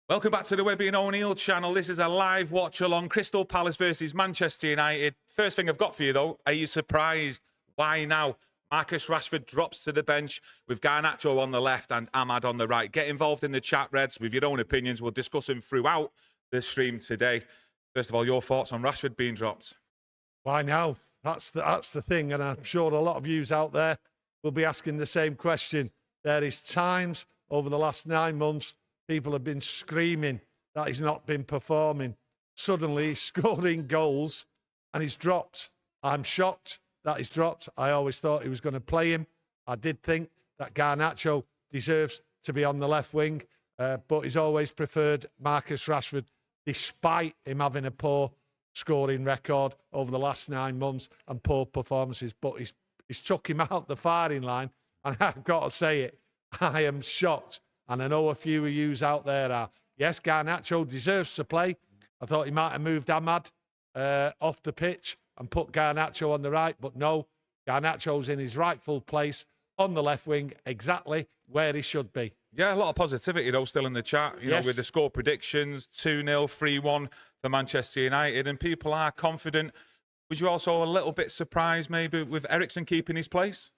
Welcome back to the Webby O'Neill channel. This is a live watch-along. Crystal Palace versus Manchester United. First thing I've got for you, though, are you surprised? Why now? Marcus Rashford drops to the bench with Garnacho on the left and Ahmad on the right. Get involved in the chat, Reds, with your own opinions. We'll discuss them throughout the stream today. First of all, your thoughts on Rashford being dropped? Why now? That's the thing, and I'm sure a lot of yous out there will be asking the same question. There is times over the last 9 months people have been screaming that he's not been performing. Suddenly he's scoring goals and he's dropped. I'm shocked that he's dropped. I always thought he was going to play him. I did think that Garnacho deserves to be on the left wing, but he's always preferred Marcus Rashford, despite him having a poor scoring record over the last 9 months and poor performances. But he's took him out the firing line, and I've got to say it, I am shocked. And I know a few of yous out there are. Yes, Garnacho deserves to play. I thought he might have moved Ahmad off the pitch and put Garnacho on the right, but no, Garnacho's in his rightful place on the left wing, exactly where he should be. Yeah, a lot of positivity, though, still in the chat, you know, with the score predictions, 2-0, 3-1 for Manchester United, and people are confident. Was you also a little bit surprised, maybe, with Eriksen keeping his place?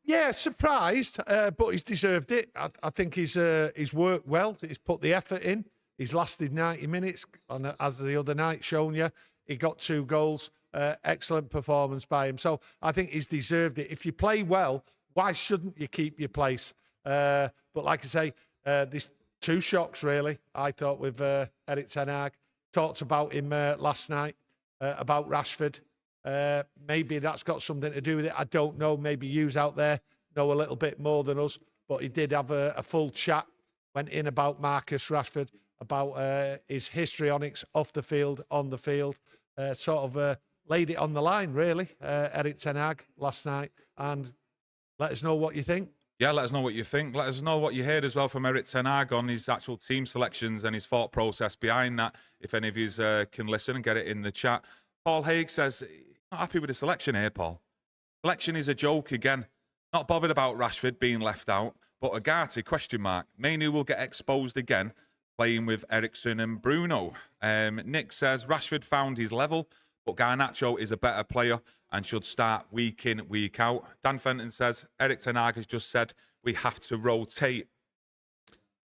Yeah, surprised, but he's deserved it. I think he's worked well. He's put the effort in. He's lasted 90 minutes, and as the other night shown you, he got 2 goals. Excellent performance by him. So I think he's deserved it. If you play well, why shouldn't you keep your place? But like I say, there's 2 shocks, really, I thought, with Erik ten Hag. Talked about him last night, about Rashford. Maybe that's got something to do with it. I don't know. Maybe yous out there know a little bit more than us. But he did have a full chat, went in about Marcus Rashford, about his histrionics off the field, on the field. Sort of laid it on the line, really, Erik ten Hag last night. And let us know what you think. Yeah, let us know what you think. Let us know what you heard as well from Erik ten Hag on his actual team selections and his thought process behind that. If any of you can listen and get it in the chat. Paul Haig says, not happy with the selection here, Paul. Selection is a joke again. Not bothered about Rashford being left out, but Agati, question mark. Mainu will get exposed again, playing with Eriksen and Bruno. Nick says, Rashford found his level, but Garnacho is a better player and should start week in, week out. Dan Fenton says, Erik ten Hag has just said we have to rotate.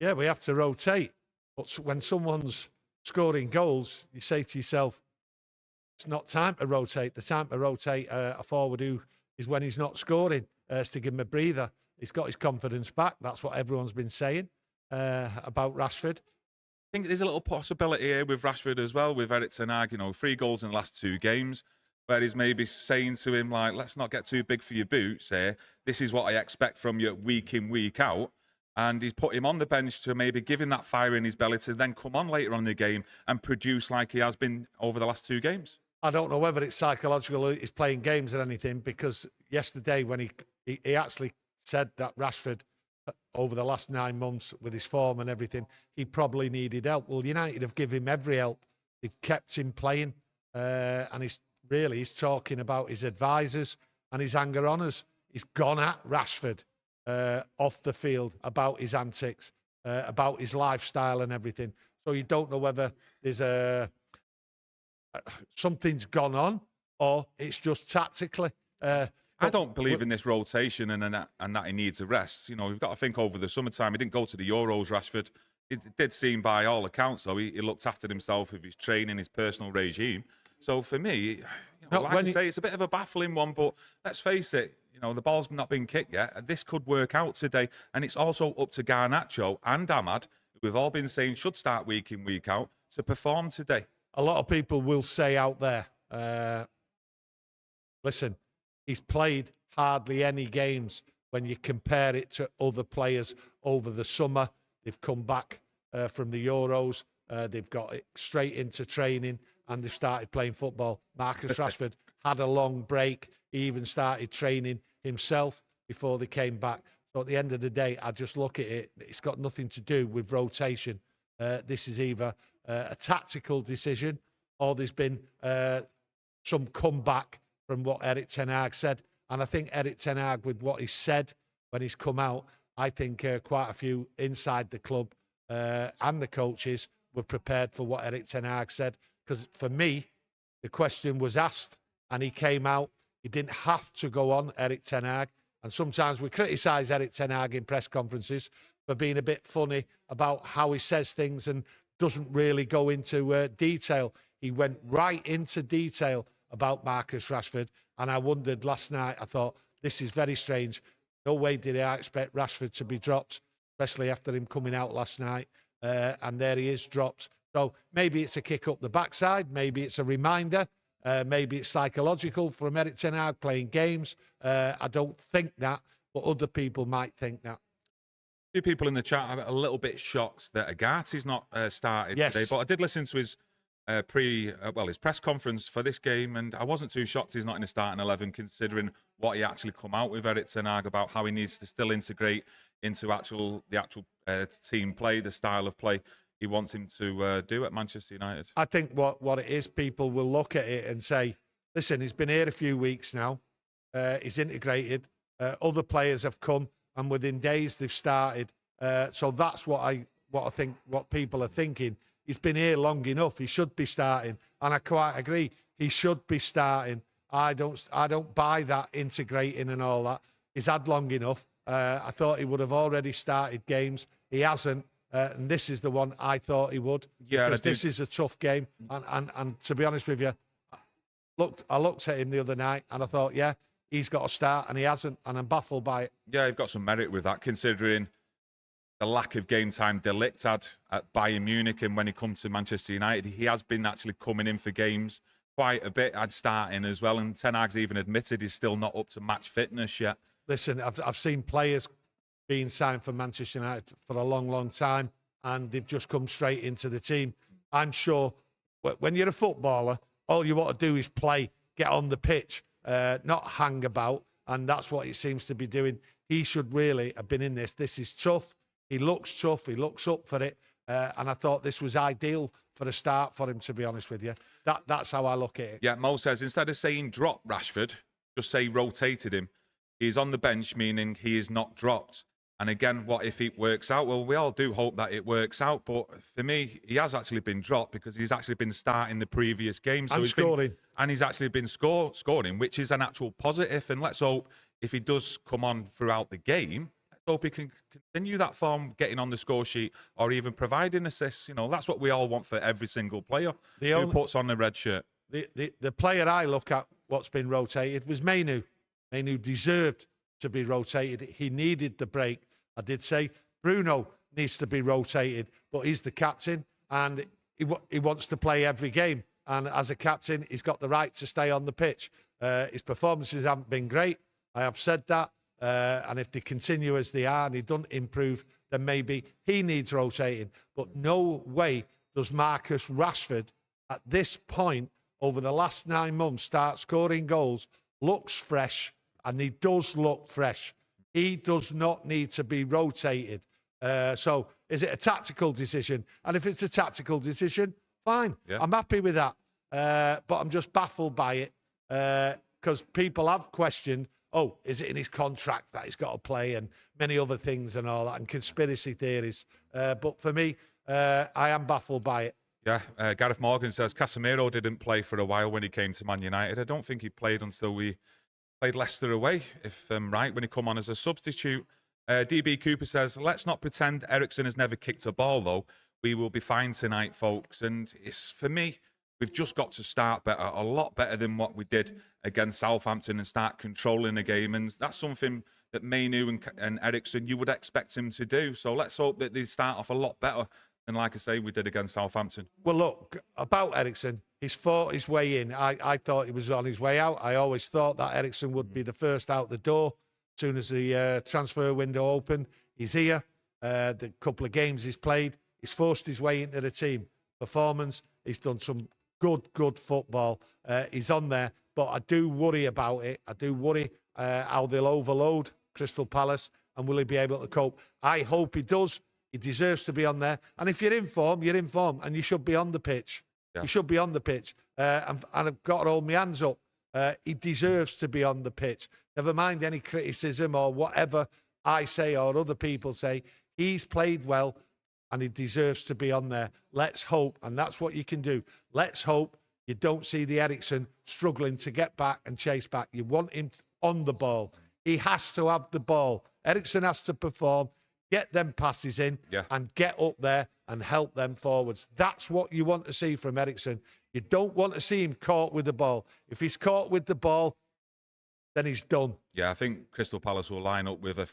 Yeah, we have to rotate. But when someone's scoring goals, you say to yourself, it's not time to rotate. The time to rotate a forward who is when he's not scoring, is to give him a breather. He's got his confidence back. That's what everyone's been saying about Rashford. I think there's a little possibility here with Rashford as well, with Erik ten Hag, you know, 3 goals in the last 2 games, where he's maybe saying to him, like, let's not get too big for your boots here. This is what I expect from you week in, week out. And he's put him on the bench to maybe give him that fire in his belly to then come on later on in the game and produce like he has been over the last 2 games. I don't know whether it's psychological, he's playing games or anything, because yesterday when he actually said that Rashford, over the last 9 months with his form and everything, he probably needed help. Well, United have given him every help. They've kept him playing. And he's talking about his advisors and his anger on us. He's gone at Rashford off the field about his antics, about his lifestyle and everything. So you don't know whether there's something's gone on or it's just tactically. I don't believe in this rotation and that he needs a rest. You know, we've got to think over the summertime. He didn't go to the Euros, Rashford. It did seem by all accounts, though, he looked after himself with his training, his personal regime. So for me, you know, like I say, it's a bit of a baffling one, but let's face it, you know, the ball's not been kicked yet. This could work out today. And it's also up to Garnacho and Ahmad, who we've all been saying should start week in, week out, to perform today. A lot of people will say out there, listen, he's played hardly any games when you compare it to other players over the summer. They've come back from the Euros. They've got it straight into training and they've started playing football. Marcus Rashford had a long break. He even started training himself before they came back. So at the end of the day, I just look at it. It's got nothing to do with rotation. This is either a tactical decision or there's been some comeback from what Erik ten Hag said. And I think Erik ten Hag, with what he said when he's come out, I think quite a few inside the club and the coaches were prepared for what Erik ten Hag said. Because for me, the question was asked and he came out. He didn't have to go on, Erik ten Hag. And sometimes we criticise Erik ten Hag in press conferences for being a bit funny about how he says things and doesn't really go into detail. He went right into detail about Marcus Rashford. And I wondered last night, I thought, this is very strange. No way did I expect Rashford to be dropped, especially after him coming out last night. And there he is, dropped. So maybe it's a kick up the backside. Maybe it's a reminder. Maybe it's psychological from Erik ten Hag playing games. I don't think that, but other people might think that. A few people in the chat are a little bit shocked that Agati's not started today, but I did listen to his his press conference for this game, and I wasn't too shocked he's not in the starting 11, considering what he actually come out with, Erik ten Hag, about how he needs to still integrate into the actual team play, the style of play he wants him to do at Manchester United. I think what it is, people will look at it and say, listen, he's been here a few weeks now. He's integrated. Other players have come, and within days they've started. So that's what I think, what people are thinking. He's been here long enough. He should be starting. And I quite agree. He should be starting. I don't buy that integrating and all that. He's had long enough. I thought he would have already started games. He hasn't. And this is the one I thought he would. Yeah, because this is a tough game. And to be honest with you, I looked at him the other night and I thought, yeah, he's got to start, and he hasn't. And I'm baffled by it. Yeah, you've got some merit with that, considering the lack of game time De Ligt had at Bayern Munich, and when he comes to Manchester United, he has been actually coming in for games quite a bit, and starting as well. And ten Hag's even admitted he's still not up to match fitness yet. Listen, I've seen players being signed for Manchester United for a long, long time, and they've just come straight into the team. I'm sure when you're a footballer, all you want to do is play, get on the pitch, not hang about, and that's what he seems to be doing. He should really have been in this. This is tough. He looks tough. He looks up for it. And I thought this was ideal for a start for him, to be honest with you. That's how I look at it. Yeah, Mo says, instead of saying drop Rashford, just say rotated him. He's on the bench, meaning he is not dropped. And again, what if it works out? Well, we all do hope that it works out. But for me, he has actually been dropped because he's actually been starting the previous game. So he's scoring. And he's actually been scoring, which is an actual positive. And let's hope if he does come on throughout the game, let's hope he can continue that form, getting on the score sheet or even providing assists. You know, that's what we all want for every single player who puts on the red shirt. The player I look at, what's been rotated, was Manu. Manu deserved to be rotated. He needed the break. I did say Bruno needs to be rotated, but he's the captain and he wants to play every game. And as a captain, he's got the right to stay on the pitch. His performances haven't been great. I have said that. And if they continue as they are and he doesn't improve, then maybe he needs rotating. But no way does Marcus Rashford, at this point, over the last 9 months, start scoring goals, looks fresh, and he does look fresh. He does not need to be rotated. So is it a tactical decision? And if it's a tactical decision, fine. Yeah. I'm happy with that. But I'm just baffled by it because people have questioned, oh, is it in his contract that he's got to play and many other things and all that and conspiracy theories. But for me, I am baffled by it. Yeah, Gareth Morgan says Casemiro didn't play for a while when he came to Man United. I don't think he played until we played Leicester away, if I'm right, when he come on as a substitute. DB Cooper says, let's not pretend Eriksen has never kicked a ball, though. We will be fine tonight, folks. And it's, for me, we've just got to start better, a lot better than what we did against Southampton, and start controlling the game. And that's something that Manu and Eriksen, you would expect him to do. So let's hope that they start off a lot better than, like I say, we did against Southampton. Well, look, about Eriksen, he's fought his way in. I thought he was on his way out. I always thought that Eriksen would be the first out the door as soon as the transfer window opened. He's here. The couple of games he's played, he's forced his way into the team. Performance, he's done some good football. He's on there, but I do worry about it. I do worry how they'll overload Crystal Palace, and will he be able to cope? I hope he does. He deserves to be on there. And if you're in form, and you should be on the pitch. Yeah. You should be on the pitch. And I've got to hold my hands up. He deserves to be on the pitch. Never mind any criticism or whatever I say or other people say. He's played well. and he deserves to be on there. Let's hope, and that's what you can do. Let's hope you don't see the Eriksen struggling to get back and chase back. You want him on the ball. He has to have the ball. Eriksen has to perform, get them passes in, and get up there and help them forwards. That's what you want to see from Eriksen. You don't want to see him caught with the ball. If he's caught with the ball, then he's done. Yeah, I think Crystal Palace will line up with a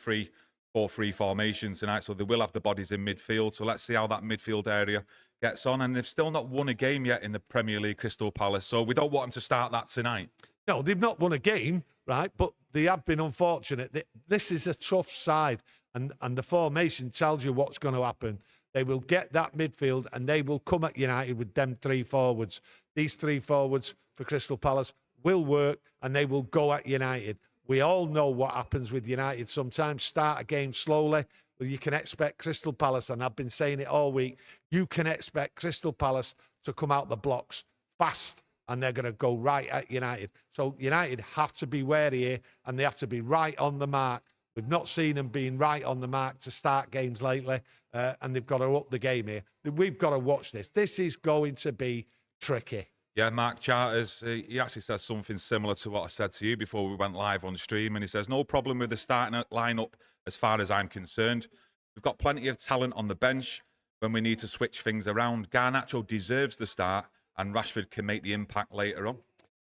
3-4-3 formation tonight, so they will have the bodies in midfield. So let's see how that midfield area gets on. And they've still not won a game yet in the Premier League, Crystal Palace, so we don't want them to start that tonight. No, they've not won a game, right? But they have been unfortunate. This is a tough side, and the formation tells you what's going to happen. They will get that midfield, and they will come at United with them 3 forwards. These 3 forwards for Crystal Palace will work, and they will go at United. We all know what happens with United. Sometimes start a game slowly. Well, you can expect Crystal Palace, and I've been saying it all week, you can expect Crystal Palace to come out the blocks fast, and they're going to go right at United. So United have to be wary here, and they have to be right on the mark. We've not seen them being right on the mark to start games lately, and they've got to up the game here. We've got to watch this. This is going to be tricky. Yeah, Mark Charters, he actually says something similar to what I said to you before we went live on stream, and he says, no problem with the starting lineup as far as I'm concerned. We've got plenty of talent on the bench when we need to switch things around. Garnacho deserves the start, and Rashford can make the impact later on.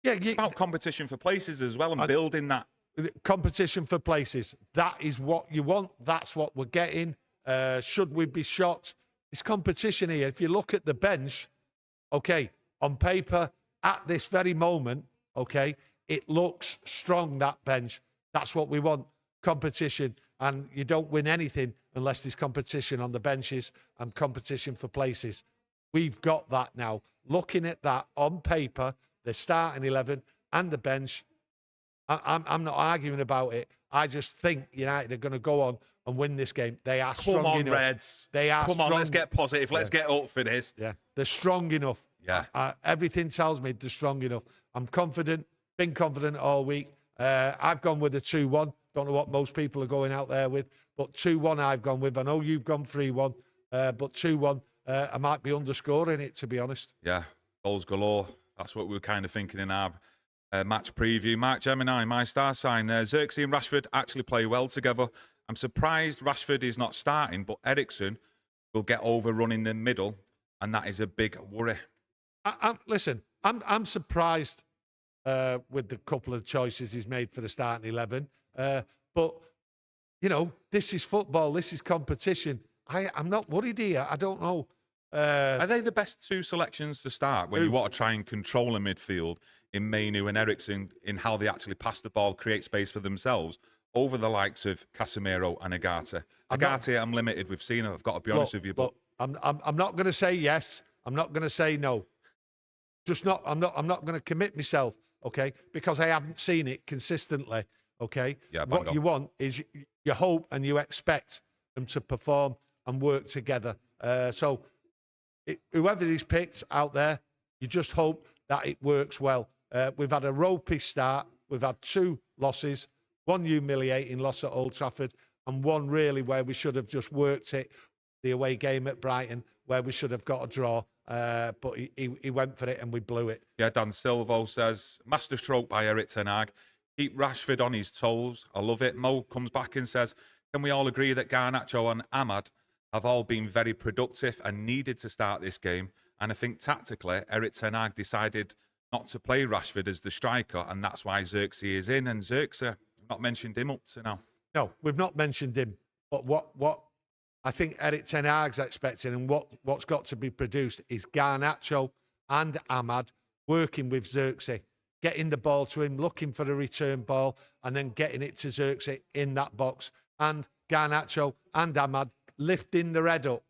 Yeah, it's about competition for places as well, and building that. Competition for places. That is what you want. That's what we're getting. Should we be shocked? It's competition here. If you look at the bench, okay, on paper, at this very moment, okay, it looks strong, that bench. That's what we want, competition. And you don't win anything unless there's competition on the benches and competition for places. We've got that now. Looking at that on paper, the starting 11 and the bench, I'm not arguing about it. I just think United are going to go on and win this game. They are strong enough. Come on, Reds. They are Come on, let's get positive. Let's get up for this. Yeah, they're strong enough. Yeah. Everything tells me they're strong enough. I'm confident, been confident all week. I've gone with a 2-1. Don't know what most people are going out there with, but 2-1 I've gone with. I know you've gone 3-1, but 2-1, I might be underscoring it, to be honest. Yeah, goals galore. That's what we were kind of thinking in our match preview. Mark Gemini, my star sign. Xerxes and Rashford actually play well together. I'm surprised Rashford is not starting, but Eriksen will get overrun in the middle, and that is a big worry. Listen, I'm surprised with the couple of choices he's made for the starting 11. But, you know, this is football. This is competition. I'm not worried here. I don't know. Are they the best 2 selections to start when you want to try and control a midfield in Mainu and Eriksen in how they actually pass the ball, create space for themselves over the likes of Casemiro and Agate? I'm limited. We've seen it. I've got to be honest with you. But I'm not going to say yes. I'm not going to say no. Just not. I'm not going to commit myself. Okay, because I haven't seen it consistently. Okay. Yeah. What you want is you hope and you expect them to perform and work together. So whoever is picked out there, you just hope that it works well. We've had a ropey start. We've had 2 losses, 1 humiliating loss at Old Trafford, and 1 really where we should have just worked it, the away game at Brighton, where we should have got a draw. But he went for it and we blew it. Yeah, Dan Silvo says, masterstroke by Erik ten Hag. Keep Rashford on his toes. I love it. Mo comes back and says, can we all agree that Garnacho and Ahmad have all been very productive and needed to start this game? And I think tactically, Erik ten Hag decided not to play Rashford as the striker, and that's why Xerxes is in. And Xerxes, we've not mentioned him up to now. No, we've not mentioned him. But what I think Erik ten Hag's expecting and what's got to be produced is Garnacho and Ahmad working with Xerxes, getting the ball to him, looking for a return ball, and then getting it to Xerxes in that box. And Garnacho and Ahmad lifting their head up,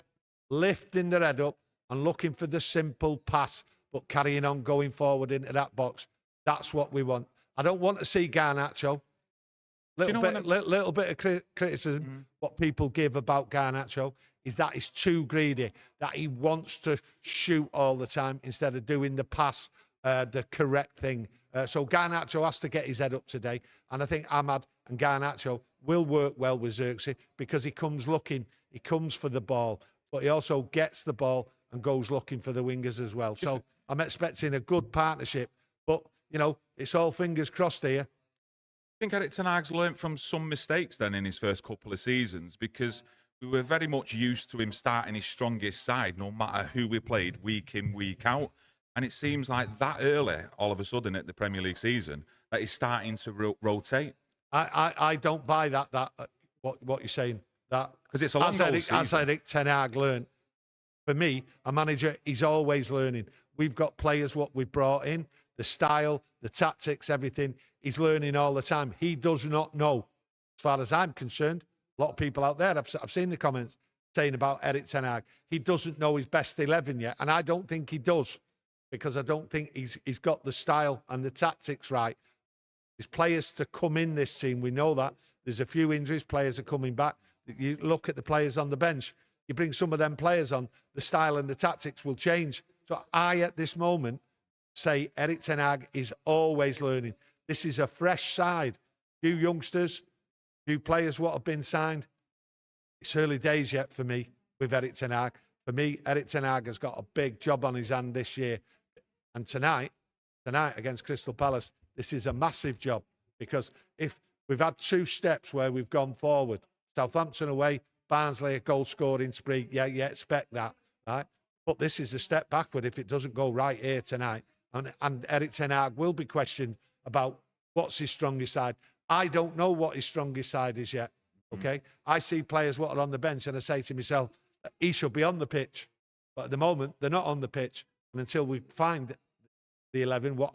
and looking for the simple pass, but carrying on, going forward into that box. That's what we want. I don't want to see Garnacho. Little bit of criticism, what people give about Garnacho is that he's too greedy, that he wants to shoot all the time instead of doing the pass, the correct thing. So Garnacho has to get his head up today. And I think Ahmad and Garnacho will work well with Xerxes because he comes looking, he comes for the ball. but he also gets the ball and goes looking for the wingers as well. So I'm expecting a good partnership, but, you know, it's all fingers crossed here. I think Erik ten Hag's learnt from some mistakes then in his first couple of seasons, because we were very much used to him starting his strongest side, no matter who we played, week in, week out. And it seems like that early, all of a sudden at the Premier League season, that he's starting to rotate. I don't buy that what you're saying. That because it's a long season. As Erik ten Hag learned, for me, a manager, he's always learning. We've got players, what we've brought in, the style, the tactics, everything. He's learning all the time. He does not know, as far as I'm concerned. A lot of people out there, I've seen the comments saying about Erik ten Hag. He doesn't know his best 11 yet, and I don't think he does, because I don't think he's got the style and the tactics right. There's players to come in this team. We know that. There's a few injuries. Players are coming back. You look at the players on the bench. You bring some of them players on, the style and the tactics will change. So I, at this moment, say Erik ten Hag is always learning. This is a fresh side. Few youngsters, few players what have been signed. It's early days yet for me with Erik ten Hag. For me, Erik ten Hag has got a big job on his hand this year. And tonight against Crystal Palace, this is a massive job, because if we've had 2 steps where we've gone forward, Southampton away, Barnsley a goal scoring spree, yeah, expect that, right? But this is a step backward if it doesn't go right here tonight. And Erik ten Hag will be questioned about what's his strongest side. I don't know what his strongest side is yet, okay? I see players what are on the bench and I say to myself, he should be on the pitch. But at the moment, they're not on the pitch. And until we find the 11, what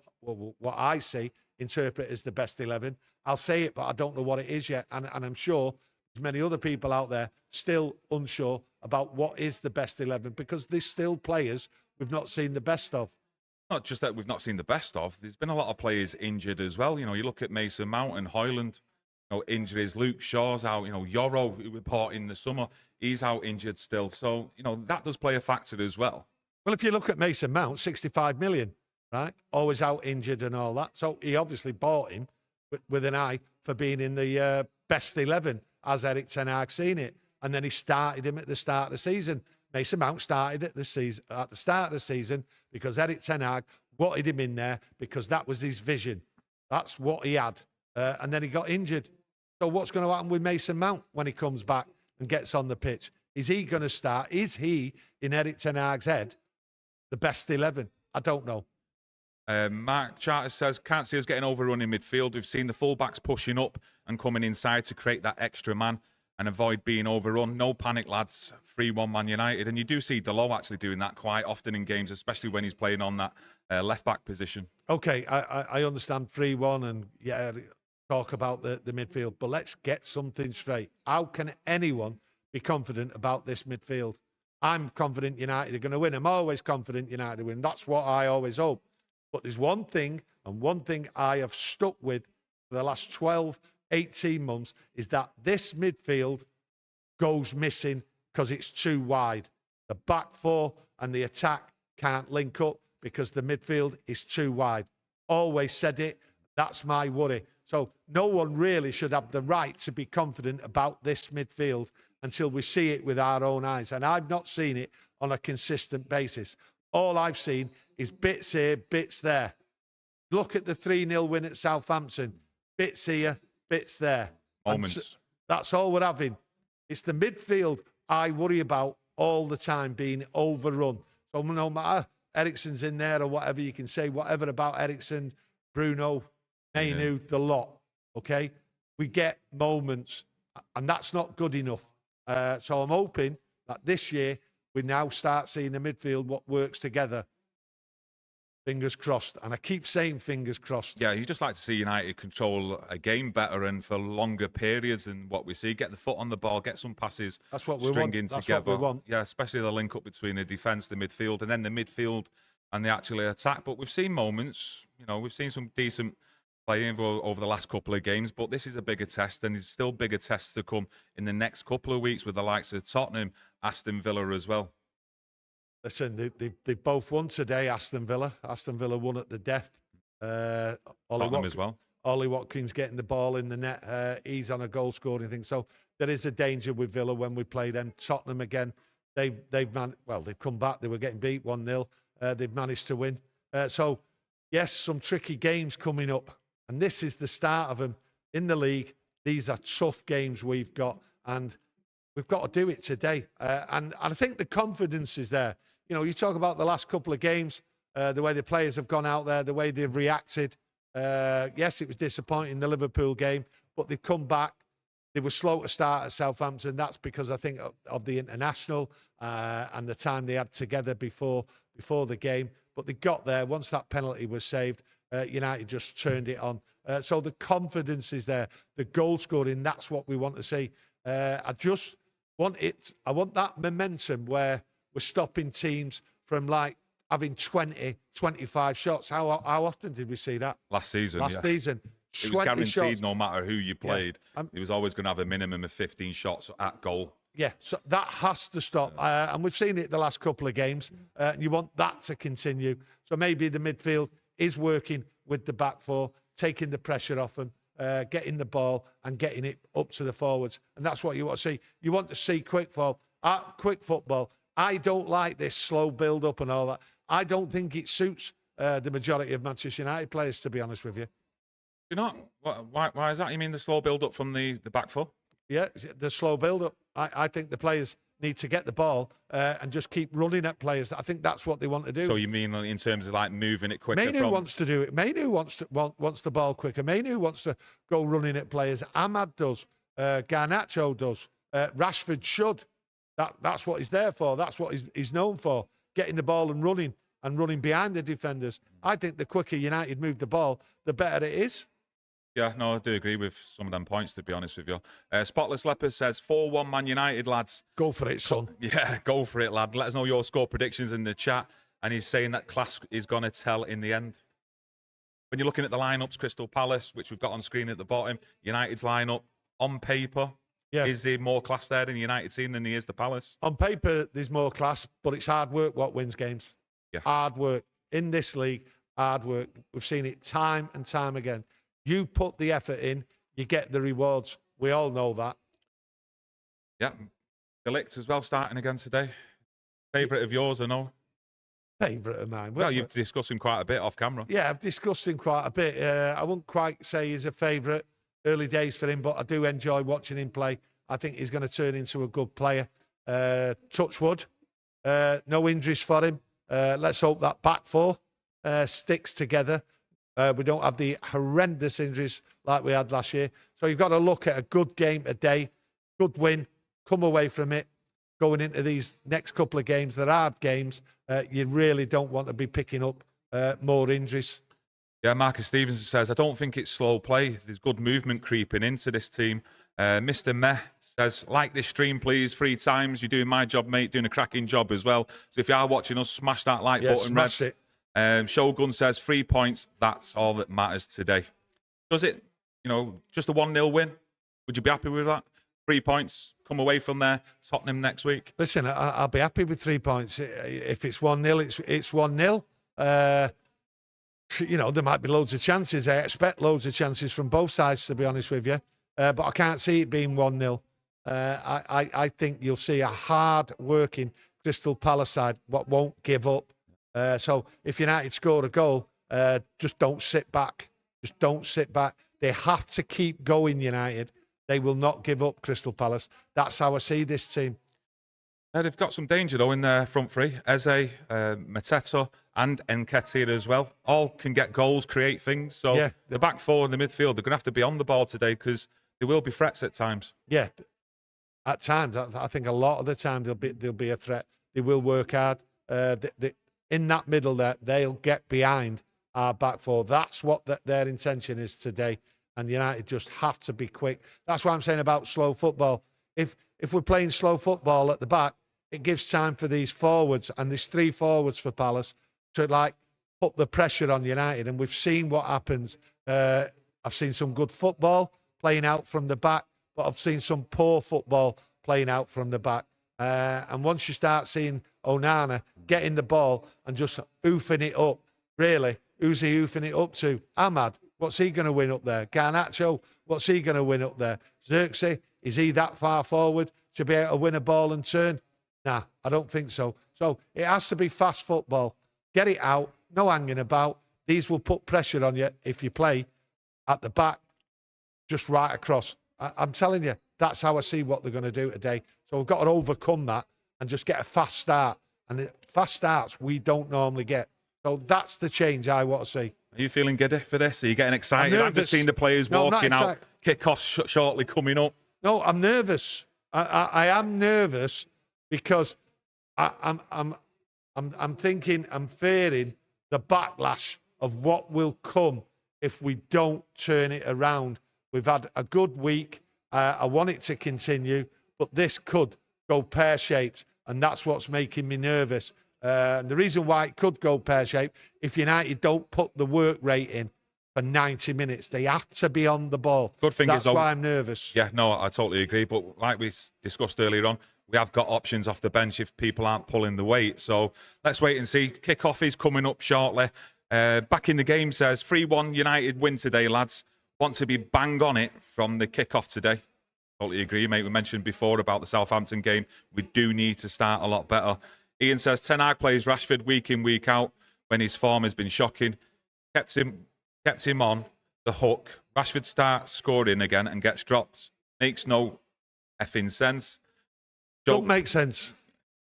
I see, interpret as the best 11, I'll say it, but I don't know what it is yet. And I'm sure there's many other people out there still unsure about what is the best 11, because there's still players we've not seen the best of. Not just that we've not seen the best of. There's been a lot of players injured as well. You know, you look at Mason Mount and Højlund, you know, injuries. Luke Shaw's out. You know, Yoro, who we bought in the summer, he's out injured still. So, you know, that does play a factor as well. Well, if you look at Mason Mount, 65 million, right? Always out injured and all that. So he obviously bought him with an eye for being in the best 11, as Erik ten Hag seen it. And then he started him at the start of the season. Mason Mount started at the start of the season because Erik ten Hag wanted him in there, because that was his vision. That's what he had. And then he got injured. So what's going to happen with Mason Mount when he comes back and gets on the pitch? Is he going to start? Is he, in Erik ten Hag's head, the best 11? I don't know. Mark Charter says, can't see us getting overrun in midfield. We've seen the fullbacks pushing up and coming inside to create that extra man and avoid being overrun. No panic, lads. 3-1 Man United. And you do see Delo actually doing that quite often in games, especially when he's playing on that left-back position. Okay, I understand 3-1 and, yeah, talk about the midfield, but let's get something straight. How can anyone be confident about this midfield? I'm confident United are going to win. I'm always confident United win. That's what I always hope. But there's one thing, and one thing I have stuck with for the last 12, 18 months, is that this midfield goes missing because it's too wide. The back four and the attack can't link up because the midfield is too wide. Always said it. That's my worry. So no one really should have the right to be confident about this midfield until we see it with our own eyes. And I've not seen it on a consistent basis. All I've seen is bits here, bits there. Look at the 3-0 win at Southampton. Bits here, bits there. Moments. That's all we're having. It's the midfield I worry about all the time being overrun. So no matter Eriksen's in there or whatever, you can say whatever about Eriksen, Bruno, Manu, the lot, okay? We get moments, and that's not good enough. So I'm hoping that this year we now start seeing the midfield what works together. Fingers crossed. And I keep saying fingers crossed. Yeah, you just like to see United control a game better and for longer periods than what we see. Get the foot on the ball, get some passes, that's what we stringing want. together. That's what we want. Yeah, especially the link up between the defence, the midfield, and then the midfield and the actual attack. But we've seen moments, you know, we've seen some decent playing over the last couple of games, but this is a bigger test, and there's still bigger tests to come in the next couple of weeks with the likes of Tottenham, Aston Villa as well. Listen, they both won today, Aston Villa. Aston Villa won at the death. Tottenham as well. Ollie Watkins getting the ball in the net. He's on a goal-scoring thing. So there is a danger with Villa when we play them. Tottenham again. they've come back. They were getting beat 1-0. They've managed to win. So, yes, some tricky games coming up. And this is the start of them in the league. These are tough games we've got. And we've got to do it today. And I think the confidence is there. You know, you talk about the last couple of games, the way the players have gone out there, the way they've reacted. Yes, it was disappointing, the Liverpool game, but they've come back. They were slow to start at Southampton. That's because I think of the international and the time they had together before the game. But they got there. Once that penalty was saved, United just turned it on. So the confidence is there. The goal scoring, that's what we want to see. I just want it. I want that momentum where we're stopping teams from like having 20, 25 shots. How often did we see that? Last season. Last season. It was guaranteed shots. No matter who you played. Yeah. It was always going to have a minimum of 15 shots at goal. Yeah, so that has to stop. And we've seen it the last couple of games. You want that to continue. So maybe the midfield is working with the back four, taking the pressure off them, getting the ball and getting it up to the forwards. And that's what you want to see. You want to see quick football. I don't like this slow build-up and all that. I don't think it suits the majority of Manchester United players, to be honest with you. You know, why is that? You mean the slow build-up from the back four? Yeah, the slow build-up. I think the players need to get the ball and just keep running at players. I think that's what they want to do. So you mean in terms of like moving it quicker? Mainu wants to do it. Mainu wants the ball quicker. Mainu wants to go running at players. Ahmad does. Garnacho does. Rashford should. That's what he's there for. That's what he's known for. Getting the ball and running behind the defenders. I think the quicker United move the ball, the better it is. Yeah, no, I do agree with some of them points, to be honest with you. Spotless Leopard says 4-1 Man United, lads. Go for it, son. Yeah, go for it, lad. Let us know your score predictions in the chat. And he's saying that class is going to tell in the end. When you're looking at the lineups, Crystal Palace, which we've got on screen at the bottom, United's lineup, on paper, is there more class there in the United team than there is the Palace? On paper, there's more class, but it's hard work what wins games. Yeah. Hard work. In this league, hard work. We've seen it time and time again. You put the effort in, you get the rewards. We all know that. Yeah. Delict as well, starting again today. Favourite of yours, I know? Favourite of mine. Well, you've discussed him quite a bit off camera. Yeah, I've discussed him quite a bit. I wouldn't quite say he's a favourite. Early days for him, but I do enjoy watching him play. I think he's going to turn into a good player. Touch wood. No injuries for him. Let's hope that back four sticks together. We don't have the horrendous injuries like we had last year. So you've got to look at a good game today, good win, come away from it, going into these next couple of games. They're hard games. You really don't want to be picking up more injuries. Yeah, Marcus Stevenson says, I don't think it's slow play. There's good movement creeping into this team. Mr. Meh says, like this stream, please. 3 times. You're doing my job, mate. Doing a cracking job as well. So if you are watching us, smash that like button. Smash it. Shogun says 3 points. That's all that matters today. Does it, just a 1-0 win? Would you be happy with that? 3 points, come away from there, Tottenham next week. Listen, I'll be happy with 3 points. If it's 1-0, it's 1-0. There might be loads of chances. I expect loads of chances from both sides, to be honest with you. But I can't see it being 1-0. I think you'll see a hard-working Crystal Palace side what won't give up. So if United score a goal, just don't sit back. Just don't sit back. They have to keep going, United. They will not give up, Crystal Palace. That's how I see this team. They've got some danger, though, in their front three. Eze, Mateta and Nketiah as well. All can get goals, create things. So the back four and the midfield, they're going to have to be on the ball today because there will be threats at times. Yeah, at times. I think a lot of the time they'll be a threat. They will work hard. In that middle there, they'll get behind our back four. That's what their intention is today. And United just have to be quick. That's what I'm saying about slow football. If we're playing slow football at the back, it gives time for these forwards, and there's 3 forwards for Palace, to put the pressure on United. And we've seen what happens. I've seen some good football playing out from the back, but I've seen some poor football playing out from the back. And once you start seeing Onana getting the ball and just oofing it up, really, who's he oofing it up to? Ahmad, what's he going to win up there? Garnacho, what's he going to win up there? Xerxes, is he that far forward to be able to win a ball and turn? Nah, I don't think so. So it has to be fast football. Get it out, no hanging about. These will put pressure on you if you play at the back, just right across. I'm telling you, that's how I see what they're going to do today. So we've got to overcome that and just get a fast start. And the fast starts we don't normally get. So that's the change I want to see. Are you feeling giddy for this? Are you getting excited? I've just seen the players walking out. Kick-off shortly coming up. No, I'm nervous. I am nervous because I'm thinking, I'm fearing the backlash of what will come if we don't turn it around. We've had a good week. I want it to continue, but this could go pear-shaped, and that's what's making me nervous. The reason why it could go pear-shaped, if United don't put the work rate in for 90 minutes, they have to be on the ball. Good thing that's why I'm nervous. Yeah, no, I totally agree. But like we discussed earlier on, we have got options off the bench if people aren't pulling the weight. So let's wait and see. Kick-off is coming up shortly. Back in the game says 3-1 United win today, lads. Want to be bang on it from the kick-off today. Totally agree, mate. We mentioned before about the Southampton game. We do need to start a lot better. Ian says Ten Hag plays Rashford week in, week out when his form has been shocking. Kept him on the hook. Rashford starts scoring again and gets dropped. Makes no effing sense. Don't make sense.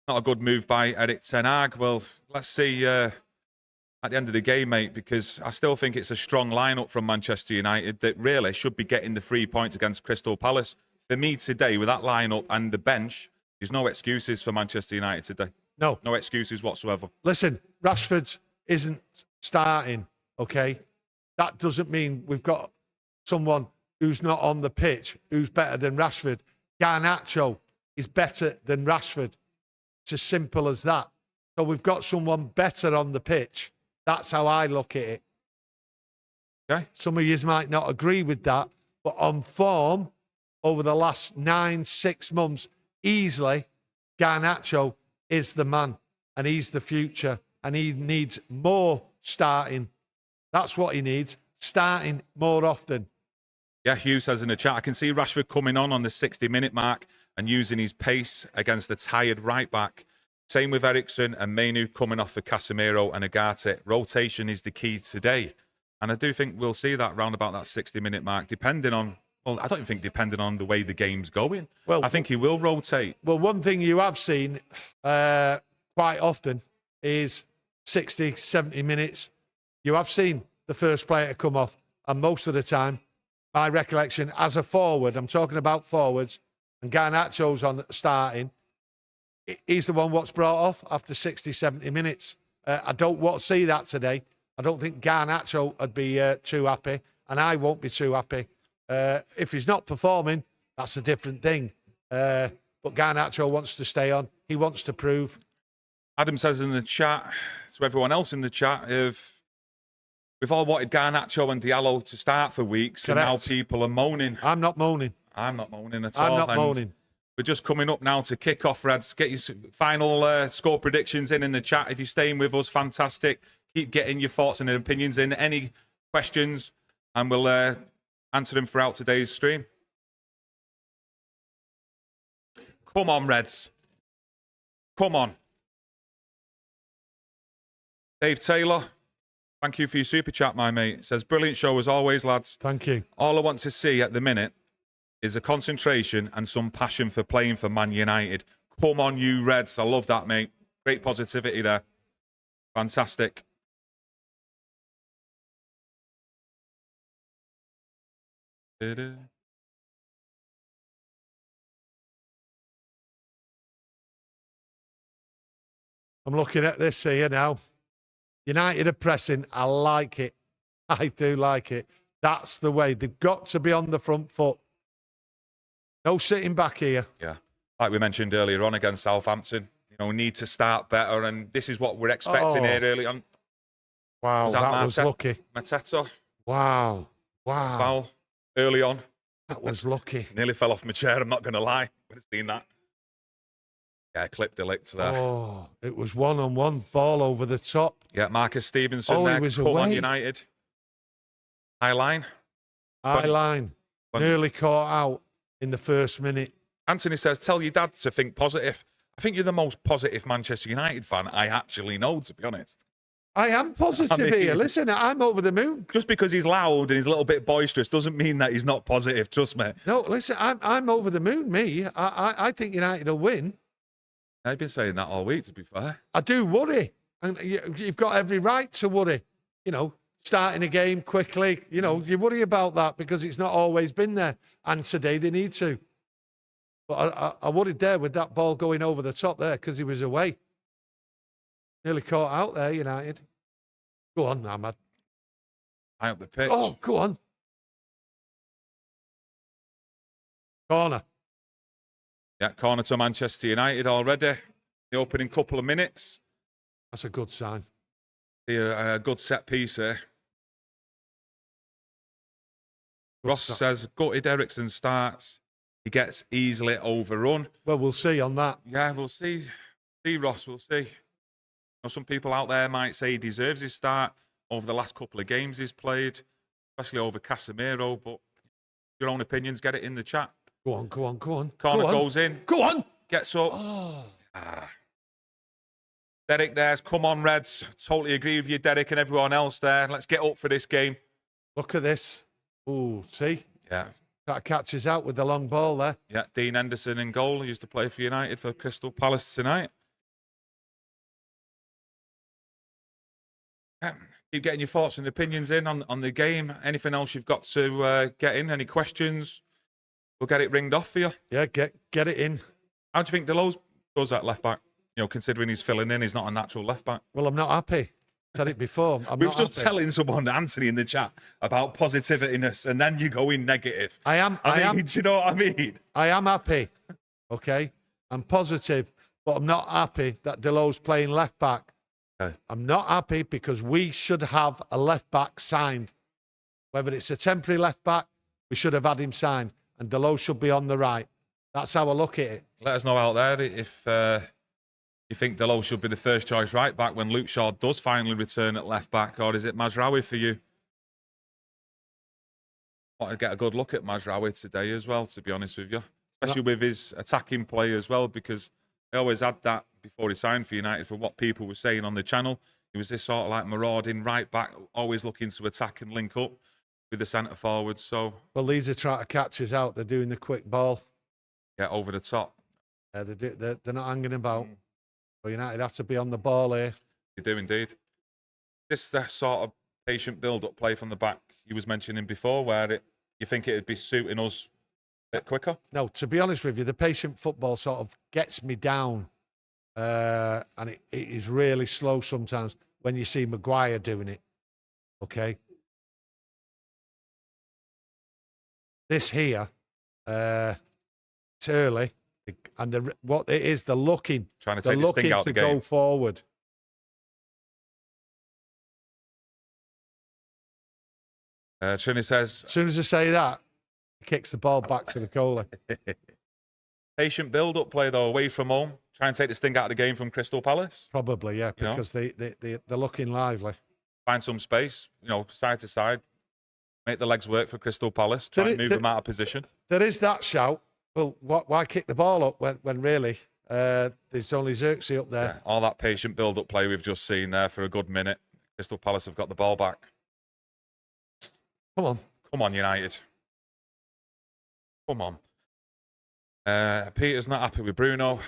Not a good move by Eric Ten Hag. Well, let's see at the end of the game, mate, because I still think it's a strong lineup from Manchester United that really should be getting the 3 points against Crystal Palace. For me today, with that lineup and the bench, there's no excuses for Manchester United today. No. No excuses whatsoever. Listen, Rashford isn't starting, okay? That doesn't mean we've got someone who's not on the pitch who's better than Rashford. Garnacho is better than Rashford. It's as simple as that. So we've got someone better on the pitch. That's how I look at it. Okay. Some of you might not agree with that, but on form over the last 6 months, easily, Garnacho is the man, and he's the future, and he needs more starting. That's what he needs, starting more often. Yeah, Hugh says in the chat, I can see Rashford coming on the 60-minute mark and using his pace against the tired right back. Same with Eriksen and Mainu coming off for Casemiro and Agate. Rotation is the key today. And I do think we'll see that round about that 60-minute mark, depending on, well, I don't think depending on the way the game's going. Well, I think he will rotate. Well, one thing you have seen quite often is 60, 70 minutes. You have seen the first player to come off. And most of the time, my recollection, as a forward, I'm talking about forwards, and Garnacho's on starting, he's the one what's brought off after 60, 70 minutes. I don't want to see that today. I don't think Garnacho would be too happy, and I won't be too happy. If he's not performing, that's a different thing. But Garnacho wants to stay on. He wants to prove. Adam says in the chat, to everyone else in the chat, if we've all wanted Garnacho and Diallo to start for weeks, Correct. And now people are moaning. I'm not moaning. I'm not moaning at all. I'm not moaning. We're just coming up now to kick off, Reds. Get your final score predictions in the chat. If you're staying with us, fantastic. Keep getting your thoughts and opinions in. Any questions, and we'll answer them throughout today's stream. Come on, Reds. Come on. Dave Taylor, thank you for your super chat, my mate. Says, brilliant show as always, lads. Thank you. All I want to see at the minute is a concentration and some passion for playing for Man United. Come on, you Reds. I love that, mate. Great positivity there. Fantastic. I'm looking at this here now. United are pressing. I like it. I do like it. That's the way. They've got to be on the front foot. No sitting back here. Yeah. Like we mentioned earlier on against Southampton, need to start better, and this is what we're expecting here early on. Wow, that was lucky. Mateta. Wow. Wow. Foul early on. That was lucky. Nearly fell off my chair, I'm not going to lie. Would have seen that. Yeah, clip delict there. Oh, it was one-on-one, ball over the top. Yeah, Marcus Stevenson there. He was Come away. on, United. High line. High line. Nearly caught out in the first minute. Anthony says, tell your dad to think positive. I think you're the most positive Manchester United fan I actually know, to be honest. I am positive here. Listen, I'm over the moon. Just because he's loud and he's a little bit boisterous doesn't mean that he's not positive. Trust me. No, listen, I'm over the moon. Me, I think United will win. I've been saying that all week, to be fair. I do worry, and you've got every right to worry. You know, starting a game quickly. You know, you worry about that because it's not always been there. And today they need to. But I worried there with that ball going over the top there because he was away. Nearly caught out there, United. Go on, Ahmad. High up the pitch. Oh, go on. Corner. Yeah, corner to Manchester United already. The opening couple of minutes. That's a good sign. A good set piece here. Ross says, gutted Ericsson starts. He gets easily overrun. Well, we'll see on that. Yeah, we'll see. See, Ross, we'll see. Some people out there might say he deserves his start over the last couple of games he's played, especially over Casemiro. But your own opinions, get it in the chat. Go on. Corner goes in. Go on. Gets up. Oh. Derek there's. Come on, Reds. Totally agree with you, Derek, and everyone else there. Let's get up for this game. Look at this. Oh, see? Yeah. That catches out with the long ball there. Yeah, Dean Henderson in goal. He used to play for United for Crystal Palace tonight. Keep getting your thoughts and opinions in on the game. Anything else you've got to get in? Any questions? We'll get it ringed off for you. Yeah, get it in. How do you think Delos does at left back? You know, considering he's filling in, he's not a natural left back. Well, I'm not happy. Said it before. We were just telling someone, Anthony, in the chat about positivityness, and then you go in negative. I am. Do you know what I mean? I am happy. Okay, I'm positive, but I'm not happy that Delos playing left back. Okay. I'm not happy because we should have a left back signed. Whether it's a temporary left back, we should have had him signed, and Delos should be on the right. That's how I look at it. Let us know out there if you think Delos should be the first choice right back when Luke Shaw does finally return at left back, or is it Mazraoui for you? I want to get a good look at Mazraoui today as well, to be honest with you, especially with his attacking play as well, because I always had that before he signed for United from what people were saying on the channel. He was this sort of like marauding right back, always looking to attack and link up with the centre forward. So, well, these are trying to catch us out. They're doing the quick ball. Yeah, over the top. They're not hanging about. So United has to be on the ball here. They do indeed. This the sort of patient build-up play from the back you was mentioning before, where you think it would be suiting us a bit quicker? No, to be honest with you, the patient football sort of gets me down. And it is really slow sometimes when you see Maguire doing it. Okay. This here, it's early. And what it is, they're looking. Trying to take the sting out of the game. Go forward. Trini says... As soon as I say that, he kicks the ball back to the goalie. Patient build-up play, though, away from home. Try and take the sting out of the game from Crystal Palace. Probably, yeah, because they're looking lively. Find some space, side to side. Make the legs work for Crystal Palace. Try and move them out of position. There is that shout. Well, why kick the ball up when really there's only Xerxes up there? Yeah, all that patient build-up play we've just seen there for a good minute. Crystal Palace have got the ball back. Come on. Come on, United. Come on. Peter's not happy with Bruno.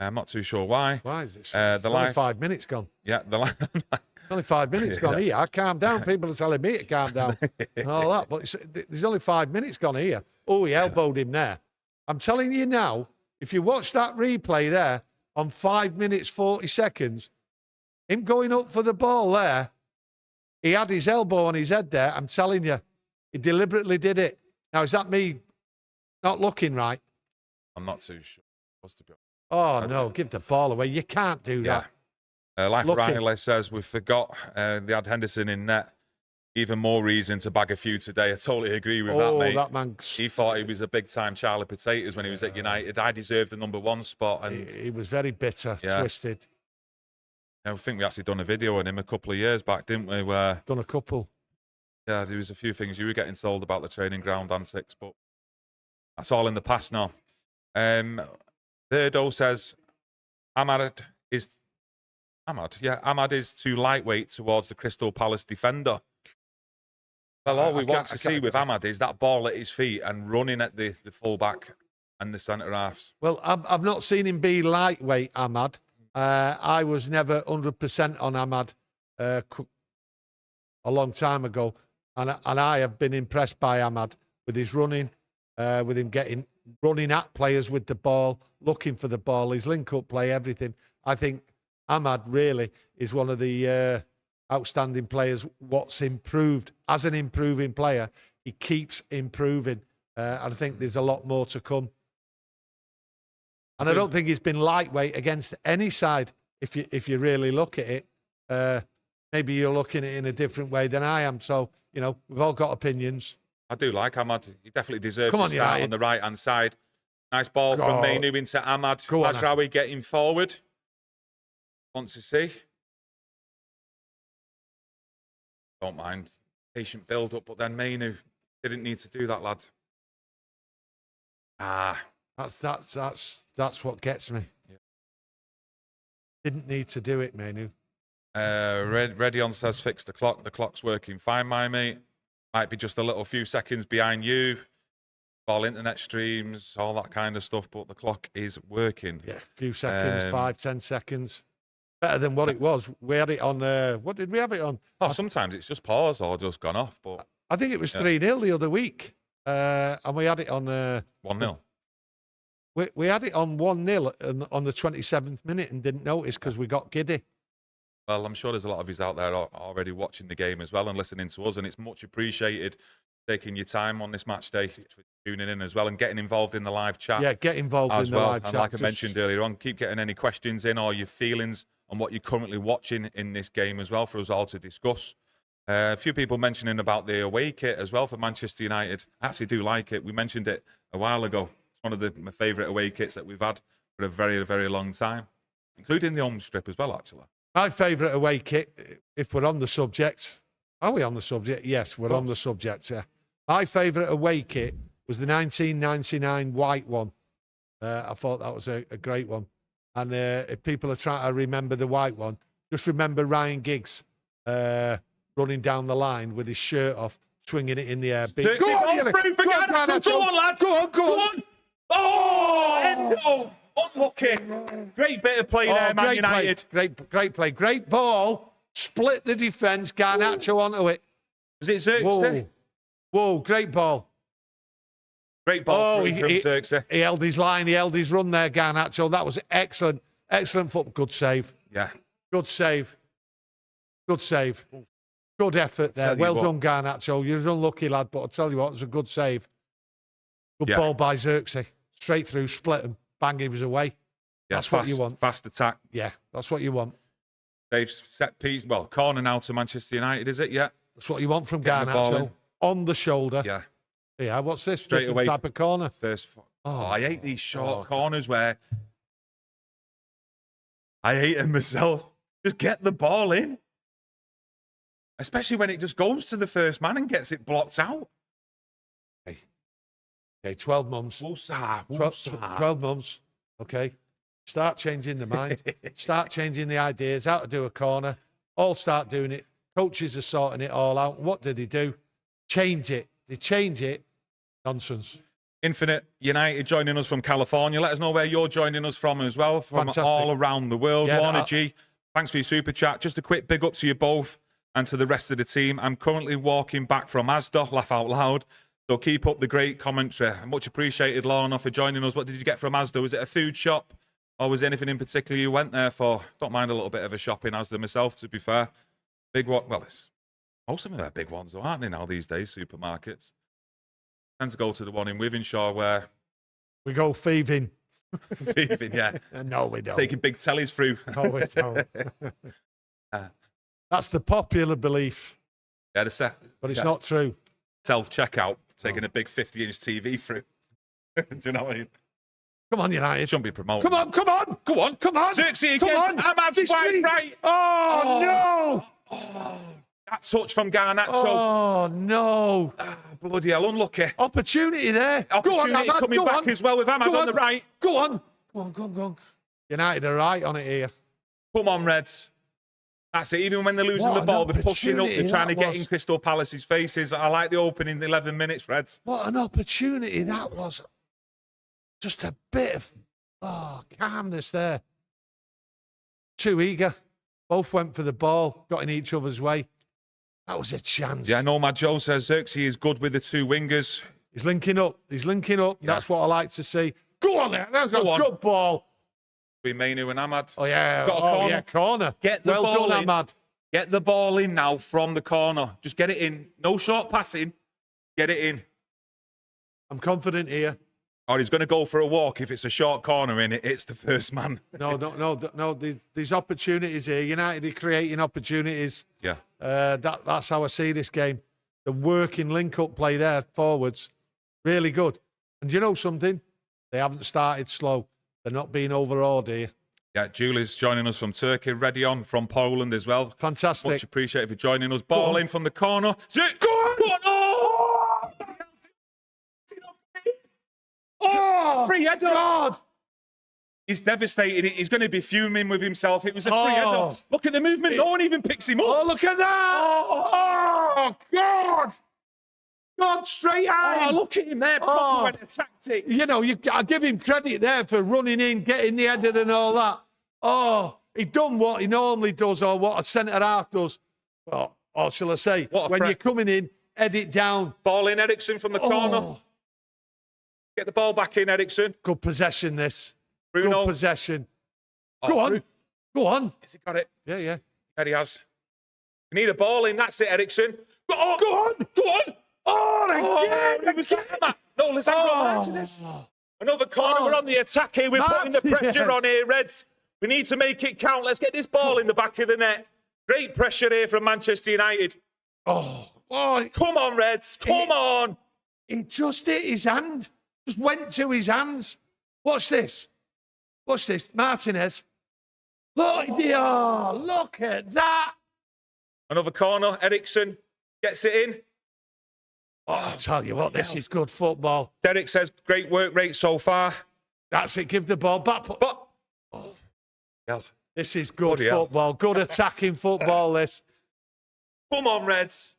I'm not too sure why. Why is it? It's only 5 minutes gone. Yeah, It's only 5 minutes gone here. I calm down. People are telling me to calm down and all that. But there's only 5 minutes gone here. Oh, he elbowed him there. I'm telling you now, if you watch that replay there on 5 minutes, 40 seconds, him going up for the ball there, he had his elbow on his head there. I'm telling you, he deliberately did it. Now, is that me not looking right? I'm not too sure. Oh, no, give the ball away. You can't do that. Life Riley says, we forgot they had Henderson in net. Even more reason to bag a few today. I totally agree with that, mate. That man. He thought he was a big-time Charlie Potatoes when he was at United. I deserved the #1 spot. And he was very bitter, twisted. I think we actually done a video on him a couple of years back, didn't we? Where done a couple. Yeah, there was a few things you were getting told about the training ground antics, but that's all in the past now. Verdo says, Ahmad is too lightweight towards the Crystal Palace defender. Well, all we want to see with Ahmad is that ball at his feet and running at the fullback and the centre halves. Well, I've not seen him be lightweight, Ahmad. I was never 100% on Ahmad a long time ago, and I have been impressed by Ahmad with his running, with him running at players with the ball, looking for the ball, his link-up play, everything. I think Ahmad really is one of the outstanding players. What's improved as an improving player, he keeps improving. I think there's a lot more to come. And I don't think he's been lightweight against any side. If you really look at it, maybe you're looking at it in a different way than I am. So, you know, we've all got opinions. I do like Ahmad. He definitely deserves to start on the right-hand side. Nice ball from Mainu into Ahmad. Mazraoui getting forward. Want to see. Don't mind. Patient build-up, but then Mainu didn't need to do that, lad. That's what gets me. Yeah. Didn't need to do it, Mainu. Redion says fix the clock. The clock's working fine, my mate. Might be just a few seconds behind you. All internet streams, all that kind of stuff, but the clock is working. Yeah, a few seconds, 5-10 seconds. Better than what it was. We had it on, what did we have it on? Oh, sometimes it's just paused or just gone off. But I think it was 3-0 the other week. And we had it on... 1-0. We had it on 1-0 on the 27th minute and didn't notice because we got giddy. Well, I'm sure there's a lot of yous out there already watching the game as well and listening to us, and it's much appreciated taking your time on this match day, tuning in as well and getting involved in the live chat. Yeah, get involved in the live chat. And like I mentioned earlier on, keep getting any questions in or your feelings on what you're currently watching in this game as well for us all to discuss. A few people mentioning about the away kit as well for Manchester United. I actually do like it. We mentioned it a while ago. It's one of my favourite away kits that we've had for a very, very long time, including the home strip as well, actually. My favourite away kit, if we're on the subject. Are we on the subject? Yes, we're on the subject, yeah. My favourite away kit was the 1999 white one. I thought that was a great one. And if people are trying to remember the white one, just remember Ryan Giggs running down the line with his shirt off, swinging it in the air. Go on, lad. Go on. Oh, Endo. Unlucky. Great bit of play there, Man United. Great play. Great ball. Split the defence. Garnacho onto it. Was it Xerxes? Whoa, great ball. Great ball from Xerxes. He held his line. He held his run there, Garnacho. That was excellent. Excellent football. Good save. Yeah. Good save. Good effort there. Well done, Garnacho. You're unlucky, lad, but I'll tell you what, it was a good save. Good ball by Xerxes. Straight through, split him. Bang, he was away. Yeah, that's what you want. Fast attack. Yeah, that's what you want. Dave's set piece. Well, corner now to Manchester United, is it? Yeah. That's what you want from Garnacho. On the shoulder. Yeah. Yeah, what's this? Straight different away. Type of corner. I hate these short corners where... I hate them myself. Just get the ball in. Especially when it just goes to the first man and gets it blocked out. Okay, 12 months. 12 months. Okay. Start changing the mind. Start changing the ideas. How to do a corner. All start doing it. Coaches are sorting it all out. What do? Change it. They change it. Nonsense. Infinite United joining us from California. Let us know where you're joining us from as well. From all around the world. Yeah, Warner G, thanks for your super chat. Just a quick big up to you both and to the rest of the team. I'm currently walking back from Asda. Laugh out loud. So keep up the great commentary. Much appreciated, Lorna, for joining us. What did you get from Asda? Was it a food shop? Or was there anything in particular you went there for? Don't mind a little bit of a shop in Asda myself, to be fair. Big one. Well, most of them are big ones, though, aren't they, now these days, supermarkets? Tend to go to the one in Wythenshawe where... We go thieving. Thieving, yeah. No, we don't. Taking big tellies through. No, we don't. That's the popular belief. Yeah, but it's not true. Self-checkout. Taking a big 50-inch TV through. Do you know what I mean? Come on, United. Shouldn't be promoted. Come on. Go on. Xerxes again. Ahmad's wide right. Oh, no. Oh, that touch from Garnacho. Oh, no. Bloody hell, unlucky. Opportunity there. Opportunity coming back as well with Ahmad on the right. Go on. United are right on it here. Come on, Reds. That's it. Even when they're losing What the an ball, they're pushing up. They're opportunity trying to that get was. in Crystal Palace's faces. I like the opening 11 minutes, Reds. What an opportunity that was. Just a bit of calmness there. Too eager. Both went for the ball, got in each other's way. That was a chance. Yeah, Nomad Joe says Xerxes is good with the two wingers. He's linking up. He's linking up. Yeah. That's what I like to see. Go on there. That's a good ball. Between Mainu and Ahmad. Oh, yeah. Got a corner. Yeah, corner. Get the well ball done, in. Ahmad. Get the ball in now from the corner. Just get it in. No short passing. Get it in. I'm confident here. Or he's going to go for a walk. If it's a short corner in it, it's the first man. No. These opportunities here. United are creating opportunities. Yeah. That's how I see this game. The working link-up play there, forwards, really good. And you know something? They haven't started slow. They're not being overawed here. Yeah, Julie's joining us from Turkey. Redion from Poland as well. Fantastic. Much appreciated for joining us. Ball in from the corner. Go on! Oh! Oh, free header. God! He's devastated. He's going to be fuming with himself. It was a free header. Look at the movement. No one even picks him up. Oh, look at that! Oh, God! God, straight out! Oh, look at him there. Proper went a tactic. You know, I give him credit there for running in, getting the header and all that. Oh, he done what he normally does or what a centre-half does. Well, or shall I say, when you're coming in, head it down. Ball in, Ericsson from the corner. Get the ball back in, Ericsson. Good possession, this. Bruno. Good possession. Go on. Go on. Has he got it? Yeah. There he has. We need a ball in. That's it, Ericsson. Go on. Go on. Oh, again. No, Lisandro Martinez. Another corner. We're on the attack here. We're putting the pressure on here, Reds. We need to make it count. Let's get this ball in the back of the net. Great pressure here from Manchester United. Oh. Come on, Reds. Come on. He just hit his hand. Just went to his hands. Watch this. Martinez. Look at that. Another corner. Ericsson gets it in. Oh, I tell you what, this is good football. Derek says, great work rate so far. That's it. Give the ball back. This is good football. Good attacking football, this. Come on, Reds.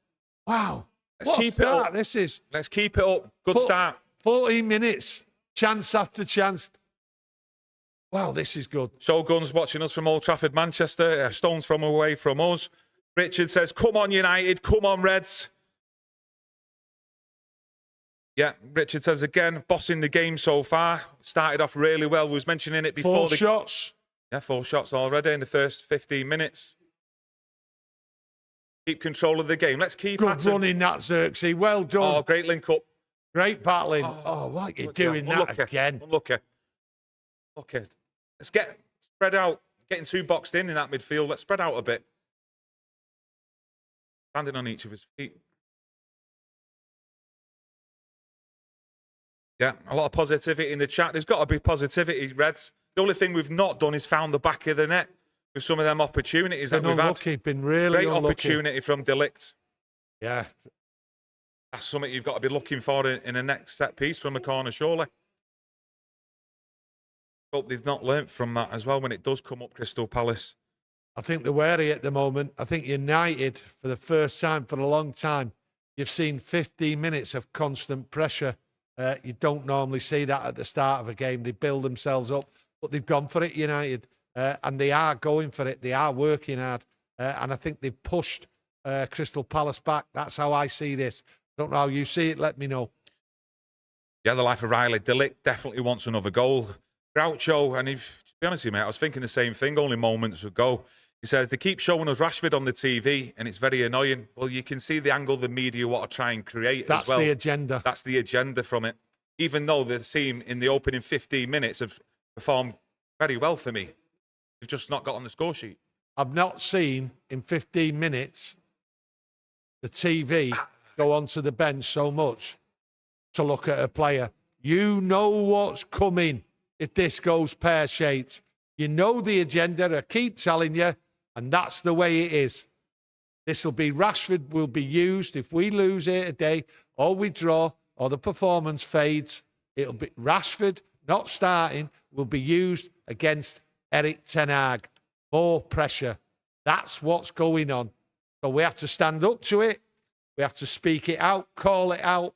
Wow. Let's keep it up. Let's keep it up. Good start. 14 minutes. Chance after chance. Wow, this is good. Shogun's watching us from Old Trafford, Manchester. Stones from away from us. Richard says, come on, United. Come on, Reds. Yeah, Richard says again, bossing the game so far. Started off really well. We was mentioning it before. 4 shots. Yeah, 4 shots already in the first 15 minutes. Keep control of the game. Let's keep good running that, Xerxes. Well done. Oh, great link up. Great battling. What are you doing that again? Unlucky. Okay. Let's get spread out. Getting too boxed in that midfield. Let's spread out a bit. Standing on each of his feet. Yeah, a lot of positivity in the chat. There's got to be positivity, Reds. The only thing we've not done is found the back of the net with some of them opportunities that we've had. Been really great opportunity from Delict. Yeah. That's something you've got to be looking for in the next set piece from a corner, surely. Hope they've not learnt from that as well when it does come up, Crystal Palace. I think they're wary at the moment. I think United, for the first time for a long time, you've seen 15 minutes of constant pressure. You don't normally see that at the start of a game. They build themselves up, but they've gone for it, United. And they are going for it. They are working hard. And I think they've pushed Crystal Palace back. That's how I see this. Don't know how you see it. Let me know. Yeah, the life of Riley. Delict definitely wants another goal. Groucho, and if, to be honest with you, mate, I was thinking the same thing only moments ago. He says, they keep showing us Rashford on the TV, and it's very annoying. Well, you can see the angle the media want to try and create as well. That's the agenda. That's the agenda from it. Even though the team in the opening 15 minutes have performed very well for me. They've just not got on the score sheet. I've not seen in 15 minutes the TV go onto the bench so much to look at a player. You know what's coming if this goes pear-shaped. You know the agenda. I keep telling you, and that's the way it is. This will be Rashford will be used if we lose here today, or we draw, or the performance fades. It'll be Rashford not starting will be used against Erik ten Hag. More pressure. That's what's going on. So we have to stand up to it. We have to speak it out, call it out,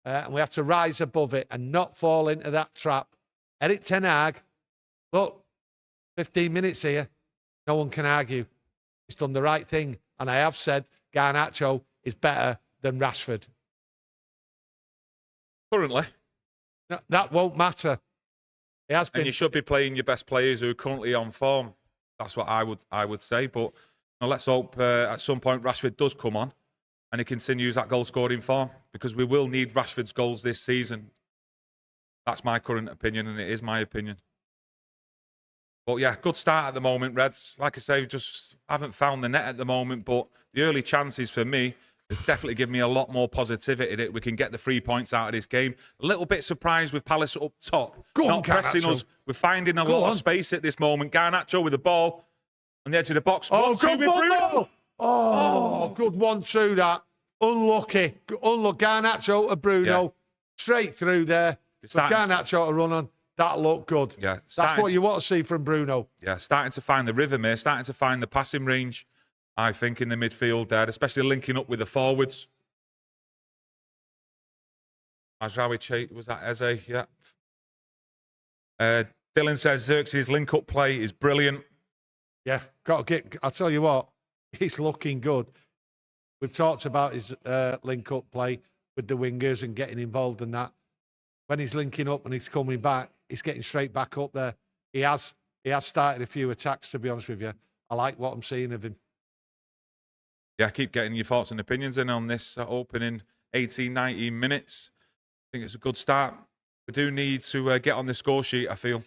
and we have to rise above it and not fall into that trap. Erik ten Hag, look, 15 minutes here. No one can argue. He's done the right thing. And I have said Garnacho is better than Rashford. Currently. No, that won't matter. He has been. And you should be playing your best players who are currently on form. That's what I would say. But let's hope at some point Rashford does come on and he continues that goal-scoring form, because we will need Rashford's goals this season. That's my current opinion, and it is my opinion. But yeah, good start at the moment, Reds. Like I say, just haven't found the net at the moment, but the early chances for me has definitely given me a lot more positivity that we can get the 3 points out of this game. A little bit surprised with Palace up top. Not pressing us. We're finding a lot of space at this moment. Garnacho with the ball on the edge of the box. Oh, good football! Oh, good 1-2 that. Unlucky. Garnacho to Bruno. Straight through there. So Garnacho to run on. That looked good. Yeah, that's what you want to see from Bruno. Yeah, starting to find the rhythm here, starting to find the passing range, I think, in the midfield there, especially linking up with the forwards. Mazraoui, was that Eze? Yeah. Dylan says Xerxes' link-up play is brilliant. Yeah, got to get. I'll tell you what, he's looking good. We've talked about his link-up play with the wingers and getting involved in that. When he's linking up and he's coming back, he's getting straight back up there. He has started a few attacks, to be honest with you. I like what I'm seeing of him. Yeah, keep getting your thoughts and opinions in on this opening 18, 19 minutes. I think it's a good start. We do need to get on the score sheet, I feel.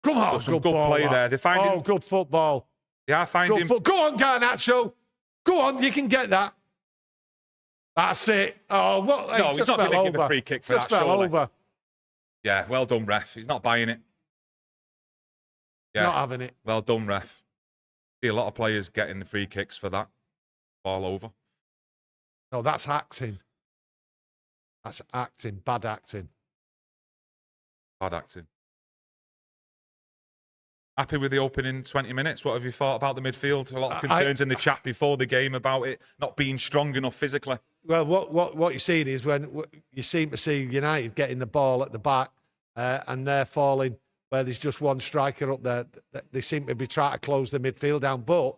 Come on, some good play there. They're finding, good football. They are finding. Go on, Garnacho. Go on, you can get that. That's it. Oh, what? No, he's not going to give a free kick for that. Just fell over. Yeah, well done, ref. He's not buying it. Yeah, not having it. Well done, ref. See a lot of players getting the free kicks for that. All over. No, that's acting. That's acting. Bad acting. Bad acting. Happy with the opening 20 minutes? What have you thought about the midfield? A lot of concerns in the chat before the game about it not being strong enough physically. Well, what you're seeing is when you seem to see United getting the ball at the back and they're falling where there's just one striker up there. They seem to be trying to close the midfield down. But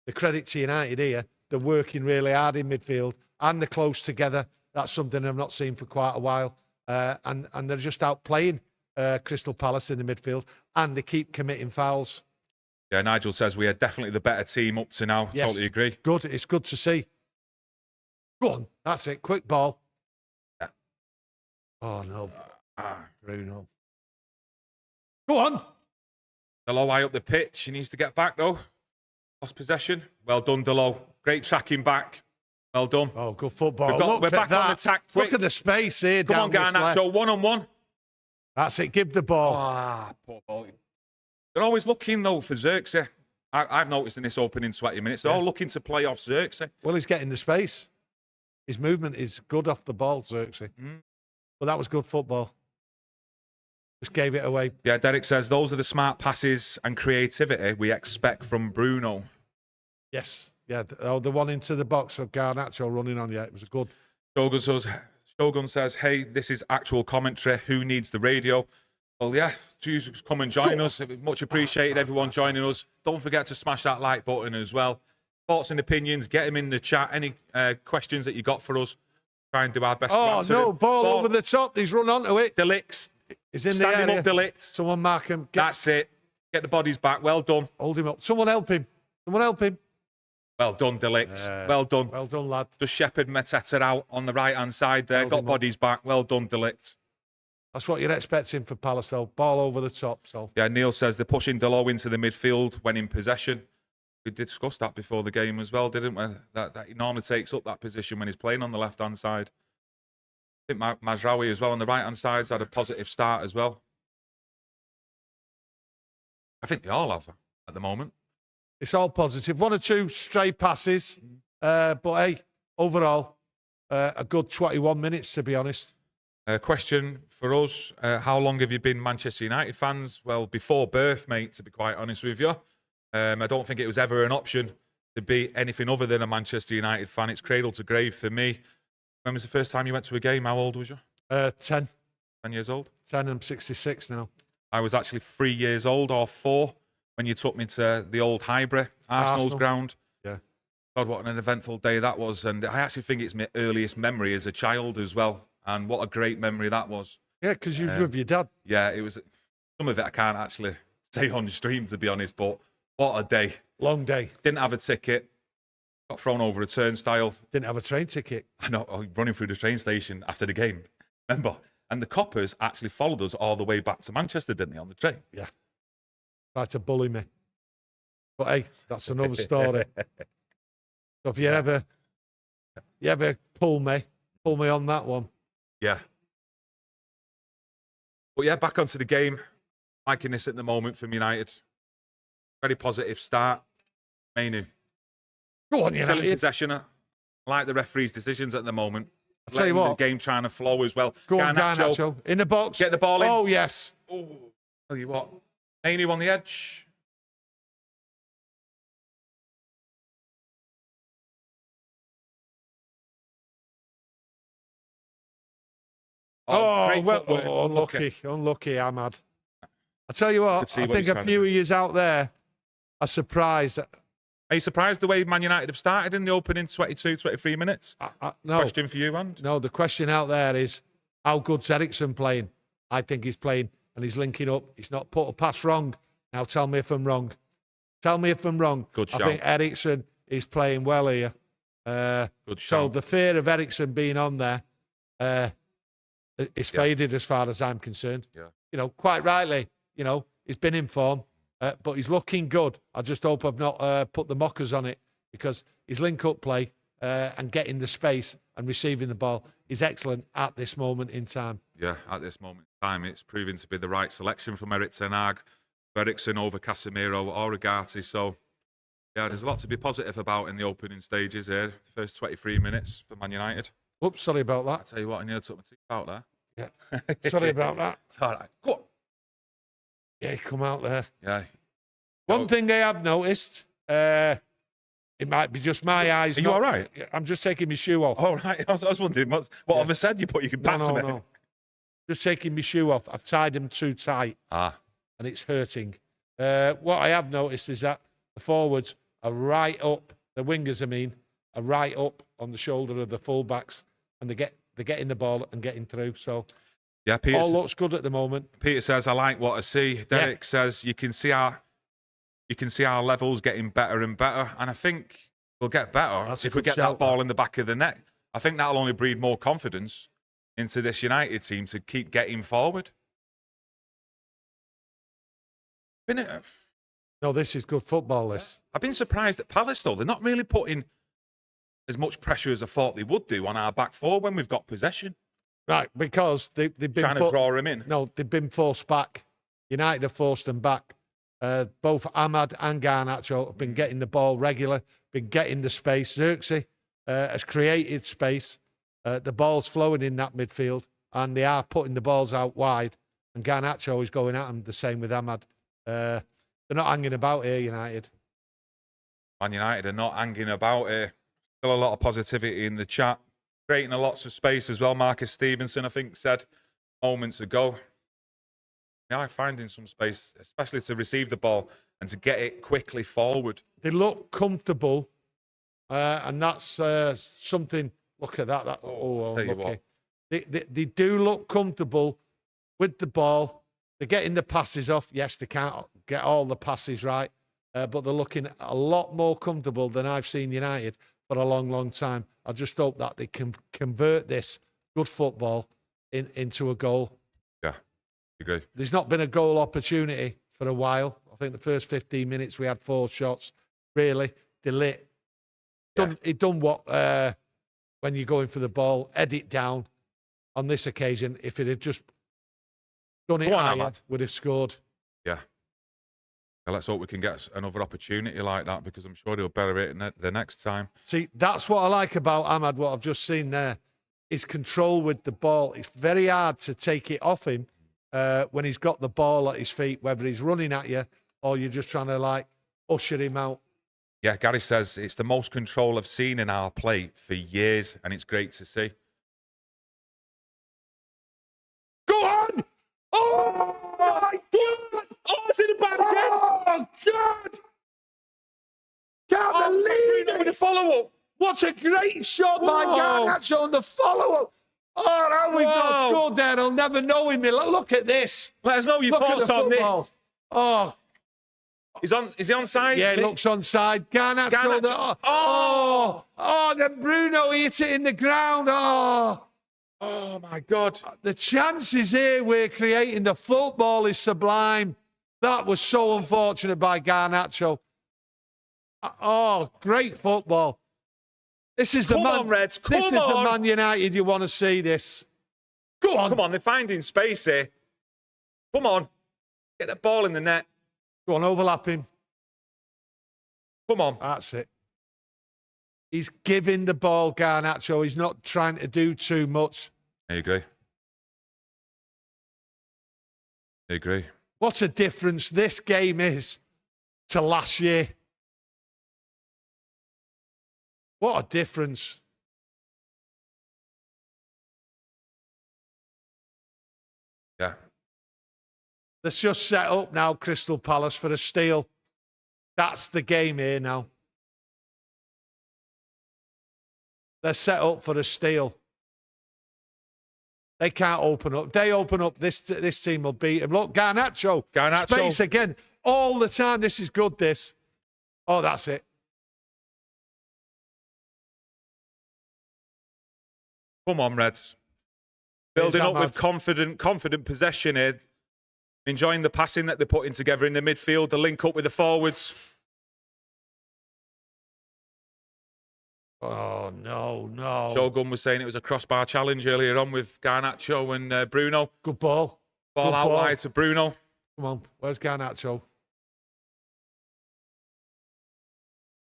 the credit to United here, they're working really hard in midfield and they're close together. That's something I've not seen for quite a while. And they're just outplaying Crystal Palace in the midfield, and they keep committing fouls. Yeah, Nigel says we are definitely the better team up to now. Yes. Totally agree. Good. It's good to see. Go on. That's it. Quick ball. Yeah. Oh, no. Bruno. Go on. Delo high up the pitch. He needs to get back, though. Lost possession. Well done, Delo. Great tracking back. Well done. Oh, good football. We're back on attack quick. Look at the space here. Come on, Garnacho. One-on-one. That's it. Give the ball. Poor ball. They're always looking, though, for Xerxes. I've noticed in this opening 20 minutes, they're all looking to play off Xerxes. Well, he's getting the space. His movement is good off the ball, Xerxes. But that was good football. Just gave it away. Yeah, Derek says those are the smart passes and creativity we expect from Bruno. Yes. Yeah, the one into the box of Garnacho running on. Yeah, it was a good. Shogun says, hey, this is actual commentary. Who needs the radio? Well, yeah, just come and join us. Much appreciated, everyone joining us. Don't forget to smash that like button as well. Thoughts and opinions, get them in the chat. Any questions that you got for us, try and do our best to answer no, ball over the top. He's run onto it. Delict. He's in Stand the area. him up, Delict. Someone mark him. That's it. Get the bodies back. Well done. Hold him up. Someone help him. Someone help him. Well done, Delict. Well done. Well done, lad. Just shepherd Mateta out on the right-hand side there. Got bodies back. Well done, Delict. That's what you're expecting for Palace, though. Ball over the top. So yeah, Neil says they're pushing Delo into the midfield when in possession. We discussed that before the game as well, didn't we? That he normally takes up that position when he's playing on the left-hand side. I think Mazraoui as well on the right-hand side's had a positive start as well. I think they all have at the moment. It's all positive. 1 or 2 stray passes. But, hey, overall, a good 21 minutes, to be honest. Question for us. How long have you been Manchester United fans? Well, before birth, mate, to be quite honest with you. I don't think it was ever an option to be anything other than a Manchester United fan. It's cradle to grave for me. When was the first time you went to a game? How old was you? 10. 10 years old? 10, I'm 66 now. I was actually 3 years old or 4 when you took me to the old Highbury, Arsenal's ground. Yeah. God, what an eventful day that was. And I actually think it's my earliest memory as a child as well. And what a great memory that was. Yeah, because you was with your dad. Yeah, it was. Some of it I can't actually say on the stream, to be honest, but what a day. Long day. Didn't have a ticket. Got thrown over a turnstile. Didn't have a train ticket. I know, running through the train station after the game. Remember? And the coppers actually followed us all the way back to Manchester, didn't they, on the train? Yeah. Tried to bully me. But hey, that's another story. So if you ever pull me on that one. Yeah. But yeah, back onto the game. Liking this at the moment from United. Very positive start. Mainu. Go on, Still in United. possession. I like the referee's decisions at the moment. I'll tell you what. The game trying to flow as well. Go on, Garnacho. In the box. Get the ball in. Oh, yes. Oh, tell you what. Mainu on the edge. Oh, well, unlucky, Ahmad. I tell you what, I think a few of yous out there are surprised. Are you surprised the way Man United have started in the opening 22, 23 minutes? No. Question for you, and no, the question out there is, how good's Eriksen playing? I think he's playing and he's linking up. He's not put a pass wrong. Now tell me if I'm wrong. Tell me if I'm wrong. Good shout. I think Eriksen is playing well here. Good shout. So the fear of Eriksen being on there is faded as far as I'm concerned. Yeah. You know, quite rightly, you know, he's been in form, but he's looking good. I just hope I've not put the mockers on it, because his link-up play and getting the space and receiving the ball is excellent at this moment in time. Yeah, at this moment in time, it's proving to be the right selection from Erik ten Hag. Eriksen over Casemiro or Ugarte. So, yeah, there's a lot to be positive about in the opening stages here. The first 23 minutes for Man United. Oops, sorry about that. I tell you what, I nearly took my teeth out there. Yeah, sorry about that. It's all right. Go on. Yeah, come out there. Yeah. One thing I have noticed, it might be just my eyes. Are you all right? I'm just taking my shoe off. All right. I was wondering, what have I said? You could back to me. No. Just taking my shoe off. I've tied them too tight. And it's hurting. What I have noticed is that the forwards are right up, the wingers, are right up on the shoulder of the fullbacks, and they're getting the ball and getting through. So, yeah, Peter, all looks good at the moment. Peter says, "I like what I see." Derek says, "You can see our levels getting better and better," and I think we'll get better if we get that ball in the back of the net. I think that'll only breed more confidence into this United team to keep getting forward. No, this is good football, this. I've been surprised at Palace, though. They're not really putting as much pressure as I thought they would do on our back four when we've got possession. Right, because they've been trying to draw him in. No, they've been forced back. United have forced them back. Both Ahmad and Garnacho have been getting the ball regular, been getting the space. Xerxes has created space. The ball's flowing in that midfield, and they are putting the balls out wide. And Garnacho is going at them, the same with Ahmad. They're not hanging about here, United. Man United are not hanging about here. Still a lot of positivity in the chat. Creating a lots of space as well. Marcus Stevenson, I think, said moments ago. Yeah, finding some space, especially to receive the ball and to get it quickly forward. They look comfortable, and that's something. Look at that. I'll tell you what. They do look comfortable with the ball. They're getting the passes off. Yes, they can't get all the passes right, but they're looking a lot more comfortable than I've seen United for a long, long time. I just hope that they can convert this good football into a goal. Yeah, agree. There's not been a goal opportunity for a while. I think the first 15 minutes we had 4 shots. Really, they lit. It done what when you're going for the ball, head it down. On this occasion, if it had just done it higher, would have scored. Yeah. Well, let's hope we can get another opportunity like that, because I'm sure he'll better it the next time. See, that's what I like about Ahmad, what I've just seen there. his control with the ball. It's very hard to take it off him when he's got the ball at his feet, whether he's running at you or you're just trying to like usher him out. Yeah, Gary says it's the most control I've seen in our play for years, and it's great to see. Go on! Oh my God! Oh, it's in the back again! Oh God! Can't believe Bruno with it! a follow-up. What a great shot by Whoa. Garnacho on the follow-up. Oh, now we've not Whoa. scored there. I'll never know him. Look at this. Let us know your Look at thoughts the on football. this. Oh, Is he onside? yeah, it looks onside. Garnacho. Then Bruno hit it in the ground. Oh my God. The chances here we're creating, the football is sublime. That was so unfortunate by Garnacho. Oh, great football. This is the Come on, Reds. This is Come the on. Man United you want to see this. Go on. Come on, they're finding space here. Come on. Get the ball in the net. Go on, overlap him. Come on. That's it. He's giving the ball, Garnacho. He's not trying to do too much. I agree. I agree. What a difference this game is to last year. What a difference. Yeah. Let's just set up now, Crystal Palace, for a steal. That's the game here now. They're set up for a steal. They can't open up. They open up, this team will beat them. Look, Garnacho. Space again. All the time. This is good, this. Oh, that's it. Come on, Reds. Building up with confident possession here. Enjoying the passing that they're putting together in the midfield, the link up with the forwards. Oh, no. Shogun was saying it was a crossbar challenge earlier on with Garnacho and Bruno. Good ball. Ball out wide to Bruno. Come on, where's Garnacho?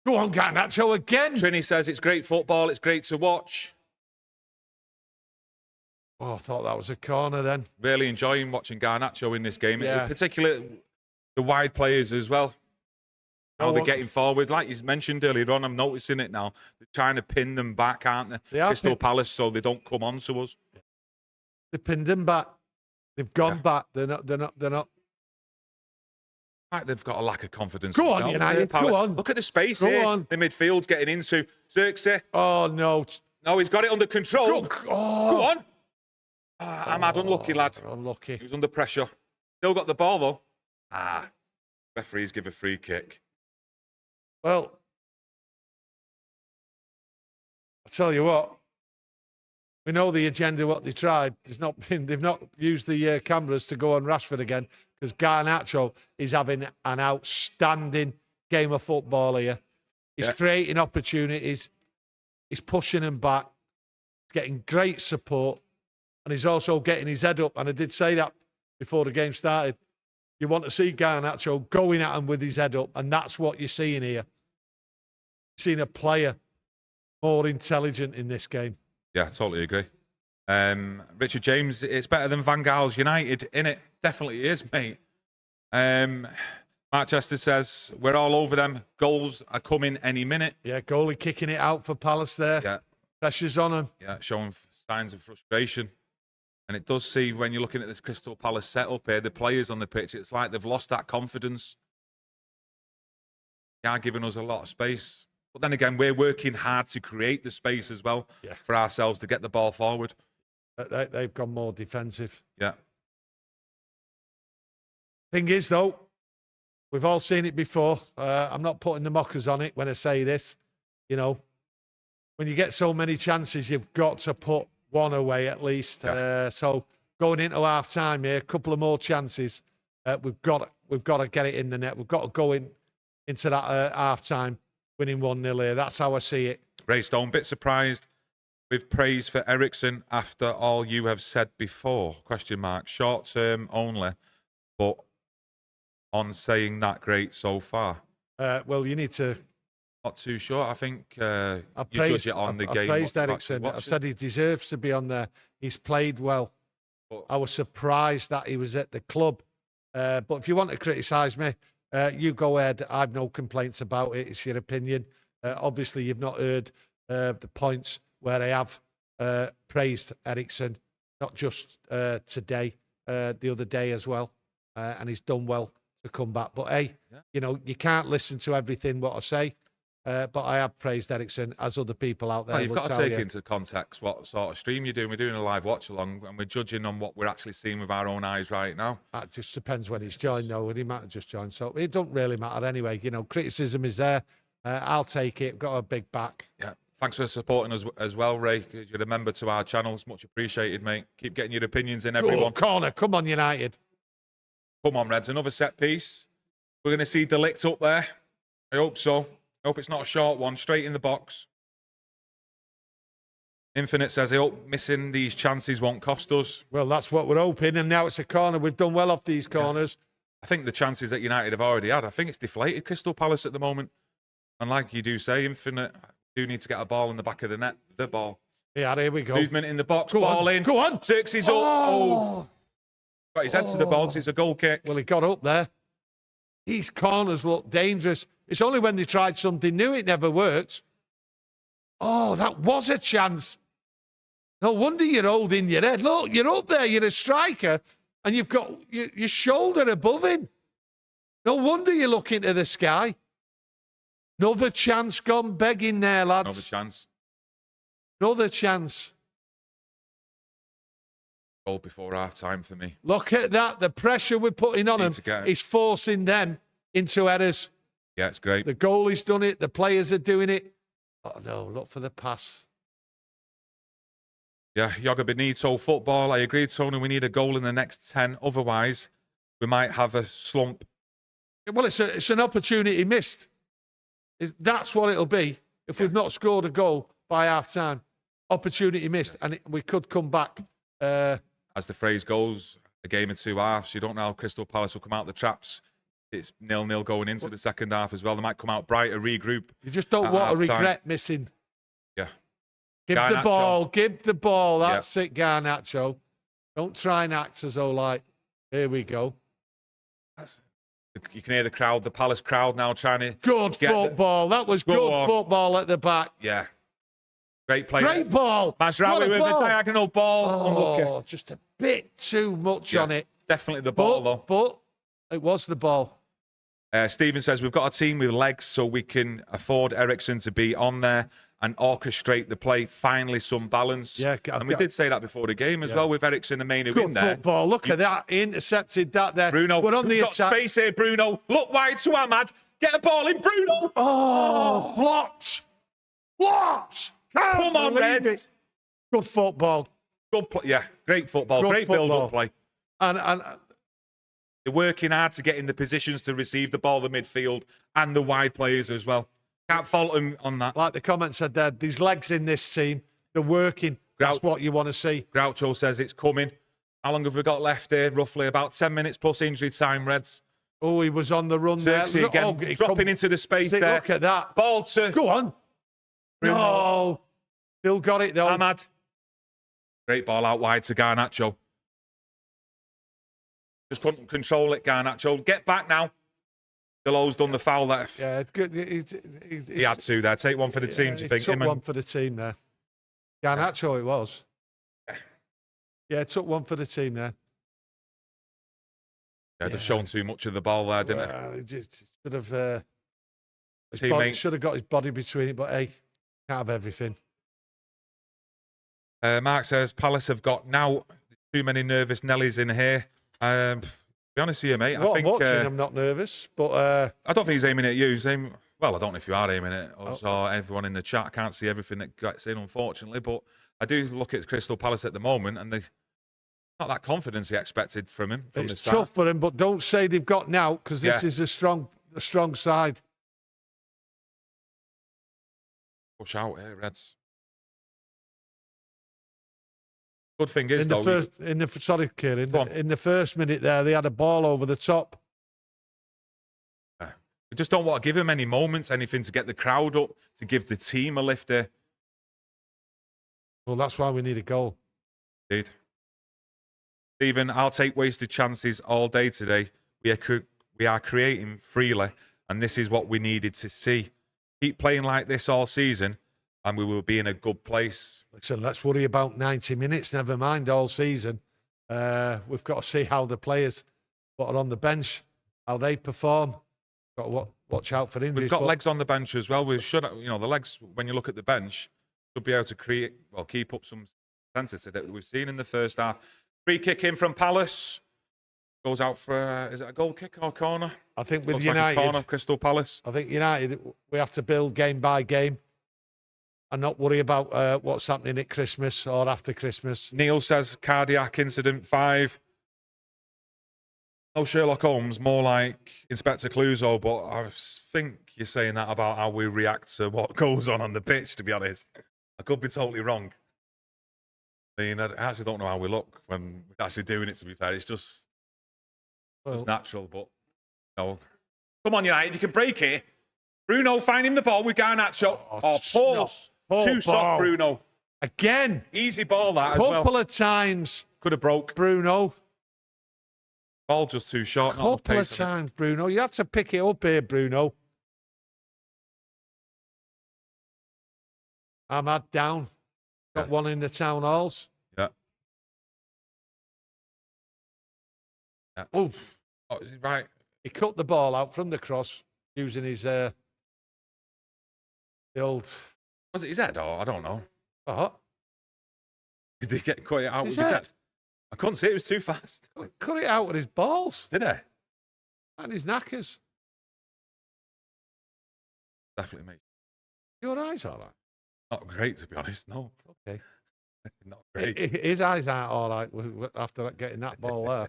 Go on, Garnacho again. Trini says it's great football, it's great to watch. Oh, I thought that was a corner then. Really enjoying watching Garnacho in this game, Yeah. particularly the wide players as well. How they're getting forward. Like you mentioned earlier on, I'm noticing it now. They're trying to pin them back, aren't they? They are Crystal Palace, so they don't come on to us. They pinned them back. They've gone back. They're not. Like they've got a lack of confidence. Go on, themselves, United. Palace. Go on. Look at the space Go here. on. The midfield's getting into Xerxes. Oh, no. No, he's got it under control. Go on. Ahmad, unlucky lad. Unlucky. He was under pressure. Still got the ball though. Referees give a free kick. Well, I tell you what. We know the agenda, what they tried. They've not used the cameras to go on Rashford again because Garnacho is having an outstanding game of football here. He's creating opportunities. He's pushing them back, getting great support, and he's also getting his head up. And I did say that before the game started. You want to see Garnacho going at him with his head up, and that's what you're seeing here. You're seeing a player more intelligent in this game. Yeah, totally agree. Richard James, it's better than Van Gaal's United, innit? Definitely is, mate. Mark Chester says, we're all over them. Goals are coming any minute. Yeah, goalie kicking it out for Palace there. Yeah. Pressure's on him. Yeah, showing signs of frustration. And it does see, when you're looking at this Crystal Palace setup here, the players on the pitch, it's like they've lost that confidence. They are giving us a lot of space. But then again, we're working hard to create the space as well for ourselves to get the ball forward. They've gone more defensive. Yeah. Thing is, though, we've all seen it before. I'm not putting the mockers on it when I say this. You know, when you get so many chances, you've got to put one away at least. Yeah. So going into half time here, a couple of more chances. We've got to get it in the net. We've got to go into that half time winning 1-0 here. That's how I see it. Ray Stone, bit surprised with praise for Eriksen after all you have said before? Question mark. Short term only, but on saying that great so far. Well, you need to Not too sure. I think you praised, judge it on the I game. praised what you Ericsson. actually I've said he deserves to be on there. He's played well. But I was surprised that he was at the club. But if you want to criticise me, you go ahead. I've no complaints about it. It's your opinion. Obviously, you've not heard the points where I have praised Ericsson, not just today, the other day as well. And he's done well to come back. But hey, you know, you can't listen to everything what I say. But I have praised Ericsson, as other people out there. well, you've will got to tell take you. into context what sort of stream you're doing. We're doing a live watch along, and we're judging on what we're actually seeing with our own eyes right now. It just depends when he's joined, though. He might have just joined, so it don't really matter anyway. You know, criticism is there. I'll take it. Got a big back. Yeah. Thanks for supporting us as well, Ray. You're a member to our channel. It's much appreciated, mate. Keep getting your opinions in, everyone. Corner. Come on, United. Come on, Reds. Another set piece. We're going to see Delict up there. I hope so. I hope it's not a short one. Straight in the box. Infinite says, I hope missing these chances won't cost us. Well, that's what we're hoping. And now it's a corner. We've done well off these corners. I think the chances that United have already had, I think it's deflated Crystal Palace at the moment. And like you do say, Infinite do need to get a ball in the back of the net. The ball. Yeah, here we go. Movement in the box. Go ball on. in. Go on. Xerxes up. Oh. Got his head to the ball 'cause it's a goal kick. Well, he got up there. These corners look dangerous. It's only when they tried something new it never worked. Oh, that was a chance. No wonder you're holding your head. Look, you're up there. You're a striker, and you've got your shoulder above him. No wonder you're looking to the sky. Another chance gone begging there, lads. Another chance. Another chance. Goal before half time for me. Look at that. The pressure we're putting on them is forcing them into errors. Yeah, it's great. The goalie's done it. The players are doing it. Oh, no. Look for the pass. Yeah, Yoga Benito football. I agree, Tony. We need a goal in the next 10. Otherwise, we might have a slump. Well, it's an opportunity missed. That's what it'll be if we've not scored a goal by half time. Opportunity missed, and we could come back. As the phrase goes, a game of 2 halves. You don't know how Crystal Palace will come out the traps. It's 0-0 going into the second half as well. They might come out brighter, regroup. You just don't want to regret missing. Yeah. Give Garnacho. the ball. Give the ball. That's it, Garnacho. Don't try and act as though like, here we go. You can hear the crowd, the Palace crowd now trying to Good football. That was good football at the back. Yeah. Great play. Great ball. Mazraoui with a diagonal ball. Oh, just a bit too much on it. Definitely the ball, though. But it was the ball. Stephen says, we've got a team with legs, so we can afford Ericsson to be on there and orchestrate the play. Finally, some balance. Yeah, and we did say that before the game as well, with Ericsson and Mainu in there. Good football. Look at that. He intercepted that there. Bruno, we're on the got attack. space here, Bruno. Look wide to Ahmad. Get a ball in, Bruno. Oh, blocked. Blocked. Come on, Reds. Good football. Good play. Yeah, great football. Great build-up play. And they're working hard to get in the positions to receive the ball, the midfield, and the wide players as well. Can't fault them on that. Like the comment said there, these legs in this team, they're working. That's what you want to see. Groucho says it's coming. How long have we got left here? Roughly about 10 minutes plus injury time, Reds. Oh, he was on the run there. Again, dropping into the space there. Look at that. Ball to... Go on. Bruno. No. Still got it, though. Ahmad. Great ball out wide to Garnacho. Just couldn't control it, Garnacho. Get back now. Delo's done the foul there. Yeah, it's good. He had to there. Take one for the team, do you think? Took one for the team there. Garnacho it was. Yeah, took one for the team there. Yeah, they've shown too much of the ball there, didn't it? Should have, should have got his body between it, but hey, can't have everything. Mark says, Palace have got now too many nervous Nellies in here. To be honest with you, mate, I think... I'm not nervous, but... I don't think he's aiming at you. Well, I don't know if you are aiming at us or everyone in the chat. I can't see everything that gets in, unfortunately, but I do look at Crystal Palace at the moment, and not that confidence he expected from him from the start. It's tough for him, but don't say they've got now, because this is a strong side. Push out here, Reds. Good thing is, sorry, Kieran, in the first minute there, they had a ball over the top. We just don't want to give him any moments, anything to get the crowd up, to give the team a lift there. Well, that's why we need a goal. Indeed. Stephen, I'll take wasted chances all day today. We are creating freely, and this is what we needed to see. Keep playing like this all season, and we will be in a good place. Listen, let's worry about 90 minutes. Never mind all season. We've got to see how the players that are on the bench, how they perform. Got to watch out for injuries. We've got legs on the bench as well. We should, the legs, when you look at the bench, should be able to keep up some intensity that we've seen in the first half. Free kick in from Palace. Goes out for, is it a goal kick or corner? I think with Looks United, like a corner, Crystal Palace. I think United, we have to build game by game and not worry about what's happening at Christmas or after Christmas. Neil says cardiac incident 5. No Sherlock Holmes, more like Inspector Clouseau, but I think you're saying that about how we react to what goes on the pitch, to be honest. I could be totally wrong. I mean, I actually don't know how we look when we're actually doing it, to be fair. It's just natural, but no. Come on, United, you can break it. Bruno finding the ball with Garnacho. Pause. Too soft, Bruno. Again. Easy ball, that as well. Couple of times. Could have broke. Bruno. Ball just too short. Couple of times, Bruno. You have to pick it up here, Bruno. Ahmad down. Got one in the town halls. Yeah. Oh, is he right? He cut the ball out from the cross using his the old. Was it his head or I don't know? What? Did he get cut it out with his head? I couldn't see it. It was too fast. Cut it out with his balls. Did he? And his knackers. Definitely, mate. Your eyes are all right? Not great, to be honest. No. Okay. Not great. His eyes aren't all right after getting that ball there.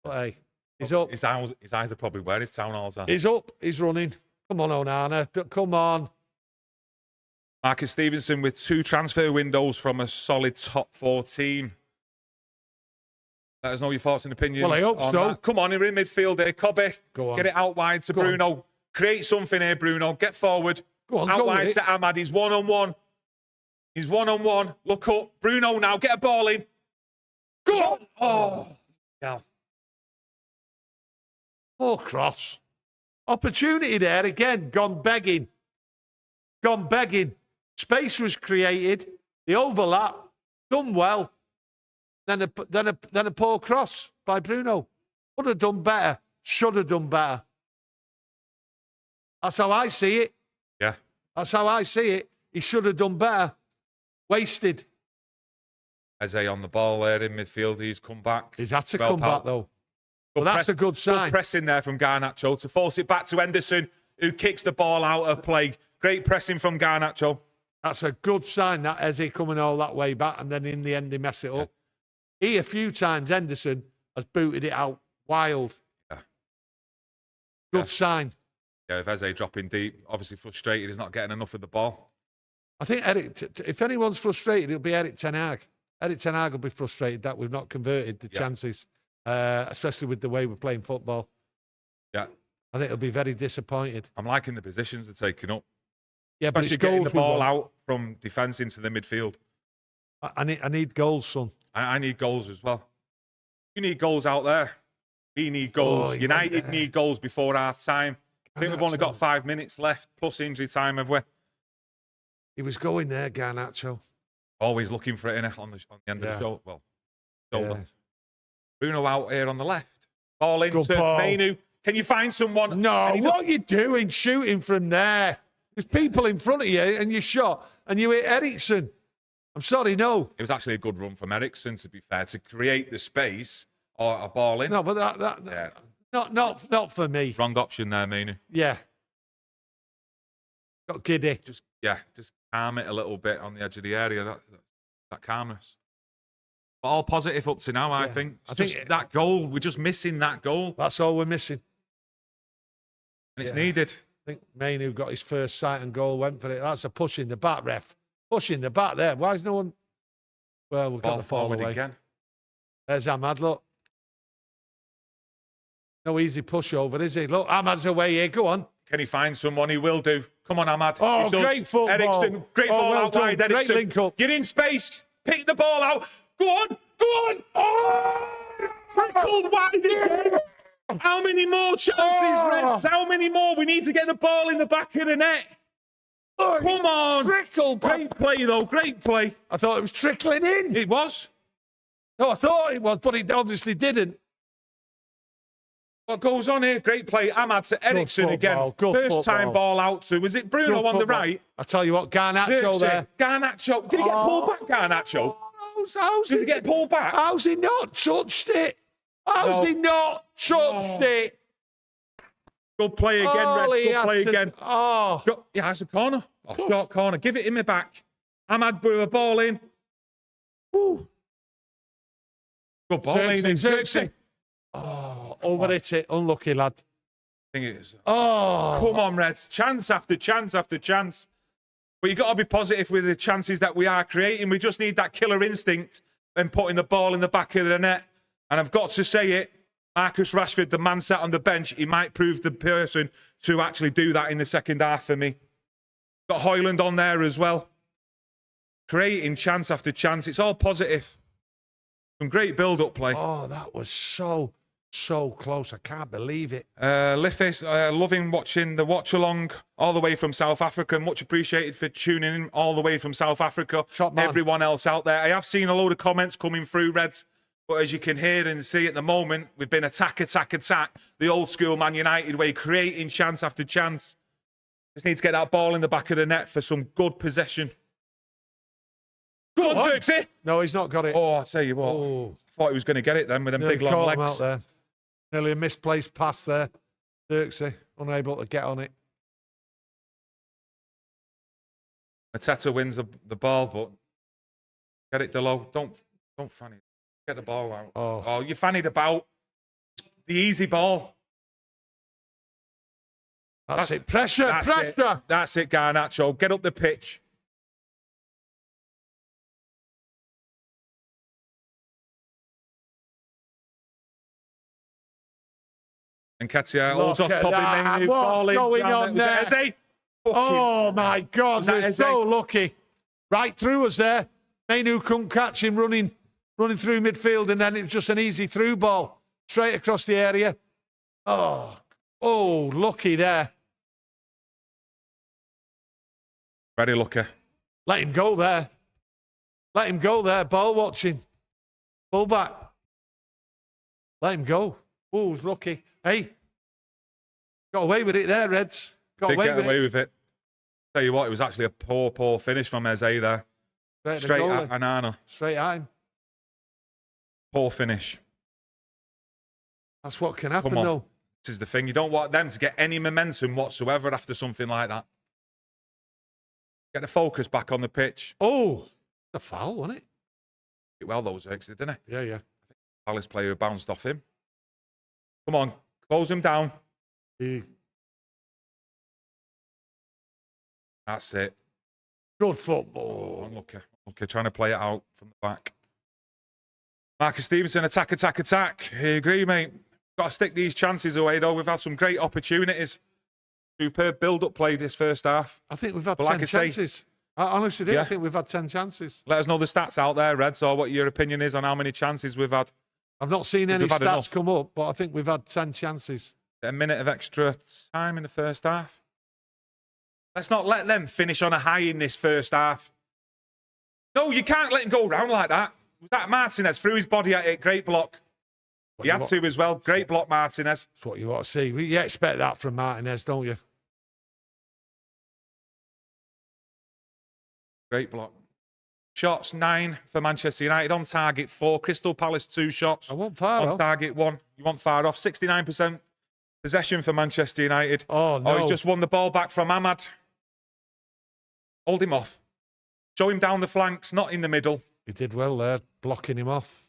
But hey, he's up. His eyes are probably where his town halls are. He's up. He's running. Come on, Onana. Come on. Marcus Stevenson with 2 transfer windows from a solid top 4 team. Let us know your thoughts and opinions. Well, I hope so. That. Come on, you're in midfield here. Cobby, go on. Get it out wide to Bruno. Create something here, Bruno. Get forward. Go on, out wide to Ahmad. He's one-on-one. He's one-on-one. Look up. Bruno now. Get a ball in. Go on. Oh. Yeah. Oh, cross. Opportunity there again. Gone begging. Gone begging. Space was created. The overlap. Done well. Then a poor cross by Bruno. Could have done better. Should have done better. That's how I see it. Yeah. That's how I see it. He should have done better. Wasted. Eze on the ball there in midfield. He's come back. He's had to come back, though. Well, that's a good sign. Good pressing there from Garnacho to force it back to Henderson, who kicks the ball out of play. Great pressing from Garnacho. That's a good sign, that Eze coming all that way back, and then in the end, they mess it up. He, a few times, Henderson has booted it out wild. Yeah. Good sign. Yeah, if Eze dropping deep, obviously frustrated, he's not getting enough of the ball. I think if anyone's frustrated, it'll be Erik ten Hag. Erik ten Hag will be frustrated that we've not converted the chances, especially with the way we're playing football. Yeah. I think he'll be very disappointed. I'm liking the positions they're taking up. Yeah, but especially getting the ball out from defence into the midfield. I need goals, son. I need goals as well. You need goals out there. We need goals. Oh, United need goals before half time. I think we've only got 5 minutes left, plus injury time, have we? He was going there, Garnacho. Always looking for it on the end of the shoulder. Well, shoulder. Yeah. Bruno out here on the left. Ball into Mainu. Can you find someone? No, what are you doing shooting from there? There's people in front of you and you shot and you hit Ericsson. I'm sorry, no. It was actually a good run from Ericsson, to be fair, to create the space or a ball in. No, but not for me. Wrong option there, Mainu. Yeah. Got giddy. Just calm it a little bit on the edge of the area, that calmness. But all positive up to now, I think. I think that goal, we're just missing that goal. That's all we're missing. And it's needed. I think Mainu got his first sight and goal, went for it. That's a push in the back, ref. Push in the back there. Why is no one... Well, we'll get the ball away. Again. There's Ahmad, look. No easy push over, is he? Look, Ahmad's away here. Go on. Can he find someone? He will do. Come on, Ahmad. Oh, great football. Ericsson, great ball well out done. wide. Great Ericsson, link up. you're in space. Pick the ball out. Go on, go on. Oh, tackled wide again. How many more chances, Reds? How many more? We need to get the ball in the back of the net. Come on. Great play, though. Great play. I thought it was trickling in. It was. No, I thought it was, but it obviously didn't. What goes on here? Great play. Ahmad to Ericsson again. First time ball out to, was it Bruno on the right? I tell you what, Garnacho there. Garnacho. Did he get pulled back, Garnacho? Did he get pulled back? How's he not touched it? How's he not touched it? Good play again, Reds. Good play again. Yeah, it's a corner. Short corner. Give it in the back. Ahmad blew a ball in. Woo. Good ball in. Xerxes. Overhit it. Unlucky, lad. Thing is. Come on, Reds. Chance after chance after chance. But you've got to be positive with the chances that we are creating. We just need that killer instinct and putting the ball in the back of the net. And I've got to say it, Marcus Rashford, the man sat on the bench, he might prove the person to actually do that in the second half for me. Got Højlund on there as well. Creating chance after chance. It's all positive. Some great build-up play. Oh, that was so close. I can't believe it. Liffis, loving watching the watch-along all the way from South Africa. Much appreciated for tuning in all the way from South Africa. Top man. Everyone else out there. I have seen a load of comments coming through, Reds. But as you can hear and see at the moment, we've been attack. The old school Man United way, creating chance after chance. Just need to get that ball in the back of the net for some good possession. Good, Xerxes. No, he's not got it. Oh, I'll tell you what. I thought he was going to get it then with them big long legs. Out there. Nearly a misplaced pass there. Xerxes, unable to get on it. Mateta wins the ball, but get it, Delo. Don't fanny. Get the ball out. Oh, you fannied about. The easy ball. That's it. Pressure. That's it, Garnacho. Get up the pitch. And Katia holds off Kobe. What's going on there? Oh, my God. We're so lucky. Right through us there. Mainu couldn't catch him running through midfield, and then it's just an easy through ball straight across the area. Oh, lucky there. Very lucky. Let him go there. Let him go there. Ball watching. Pull back. Let him go. Oh, he's lucky. Hey, got away with it there, Reds. Got away with it. Tell you what, it was actually a poor finish from Eze there. Straight at Onana. Straight at him. Poor finish. That's what can happen, though. This is the thing. You don't want them to get any momentum whatsoever after something like that. Get the focus back on the pitch. Oh, a foul, wasn't it? Well, those Xerxes, didn't he? Yeah. Palace player bounced off him. Come on, close him down. That's it. Good football. Oh, unlucky. Okay, trying to play it out from the back. Marcus Stevenson, attack. I agree, mate. Got to stick these chances away, though. We've had some great opportunities. Superb build-up play this first half. I think we've had 10 chances. I honestly do. I think we've had 10 chances. Let us know the stats out there, Reds, or what your opinion is on how many chances we've had. I've not seen any stats come up, but I think we've had 10 chances. A minute of extra time in the first half. Let's not let them finish on a high in this first half. No, you can't let him go round like that. Was that Martinez threw his body at it? Great block. He had to as well. Great block, Martinez. That's what you want to see. You expect that from Martinez, don't you? Great block. Shots 9 for Manchester United. On target 4. Crystal Palace 2 shots. I want far off. On target 1. You want far off. 69% possession for Manchester United. Oh, no. Oh, he's just won the ball back from Ahmad. Hold him off. Show him down the flanks, not in the middle. He did well there, blocking him off.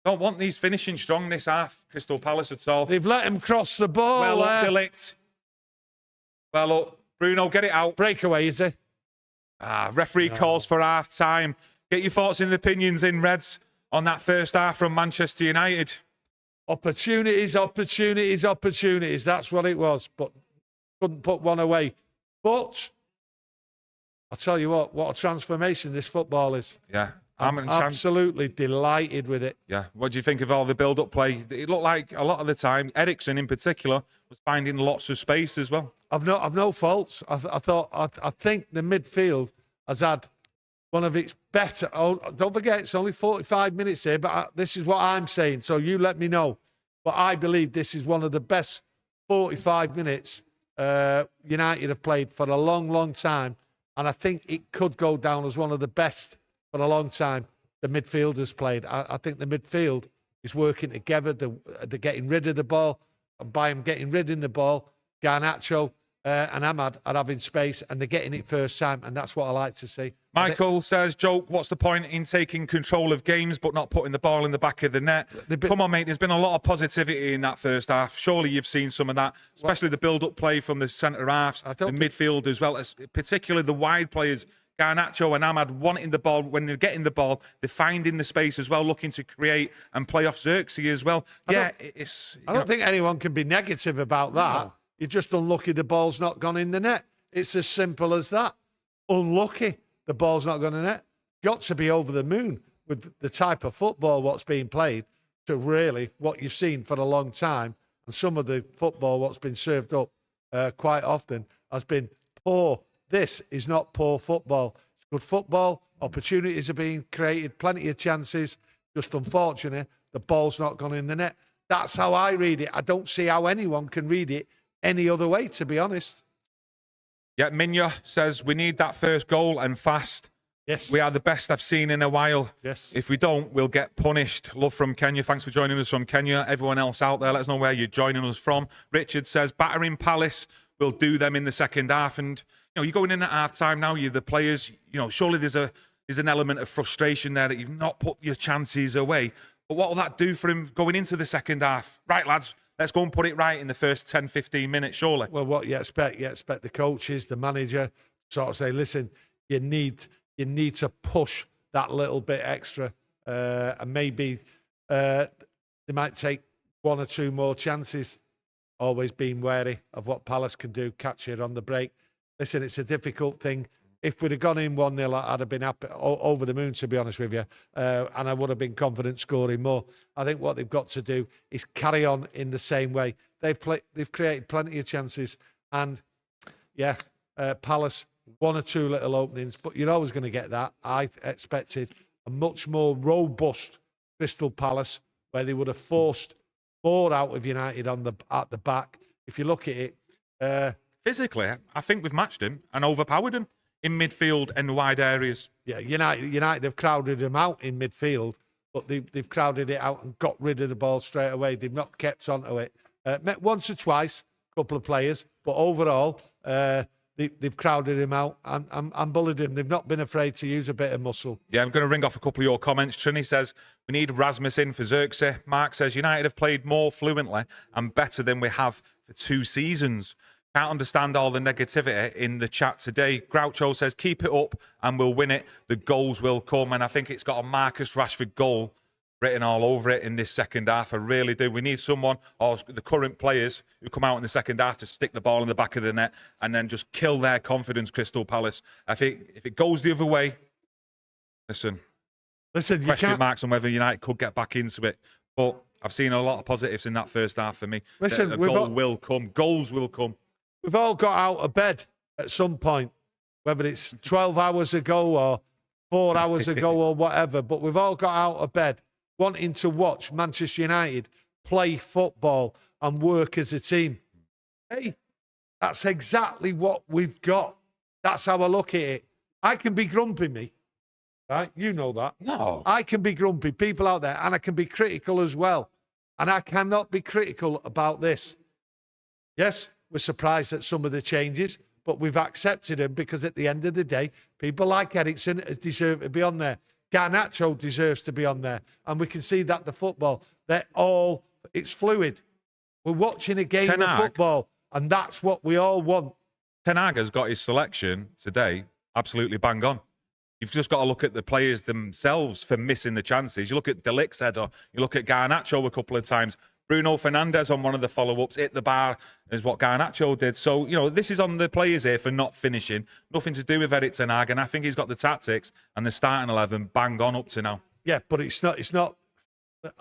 Don't want these finishing strong this half, Crystal Palace at all. They've let him cross the ball. Well up, Delict. Well up. Bruno, get it out. Breakaway, is it? Referee calls for half-time. Get your thoughts and opinions in, Reds, on that first half from Manchester United. Opportunities. That's what it was. But couldn't put one away. But I'll tell you what a transformation this football is. Yeah. I'm absolutely delighted with it. Yeah. What do you think of all the build-up play? It looked like a lot of the time, Eriksen in particular, was finding lots of space as well. I've no faults. I think the midfield has had one of its better. Oh, don't forget, it's only 45 minutes here, but this is what I'm saying. So you let me know. But I believe this is one of the best 45 minutes United have played for a long, long time. And I think it could go down as one of the best for a long time the midfielders played. I think the midfield is working together. They're getting rid of the ball. And by them getting rid of the ball, Garnacho and Ahmad are having space, and they're getting it first time, and that's what I like to see. Michael says, joke, what's the point in taking control of games but not putting the ball in the back of the net? Come on, mate, there's been a lot of positivity in that first half. Surely you've seen some of that, especially the build-up play from the centre halves, the midfield as well, as particularly the wide players. Garnacho and Ahmad wanting the ball. When they're getting the ball, they're finding the space as well, looking to create and play off Xerxes as well. I don't think anyone can be negative about that. No. You're just unlucky the ball's not gone in the net. It's as simple as that. Unlucky the ball's not gone in the net. Got to be over the moon with the type of football what's being played to really what you've seen for a long time. And some of the football what's been served up quite often has been poor. This is not poor football. It's good football. Opportunities are being created. Plenty of chances. Just unfortunate, the ball's not gone in the net. That's how I read it. I don't see how anyone can read it any other way, to be honest. Yeah, Minya says, we need that first goal and fast. Yes. We are the best I've seen in a while. Yes. If we don't, we'll get punished. Love from Kenya. Thanks for joining us from Kenya. Everyone else out there, let us know where you're joining us from. Richard says, battering Palace will do them in the second half. And, you know, you're going in at half-time now, you're the players. You know, surely there's an element of frustration there that you've not put your chances away. But what will that do for him going into the second half? Right, lads, let's go and put it right in the first 10, 15 minutes, surely. Well, what you expect the coaches, the manager, sort of say, listen, you need to push that little bit extra. And maybe they might take one or two more chances. Always being wary of what Palace can do, catch it on the break. Listen, it's a difficult thing. If we'd have gone in 1-0, I'd have been happy, over the moon, to be honest with you. And I would have been confident scoring more. I think what they've got to do is carry on in the same way. They've created plenty of chances. And, yeah, Palace, one or two little openings. But you're always going to get that. I expected a much more robust Crystal Palace, where they would have forced more out of United at the back. If you look at it... Physically, I think we've matched him and overpowered him in midfield and wide areas. Yeah, United have crowded him out in midfield, but they've crowded it out and got rid of the ball straight away. They've not kept onto it. Met once or twice, a couple of players, but overall, they've crowded him out and bullied him. They've not been afraid to use a bit of muscle. Yeah, I'm going to ring off a couple of your comments. Trini says, we need Rasmus in for Xerxes. Mark says, United have played more fluently and better than we have for 2 seasons. Can't understand all the negativity in the chat today. Groucho says, keep it up and we'll win it. The goals will come. And I think it's got a Marcus Rashford goal written all over it in this second half. I really do. We need someone, or the current players who come out in the second half, to stick the ball in the back of the net and then just kill their confidence, Crystal Palace. I think if it goes the other way, listen, question marks on whether United could get back into it. But I've seen a lot of positives in that first half for me. Listen, the goal will come. Goals will come. We've all got out of bed at some point, whether it's 12 hours ago or 4 hours ago or whatever, but we've all got out of bed wanting to watch Manchester United play football and work as a team. Hey, that's exactly what we've got. That's how I look at it. I can be grumpy, me. Right? You know that. No. I can be grumpy, people out there, and I can be critical as well. And I cannot be critical about this. Yes, we're surprised at some of the changes, but we've accepted them because at the end of the day, people like Eriksen deserve to be on there. Garnacho deserves to be on there. And we can see that the football, it's fluid. We're watching a game of football, and that's what we all want. Ten Hag has got his selection today absolutely bang on. You've just got to look at the players themselves for missing the chances. You look at De Ligt's header, you look at Garnacho a couple of times. Bruno Fernandes on one of the follow-ups hit the bar as what Garnacho did. So, this is on the players here for not finishing. Nothing to do with Erik ten Hag, and I think he's got the tactics and the starting 11 bang on up to now. Yeah, but it's not.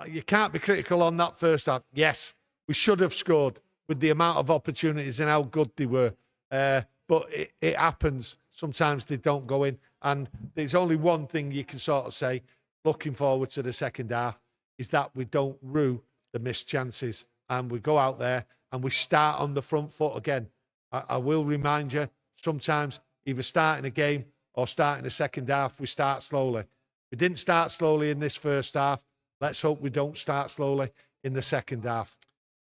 You can't be critical on that first half. Yes, we should have scored with the amount of opportunities and how good they were. But it happens. Sometimes they don't go in. And there's only one thing you can sort of say, looking forward to the second half, is that we don't rue the missed chances. And we go out there and we start on the front foot again. I will remind you, sometimes either starting a game or starting the second half, we start slowly. We didn't start slowly in this first half. Let's hope we don't start slowly in the second half.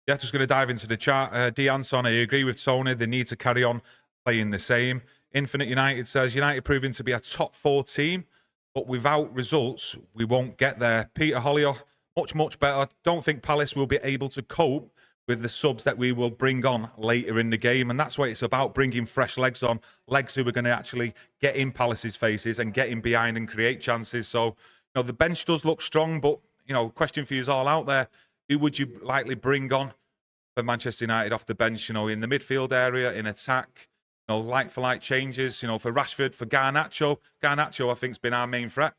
Yeah, just going to dive into the chat. Deanson, I agree with Tony. They need to carry on playing the same. Infinite United says, United proving to be a top 4 team, but without results, we won't get there. Peter Hollier, much better. Don't think Palace will be able to cope with the subs that we will bring on later in the game. And that's what it's about, bringing fresh legs on, legs who are going to actually get in Palace's faces and get in behind and create chances. So, the bench does look strong, but, question for you is all out there. Who would you likely bring on for Manchester United off the bench, in the midfield area, in attack? Like-for-like changes, for Rashford, for Garnacho. Garnacho, I think, has been our main threat.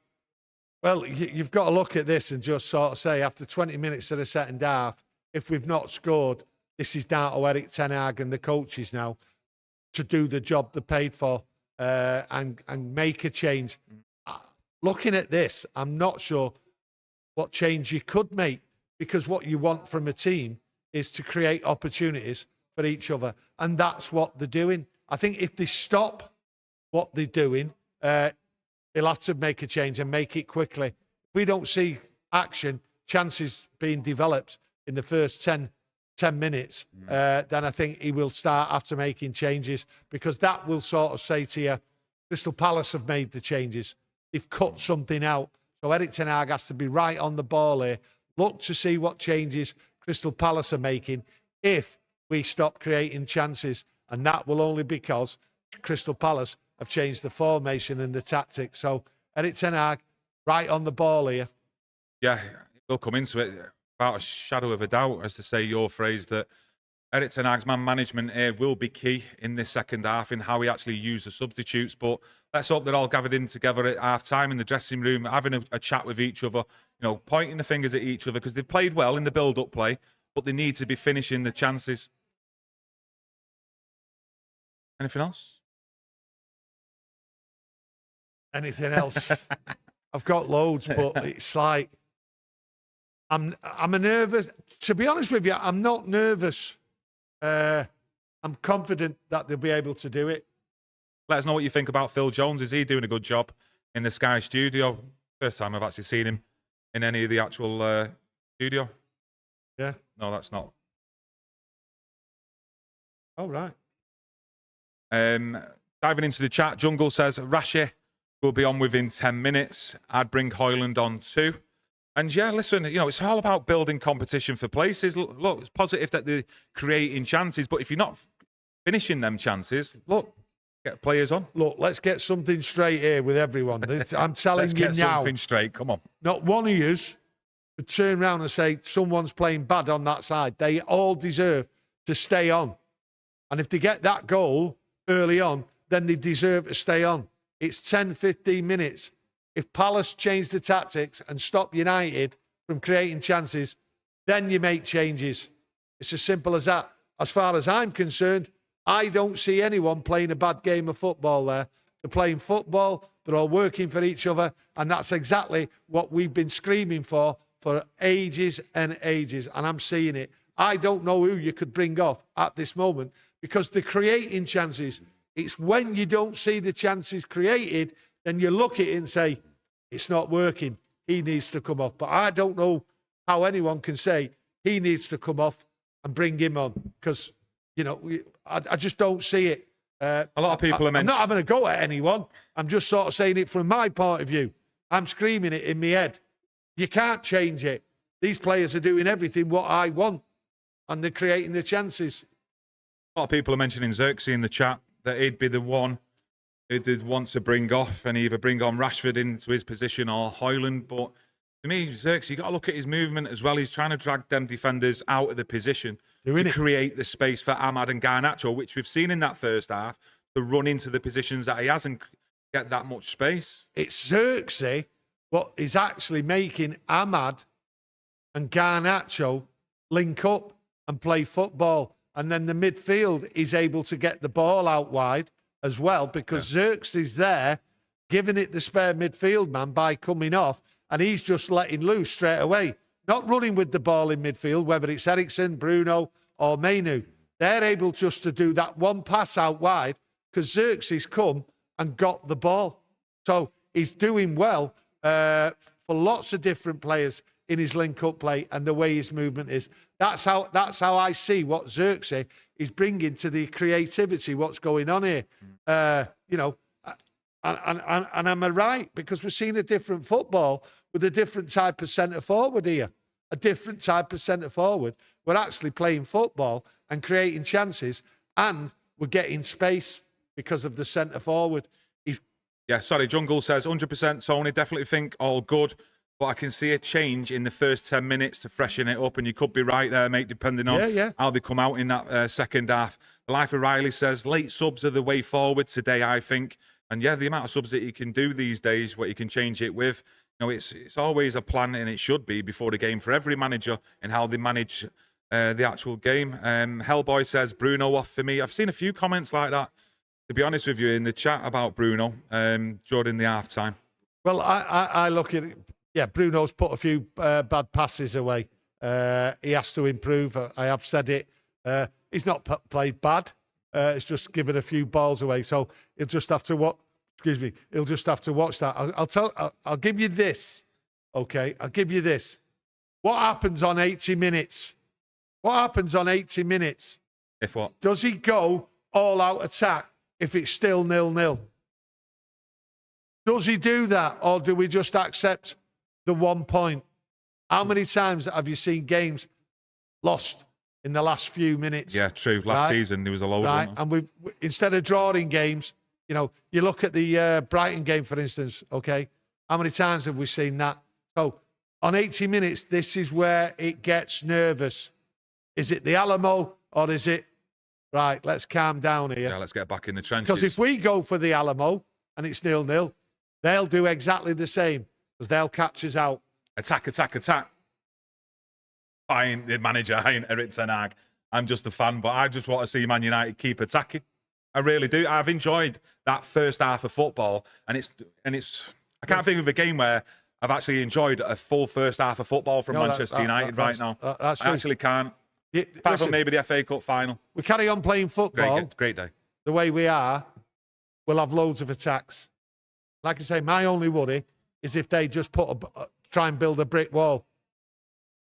Well, you've got to look at this and just sort of say, after 20 minutes of the second half, if we've not scored, this is down to Erik ten Hag and the coaches now to do the job they paid for and make a change. Looking at this, I'm not sure what change you could make, because what you want from a team is to create opportunities for each other. And that's what they're doing. I think if they stop what they're doing, they'll have to make a change and make it quickly. If we don't see action, chances being developed in the first 10 minutes, then I think he will start after making changes, because that will sort of say to you, Crystal Palace have made the changes. They've cut something out. So Erik ten Hag has to be right on the ball here. Look to see what changes Crystal Palace are making if we stop creating chances. And that will only because Crystal Palace have changed the formation and the tactics. So Erik ten Hag, right on the ball here. Yeah, we'll come into it without a shadow of a doubt, as to say your phrase, that Erik ten Hag's man management here will be key in this second half in how he actually uses the substitutes. But let's hope they're all gathered in together at half-time in the dressing room, having a chat with each other, pointing the fingers at each other, because they've played well in the build-up play, but they need to be finishing the chances. Anything else? Anything else? I've got loads, but it's like I'm a nervous. To be honest with you, I'm not nervous. I'm confident that they'll be able to do it. Let us know what you think about Phil Jones. Is he doing a good job in the Sky studio? First time I've actually seen him in any of the actual studio. Yeah. No, that's not. Oh, right. Diving into the chat, Jungle says, Rashi will be on within 10 minutes. I'd bring Højlund on too. And yeah, listen, it's all about building competition for places. Look, it's positive that they're creating chances, but if you're not finishing them chances, look, get players on. Look, let's get something straight here with everyone. I'm telling you now. Let's get something straight, come on. Not one of yous would turn around and say someone's playing bad on that side. They all deserve to stay on. And if they get that goal early on, then they deserve to stay on. It's 10, 15 minutes. If Palace change the tactics and stop United from creating chances, then you make changes. It's as simple as that. As far as I'm concerned, I don't see anyone playing a bad game of football there. They're playing football, they're all working for each other, and that's exactly what we've been screaming for ages and ages, and I'm seeing it. I don't know who you could bring off at this moment, because they're creating chances. It's when you don't see the chances created, then you look at it and say, it's not working. He needs to come off. But I don't know how anyone can say he needs to come off and bring him on, because, I just don't see it. A lot of people are mentioning. I'm not having a go at anyone. I'm just sort of saying it from my point of view. I'm screaming it in my head. You can't change it. These players are doing everything what I want, and they're creating the chances. A lot of people are mentioning Xerxes in the chat, that he'd be the one who did want to bring off and either bring on Rashford into his position or Højlund. But For me, Zirks, you got to look at his movement as well. He's trying to drag them defenders out of the position to create the space for Ahmad and Garnacho, which we've seen in that first half, to run into the positions that he has and get that much space. It's Xerxes what is actually making Ahmad and Garnacho link up and play football. And then the midfield is able to get the ball out wide as well, because Xerxes is there giving it the spare midfield man by coming off, and he's just letting loose straight away. Not running with the ball in midfield, whether it's Eriksen, Bruno or Mainu. They're able just to do that one pass out wide because Xerxes come and got the ball. So he's doing well for lots of different players in his link-up play and the way his movement is. That's how I see what Xerxes is bringing to the creativity, what's going on here. You know, and am I right? Because we're seeing a different football with a different type of centre-forward here. A different type of centre-forward. We're actually playing football and creating chances, and we're getting space because of the centre-forward. Yeah, sorry, Jungle says 100% Tony, definitely think all good, but I can see a change in the first 10 minutes to freshen it up, and you could be right there, mate, depending on how they come out in that second half. The Life of Riley says late subs are the way forward today, I think. And yeah, the amount of subs that you can do these days, what you can change it with, you know, it's always a plan, and it should be before the game for every manager and how they manage the actual game. Hellboy says Bruno off for me. I've seen a few comments like that, to be honest with you, in the chat about Bruno during the half-time. Well, I look at it. Yeah, Bruno's put a few bad passes away. He has to improve. I have said it. He's not played bad. It's just given a few balls away. So he'll just have to watch. Excuse me. He'll just have to watch that. I'll give you this. Okay, I'll give you this. What happens on 80 minutes? What happens on 80 minutes? If what? Does he go all-out attack if it's still 0-0? Does he do that, or do we just accept the 1 point? How many times have you seen games lost in the last few minutes? Yeah, true. Last season, there was a load of them. And we've, instead of drawing games, you know, you look at the Brighton game, for instance, okay? How many times have we seen that? So on 80 minutes, this is where it gets nervous. Is it the Alamo, or is it, right, let's calm down here? Yeah, let's get back in the trenches. Because if we go for the Alamo and it's 0-0, they'll do exactly the same, because they'll catch us out. Attack, attack, attack. I ain't the manager, I ain't Erik ten Hag. I'm just a fan, but I just want to see Man United keep attacking. I really do. I've enjoyed that first half of football, and it's. I can't think of a game where I've actually enjoyed a full first half of football from Manchester United right now. I actually can't. Apart from maybe the FA Cup final. We carry on playing football. Great day. The way we are, we'll have loads of attacks. Like I say, my only worry is if they just try and build a brick wall.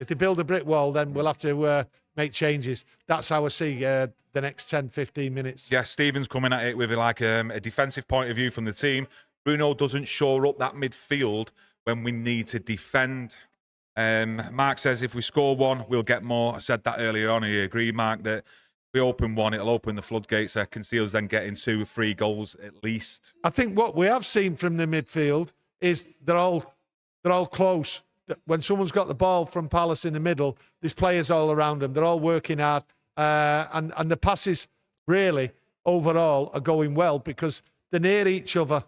If they build a brick wall, then we'll have to make changes. That's how I see the next 10, 15 minutes. Yeah, Stephen's coming at it with like a defensive point of view from the team. Bruno doesn't shore up that midfield when we need to defend. Mark says if we score one, we'll get more. I said that earlier on. I agree, Mark, that if we open one, it'll open the floodgates. Can see us then getting 2 or 3 goals at least. I think what we have seen from the midfield is they're all close. When someone's got the ball from Palace in the middle, there's players all around them. They're all working hard. And the passes really, overall, are going well because they're near each other.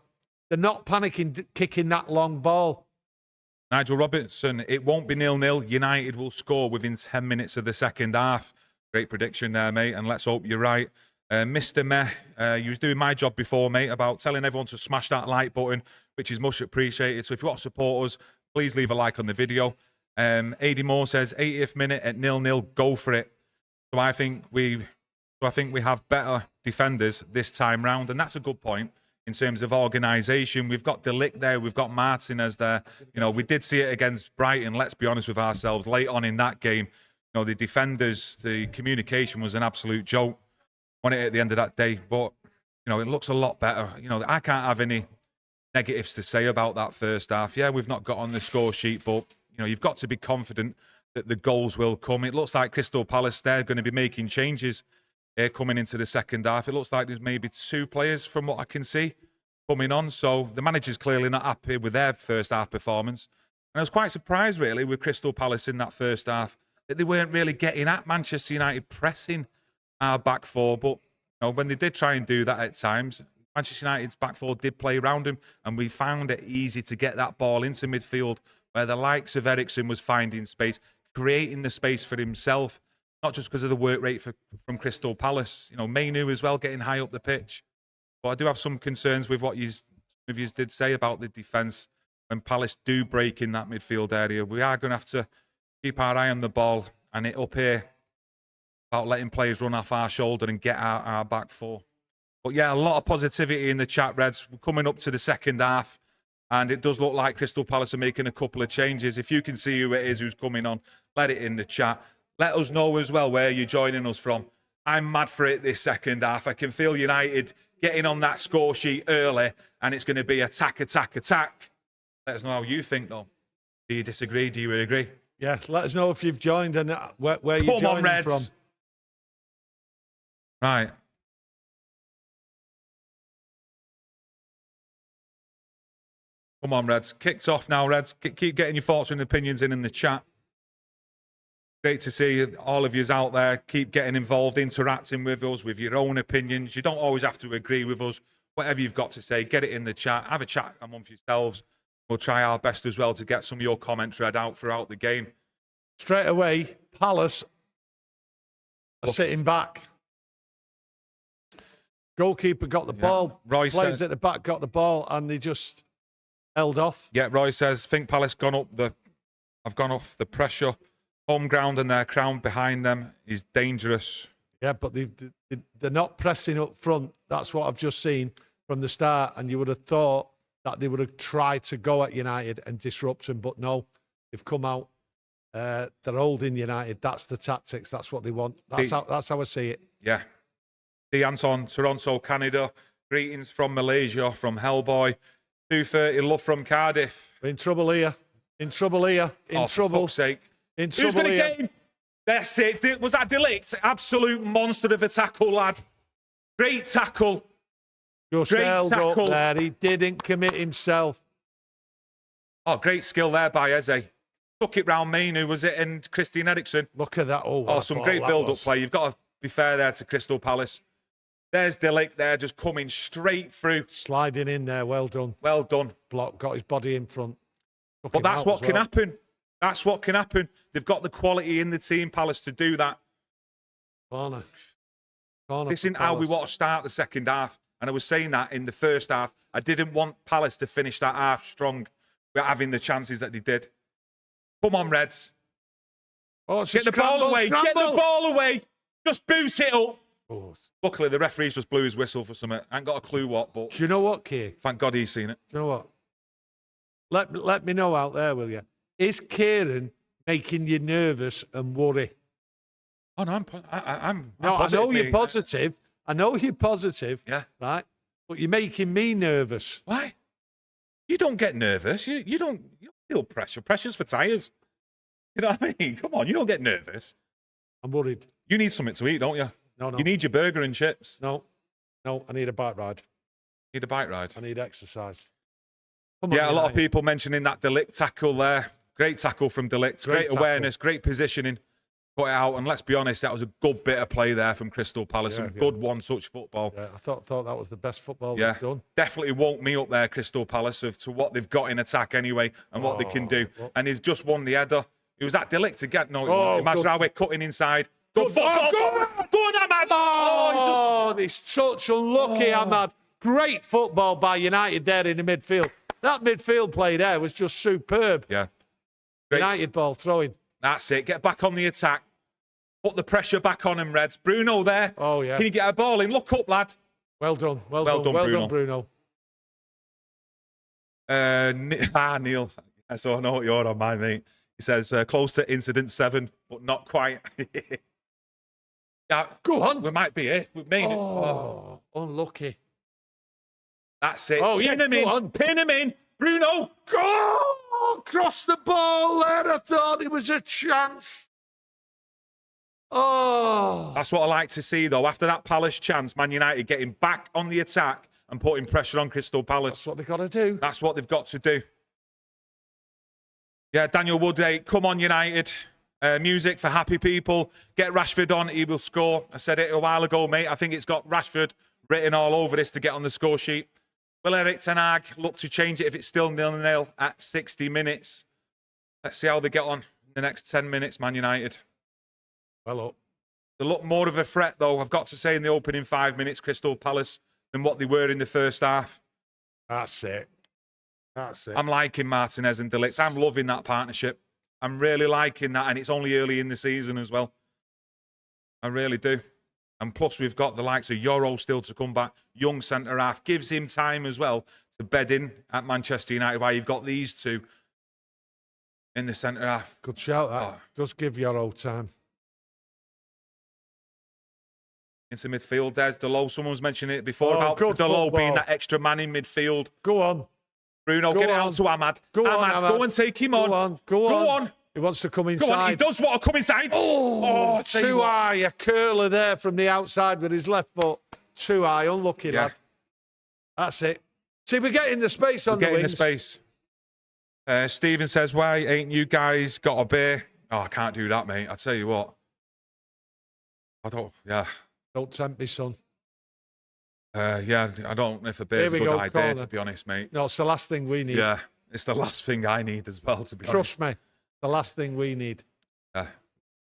They're not panicking, kicking that long ball. Nigel Robertson, it won't be 0-0. United will score within 10 minutes of the second half. Great prediction there, mate, and let's hope you're right. Mr. Meh, you was doing my job before, mate, about telling everyone to smash that like button, which is much appreciated. So if you want to support us, please leave a like on the video. AD Moore says 80th minute at 0-0, go for it. So I think we have better defenders this time round, and that's a good point in terms of organisation. We've got De Ligt there, we've got Martinez there. You know, we did see it against Brighton. Let's be honest with ourselves. Late on in that game, you know, the defenders, the communication was an absolute joke. Won it at the end of that day, but you know, it looks a lot better. You know, I can't have any negatives to say about that first half. Yeah, we've not got on the score sheet, but you know, you've got to be confident that the goals will come. It looks like Crystal Palace, they're going to be making changes coming into the second half. It looks like there's maybe 2 players from what I can see coming on. So the manager's clearly not happy with their first half performance. And I was quite surprised, really, with Crystal Palace in that first half, that they weren't really getting at Manchester United pressing our back four. But when they did try and do that at times, Manchester United's back four did play around him, and we found it easy to get that ball into midfield, where the likes of Eriksen was finding space, creating the space for himself, not just because of the work rate from Crystal Palace. Manu as well, getting high up the pitch. But I do have some concerns with what some of you did say about the defence. When Palace do break in that midfield area, we are going to have to keep our eye on the ball and it up here about letting players run off our shoulder and get our back four. But yeah, a lot of positivity in the chat, Reds. We're coming up to the second half, and it does look like Crystal Palace are making a couple of changes. If you can see who it is who's coming on, let it in the chat. Let us know as well where you're joining us from. I'm mad for it this second half. I can feel United getting on that score sheet early, and it's going to be attack, attack, attack. Let us know how you think, though. Do you disagree? Do you agree? Yeah, let us know if you've joined and where you're joining from. Right. Come on, Reds. Kicked off now, Reds. Keep getting your thoughts and opinions in the chat. Great to see all of yous out there. Keep getting involved, interacting with us, with your own opinions. You don't always have to agree with us. Whatever you've got to say, get it in the chat. Have a chat amongst yourselves. We'll try our best as well to get some of your comments read out throughout the game. Straight away, Palace are sitting back. Goalkeeper got the ball. Roy Players said, at the back got the ball, and they just held off. Yeah, Roy says, think Palace have gone off the pressure. Home ground and their crowd behind them is dangerous. Yeah, but they're not pressing up front. That's what I've just seen from the start. And you would have thought that they would have tried to go at United and disrupt them. But no, they've come out. They're holding United. That's the tactics. That's what they want. That's how I see it. Yeah. The Anton, Toronto, Canada. Greetings from Malaysia, from Hellboy. 2:30, love from Cardiff. We're in trouble here. In trouble here. In trouble. For fuck's sake. In trouble. Who's going to get him? That's it. Was that Delict? Absolute monster of a tackle, lad. Great tackle. Just held up there. He didn't commit himself. Oh, great skill there by Eze. Took it round Manu, was it? And Christian Eriksen. Look at that. Oh, some great build-up play. You've got to be fair there to Crystal Palace. There's Delict there, just coming straight through. Sliding in there. Well done. Well done. Block, got his body in front. But that's what can happen. That's what can happen. They've got the quality in the team, Palace, to do that. Corner. This isn't how we want to start the second half. And I was saying that in the first half. I didn't want Palace to finish that half strong with having the chances that they did. Come on, Reds. Oh, get the ball away. Get the ball away. Just boot it up. Oh. Luckily, the referee's just blew his whistle for something. I ain't got a clue what, but... Do you know what, Keir? Thank God he's seen it. Do you know what? Let me know out there, will you? Is Kieran making you nervous and worry? Oh, no, I'm no, I know you're positive. I know you're positive. Yeah. Right? But you're making me nervous. Why? You don't get nervous. You don't feel pressure. Pressure's for tyres. You know what I mean? Come on, you don't get nervous. I'm worried. You need something to eat, don't you? No. You need your burger and chips. No, I need a bike ride. Need a bike ride? I need exercise. Yeah, a lot of people mentioning that Delict tackle there. Great tackle from Delict. Great awareness, great positioning. Put it out, and let's be honest, that was a good bit of play there from Crystal Palace. Some good one-touch football. Yeah, I thought that was the best football they've done. Definitely woke me up there, Crystal Palace, to what they've got in attack anyway and what they can do. And they've just won the header. It was that Delict again. No, imagine how we're cutting inside. Good football. Go on, Ahmad. This touch unlucky, Ahmad. Great football by United there in the midfield. That midfield play there was just superb. Yeah. Great. United ball throwing. That's it. Get back on the attack. Put the pressure back on him, Reds. Bruno there. Oh, yeah. Can you get a ball in? Look up, lad. Well done. Well done, Bruno. Neil. So I know what you're on, my mate. He says, close to incident 7, but not quite. Yeah, go on. We might be here. We've made it. Unlucky. That's it. Oh, Pin him in. On. Pin him in. Bruno. Go! Cross the ball there. I thought it was a chance. Oh. That's what I like to see, though. After that Palace chance, Man United getting back on the attack and putting pressure on Crystal Palace. That's what they've got to do. That's what they've got to do. Yeah, Daniel Wood, come on United. Music for happy people. Get Rashford on, he will score. I said it a while ago, mate. I think it's got Rashford written all over this to get on the score sheet. Will Erik ten Hag look to change it if it's still 0-0 at 60 minutes? Let's see how they get on in the next 10 minutes, Man United. Well up. They look more of a threat, though, I've got to say, in the opening 5 minutes, Crystal Palace, than what they were in the first half. That's it. That's it. I'm liking Martinez and De Ligt. I'm loving that partnership. I'm really liking that, and it's only early in the season as well. I really do. And plus, we've got the likes of Euro still to come back. Young centre-half. Gives him time as well to bed in at Manchester United, while you've got these two in the centre-half. Good shout, that. Just give Euro time. Into midfield, there's Delo. Someone was mentioning it before about Delo being that extra man in midfield. Go on. Bruno, get it out to Ahmad. Ahmad, go and take him on. Go on. He wants to come inside. Go on, he does want to come inside. Oh, too high. A curler there from the outside with his left foot. Too high. Unlucky, lad. That's it. See, we're getting the space on the wings. Getting the space. Stephen says, why ain't you guys got a beer? Oh, I can't do that, mate. I tell you what. Don't tempt me, son. Yeah, I don't know if a beer's a good idea, to be honest, mate. No, it's the last thing we need. Yeah, it's the last thing I need as well, to be honest. Trust me, the last thing we need. Yeah.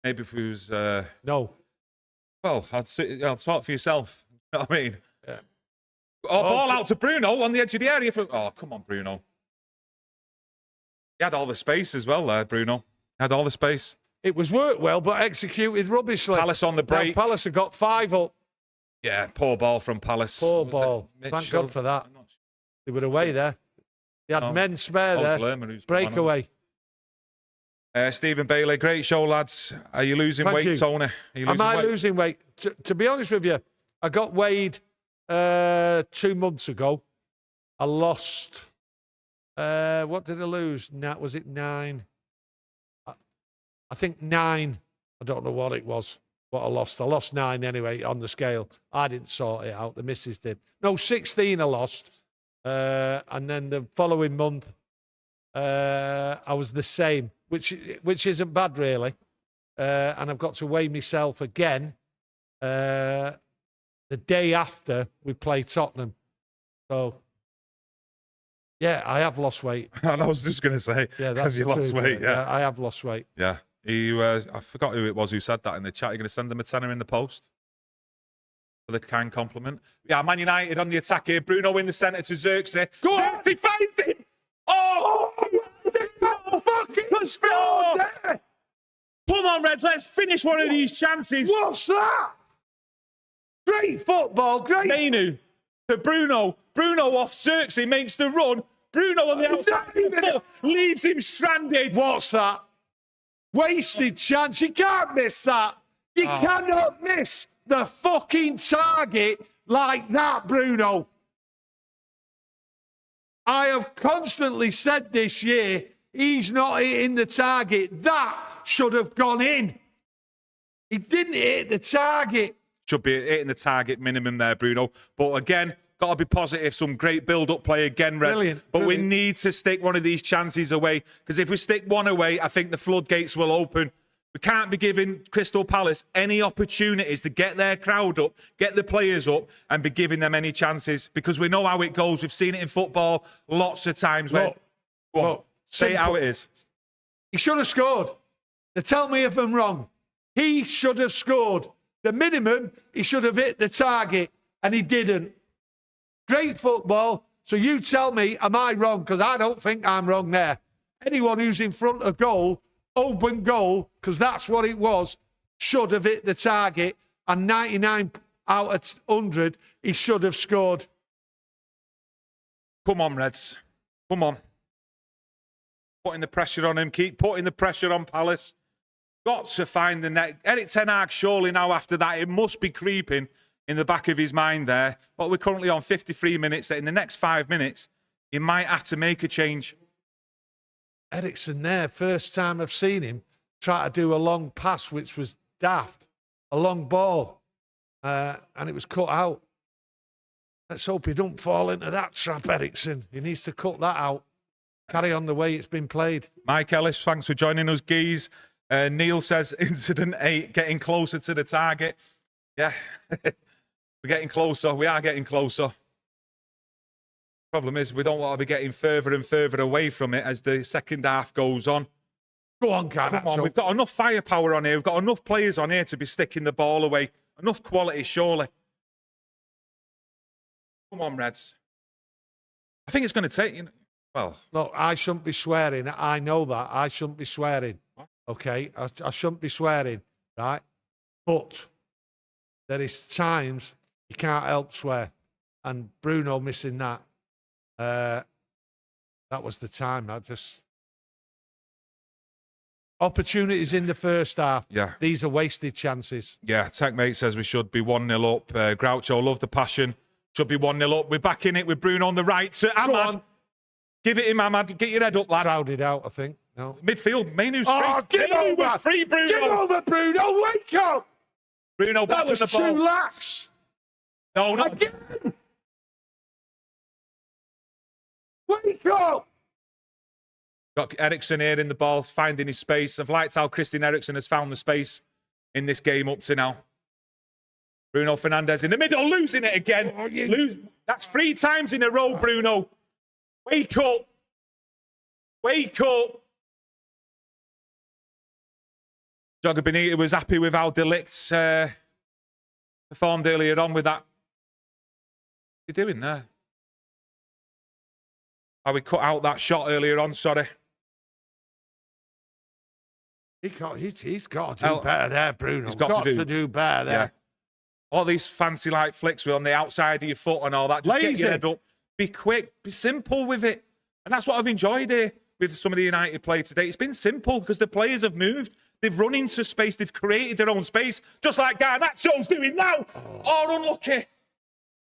Maybe if we was... No. Well, I'll talk for yourself. You know what I mean? Yeah. Oh, ball out to Bruno on the edge of the area. Oh, come on, Bruno. He had all the space as well there, Bruno. Had all the space. It was worked well, but executed rubbishly. Palace on the break. Now, Palace have got 5 up. Yeah, poor ball from Palace. Poor ball. Thank God for that. They were away there. They had men spare there. Breakaway. Stephen Bailey, great show, lads. Are you losing weight, Tony? Am I losing weight? To be honest with you, I got weighed 2 months ago. I lost... what did I lose? Was it 9? I think 9. I don't know what it was, what I lost. I lost 9 anyway on the scale. I didn't sort it out. The missus did. No, 16 I lost. And then the following month, I was the same, which isn't bad, really. And I've got to weigh myself again the day after we play Tottenham. So... yeah, I have lost weight. I was just going to say, yeah, that's have you lost weight? Yeah, I have lost weight. Yeah. I forgot who it was who said that in the chat. You're going to send them a tenner in the post for the kind compliment. Yeah, Man United on the attack here. Bruno in the centre to Xerxes. Go on! Xerxes finds him! Oh! Fucking score! Come on, Reds, let's finish one of these chances. What's that? Great football, great. Mainu to Bruno. Bruno off Xerxes, makes the run. Bruno on the outside leaves him stranded. What's that? Wasted chance. You can't miss that. You cannot miss the fucking target like that, Bruno. I have constantly said this year, he's not hitting the target. That should have gone in. He didn't hit the target. Should be hitting the target minimum there, Bruno. But again, got to be positive. Some great build-up play again, Reds. Brilliant. But we need to stick one of these chances away. Because if we stick one away, I think the floodgates will open. We can't be giving Crystal Palace any opportunities to get their crowd up, get the players up, and be giving them any chances. Because we know how it goes. We've seen it in football lots of times. Say it how it is. He should have scored. Now tell me if I'm wrong. He should have scored. The minimum, he should have hit the target, and he didn't. Great football. So you tell me, am I wrong? Because I don't think I'm wrong there. Anyone who's in front of goal, open goal, because that's what it was, should have hit the target. And 99 out of 100, he should have scored. Come on, Reds. Come on. Putting the pressure on him. Keep putting the pressure on Palace. Got to find the net. Erik ten Hag, surely now after that, it must be creeping in the back of his mind there. But we're currently on 53 minutes. That in the next 5 minutes, he might have to make a change. Eriksen there, first time I've seen him try to do a long pass, which was daft. A long ball. And it was cut out. Let's hope he don't fall into that trap, Eriksen. He needs to cut that out. carry on the way it's been played. Mike Ellis, thanks for joining us, Geese. Neil says, incident 8, getting closer to the target. Yeah, we're getting closer. We are getting closer. Problem is, we don't want to be getting further and further away from it as the second half goes on. Go on, Garnacho. Come on, we've got enough firepower on here. We've got enough players on here to be sticking the ball away. Enough quality, surely. Come on, Reds. I think it's going to take, well... Look, I shouldn't be swearing. I know that. I shouldn't be swearing. Okay? I shouldn't be swearing, right? But there is times you can't help swear. And Bruno missing that. That was the time. Opportunities in the first half. Yeah. These are wasted chances. Yeah, TechMate says we should be 1-0 up. Groucho, love the passion. Should be 1-0 up. We're back in it with Bruno on the right. To Ahmad. Give it him, Ahmad. Get your head up, lad. Crowded out, I think. No. Midfield. Mainu's free. Oh, give over. Free, Bruno. Give over, Bruno. Wake up. Bruno back that was on the ball. too lax. No, not again. Wake up. Got Ericsson here in the ball, finding his space. I've liked how Christian Eriksen has found the space in this game up to now. Bruno Fernandes in the middle, losing it again. That's 3 times in a row, Bruno. Wake up. Wake up. Jogger Benita was happy with how De Ligt performed earlier on with that. What are you doing there? Oh, we cut out that shot earlier on, sorry. He's got to do better there, Bruno. He's got to do better there. Yeah. All these fancy like flicks on the outside of your foot and all that. Just get your head up. Be quick. Be simple with it. And that's what I've enjoyed here with some of the United play today. It's been simple because the players have moved. They've run into space. They've created their own space. Just like Garnacho's doing now. Oh, unlucky.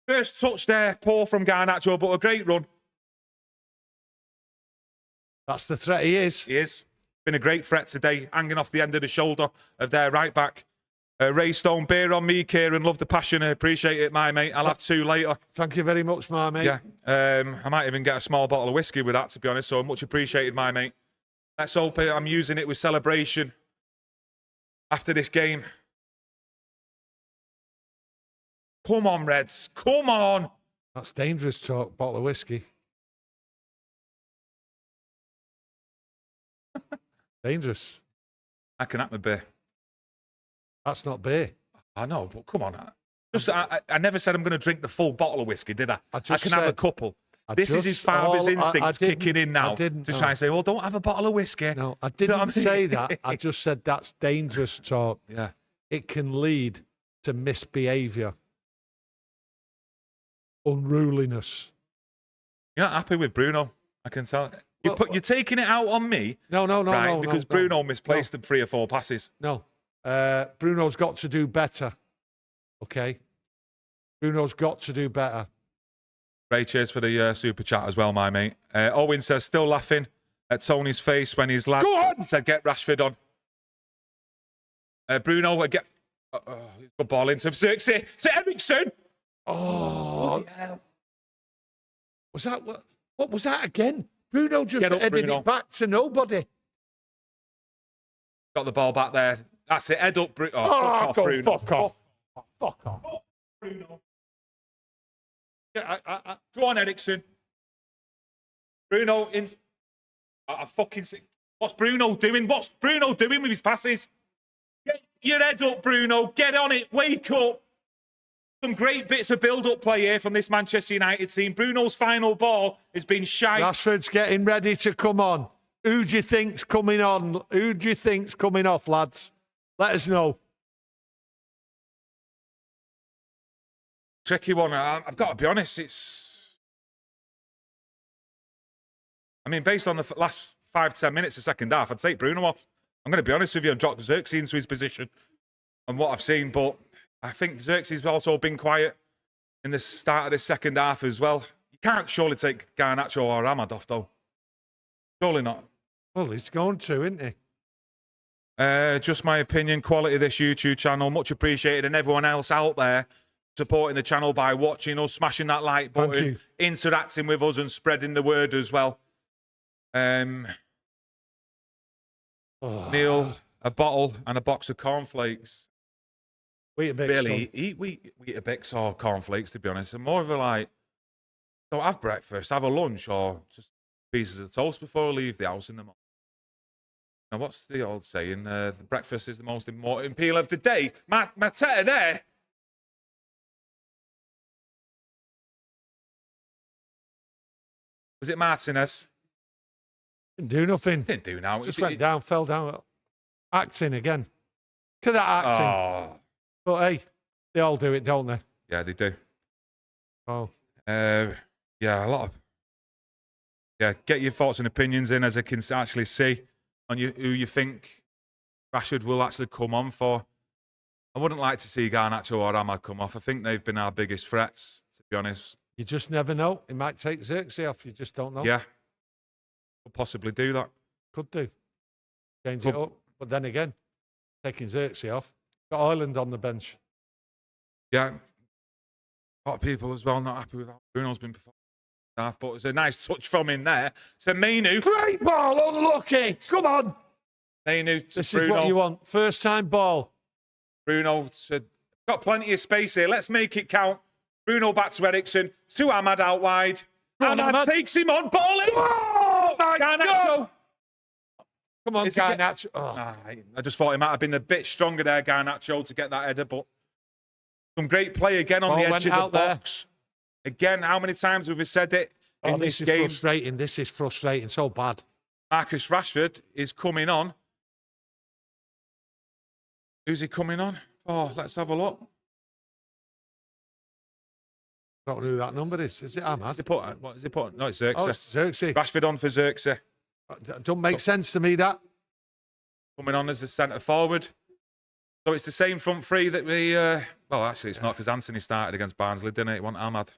First touch there. Poor from Garnacho, but a great run. That's the threat he is. He is. Been a great threat today, hanging off the end of the shoulder of their right back. Ray Stone, beer on me, Kieran. Love the passion. I appreciate it, my mate. I'll have 2 later. Thank you very much, my mate. Yeah. I might even get a small bottle of whiskey with that, to be honest. So much appreciated, my mate. Let's hope I'm using it with celebration after this game. Come on, Reds. Come on. That's dangerous talk, bottle of whiskey. Dangerous. I can have my beer. That's not beer. I know, but come on. I never said I'm going to drink the full bottle of whiskey, did I? I can have a couple. This is his father's instincts kicking in now to try and say, well, don't have a bottle of whiskey. No, I didn't say that. I just said that's dangerous talk. Yeah. It can lead to misbehaviour, unruliness. You're not happy with Bruno, I can tell. You're taking it out on me. No, because Bruno misplaced them 3 or 4 passes. No. Bruno's got to do better. Okay? Bruno's got to do better. Ray, cheers for the super chat as well, my mate. Owen says, still laughing at Tony's face when his lad said, get Rashford on. Bruno, good ball into Xerxes. Is it Ericsson? Oh. Was that what was that again? Bruno just headed it back to nobody. Got the ball back there. That's it. Head up, Bruno. Oh, fuck off, Bruno. Fuck off. Fuck off. Oh, Bruno. Yeah, Go on, Ericsson. Bruno in. What's Bruno doing? What's Bruno doing with his passes? Get your head up, Bruno. Get on it. Wake up. Some great bits of build-up play here from this Manchester United team. Bruno's final ball has been shite. Rashford's getting ready to come on. Who do you think's coming on? Who do you think's coming off, lads? Let us know. Tricky one. I've got to be honest. Based on the last 5-10 minutes of second half, I'd take Bruno off. I'm going to be honest with you and drop Xerxes into his position and what I've seen, but I think Xerxes has also been quiet in the start of the second half as well. You can't surely take Garnacho or Ahmad off, though. Surely not. Well, he's going to, isn't he? Just my opinion, quality of this YouTube channel, much appreciated, and everyone else out there supporting the channel by watching us, smashing that like button, interacting with us and spreading the word as well. Neil, a bottle and a box of cornflakes. Weetabix. Really, eat Weetabix or cornflakes, to be honest. I'm more of a like, don't have breakfast, have a lunch or just pieces of toast before I leave the house in the morning. Now, what's the old saying? The breakfast is the most important meal of the day. My teta there. Was it Martinez? Didn't do nothing. Didn't do now. Just went down, fell down. Acting again. Look at that acting. Oh. But hey, they all do it, don't they? Yeah, they do. Oh. Yeah, a lot of... Yeah, get your thoughts and opinions in, as I can actually see, on who you think Rashford will actually come on for. I wouldn't like to see Garnacho or Ahmad come off. I think they've been our biggest threats, to be honest. You just never know. He might take Xerxes off. You just don't know. Yeah. Could possibly do that. Could do. Change it up. But then again, taking Xerxes off. Got Ireland on the bench. Yeah. A lot of people as well not happy with how Bruno's been performing. But it's a nice touch from him there. To Mainu. Great ball, unlucky. Come on. Mainu to This Bruno. is what you want. First time ball. Bruno got plenty of space here. Let's make it count. Bruno back to Eriksen. To Ahmad out wide. Ahmad takes him on. Ball in. Oh, my God. Come on, Garnacho. I just thought he might have been a bit stronger there, Garnacho, to get that header. But some great play again on the edge of the box. Again, how many times have we said it in this game? Frustrating. This is frustrating. So bad. Marcus Rashford is coming on. Who's he coming on? Oh, let's have a look. Don't know who that number is. Is it Ahmad? What is he put? No, it's Xerxes. Oh, it's Xerxes. Rashford on for Xerxes. Don't make sense to me, that. Coming on as a centre forward. So it's the same front three that we... well, actually, it's not, because Anthony started against Barnsley, didn't it? It wasn't Ahmad.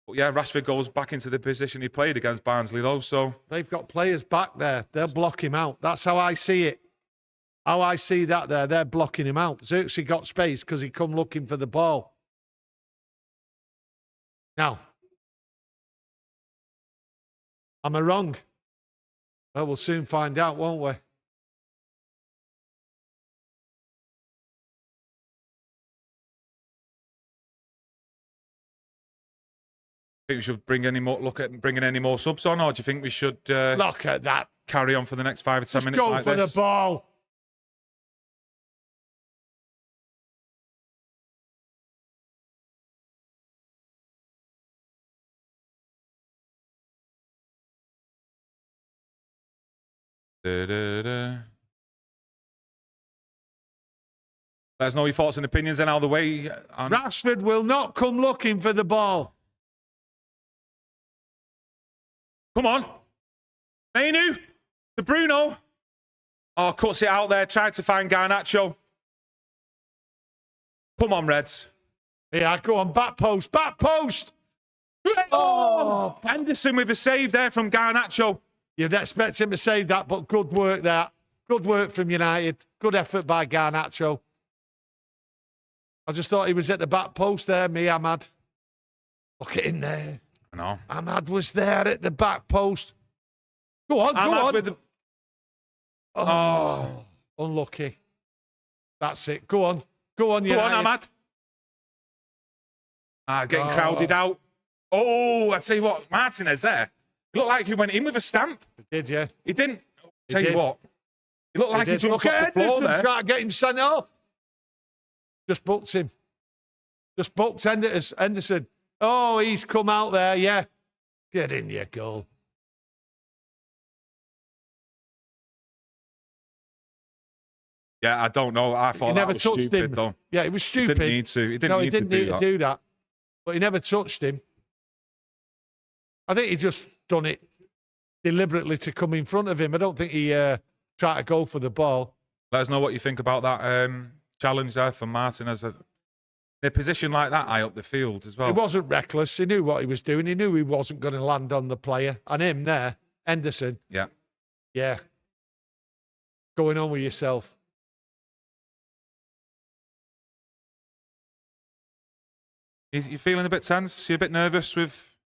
But yeah, Rashford goes back into the position he played against Barnsley, though, so... They've got players back there. They'll block him out. That's how I see it. How I see that there. They're blocking him out. Xerxes got space because he come looking for the ball. Now, am I wrong? Well, we'll soon find out, won't we? Think we should look at bringing any more subs on, or do you think we should look at that, carry on for the next 5 or 10 minutes go like for this? The ball. Let us know your thoughts and opinions and how the way. Rashford will not come looking for the ball. Come on. Mainu to Bruno. Oh, cuts it out there. Tried to find Garnacho. Come on, Reds. Yeah, go on. Back post. Back post. Oh, Henderson with a save there from Garnacho. You'd expect him to save that, but good work there. Good work from United. Good effort by Garnacho. I just thought he was at the back post there, Ahmad. Look at him there. I know. Ahmad was there at the back post. Go on, go on. With the... Oh, unlucky. That's it. Go on. Go on, United. Go on, Ahmad. Getting crowded out. Oh, I tell you what, Martinez there. He looked like he went in with a stamp. He did, yeah. He didn't. Tell you what. He looked like he jumped off the floor there. Trying to get him sent off. Just booked him. Just booked Henderson. Oh, he's come out there, yeah. Get in your goal. Yeah, I don't know. I thought that was stupid, though. Yeah, it was stupid. He didn't need to. He didn't need to do that. But he never touched him. I think he just done it deliberately to come in front of him. I don't think he tried to go for the ball. Let us know what you think about that challenge there for Martinez. In a position like that, high up the field as well. He wasn't reckless. He knew what he was doing. He knew he wasn't going to land on the player. And him there, Henderson. Yeah. Yeah. Going on with yourself. You feeling a bit tense? You a bit nervous with...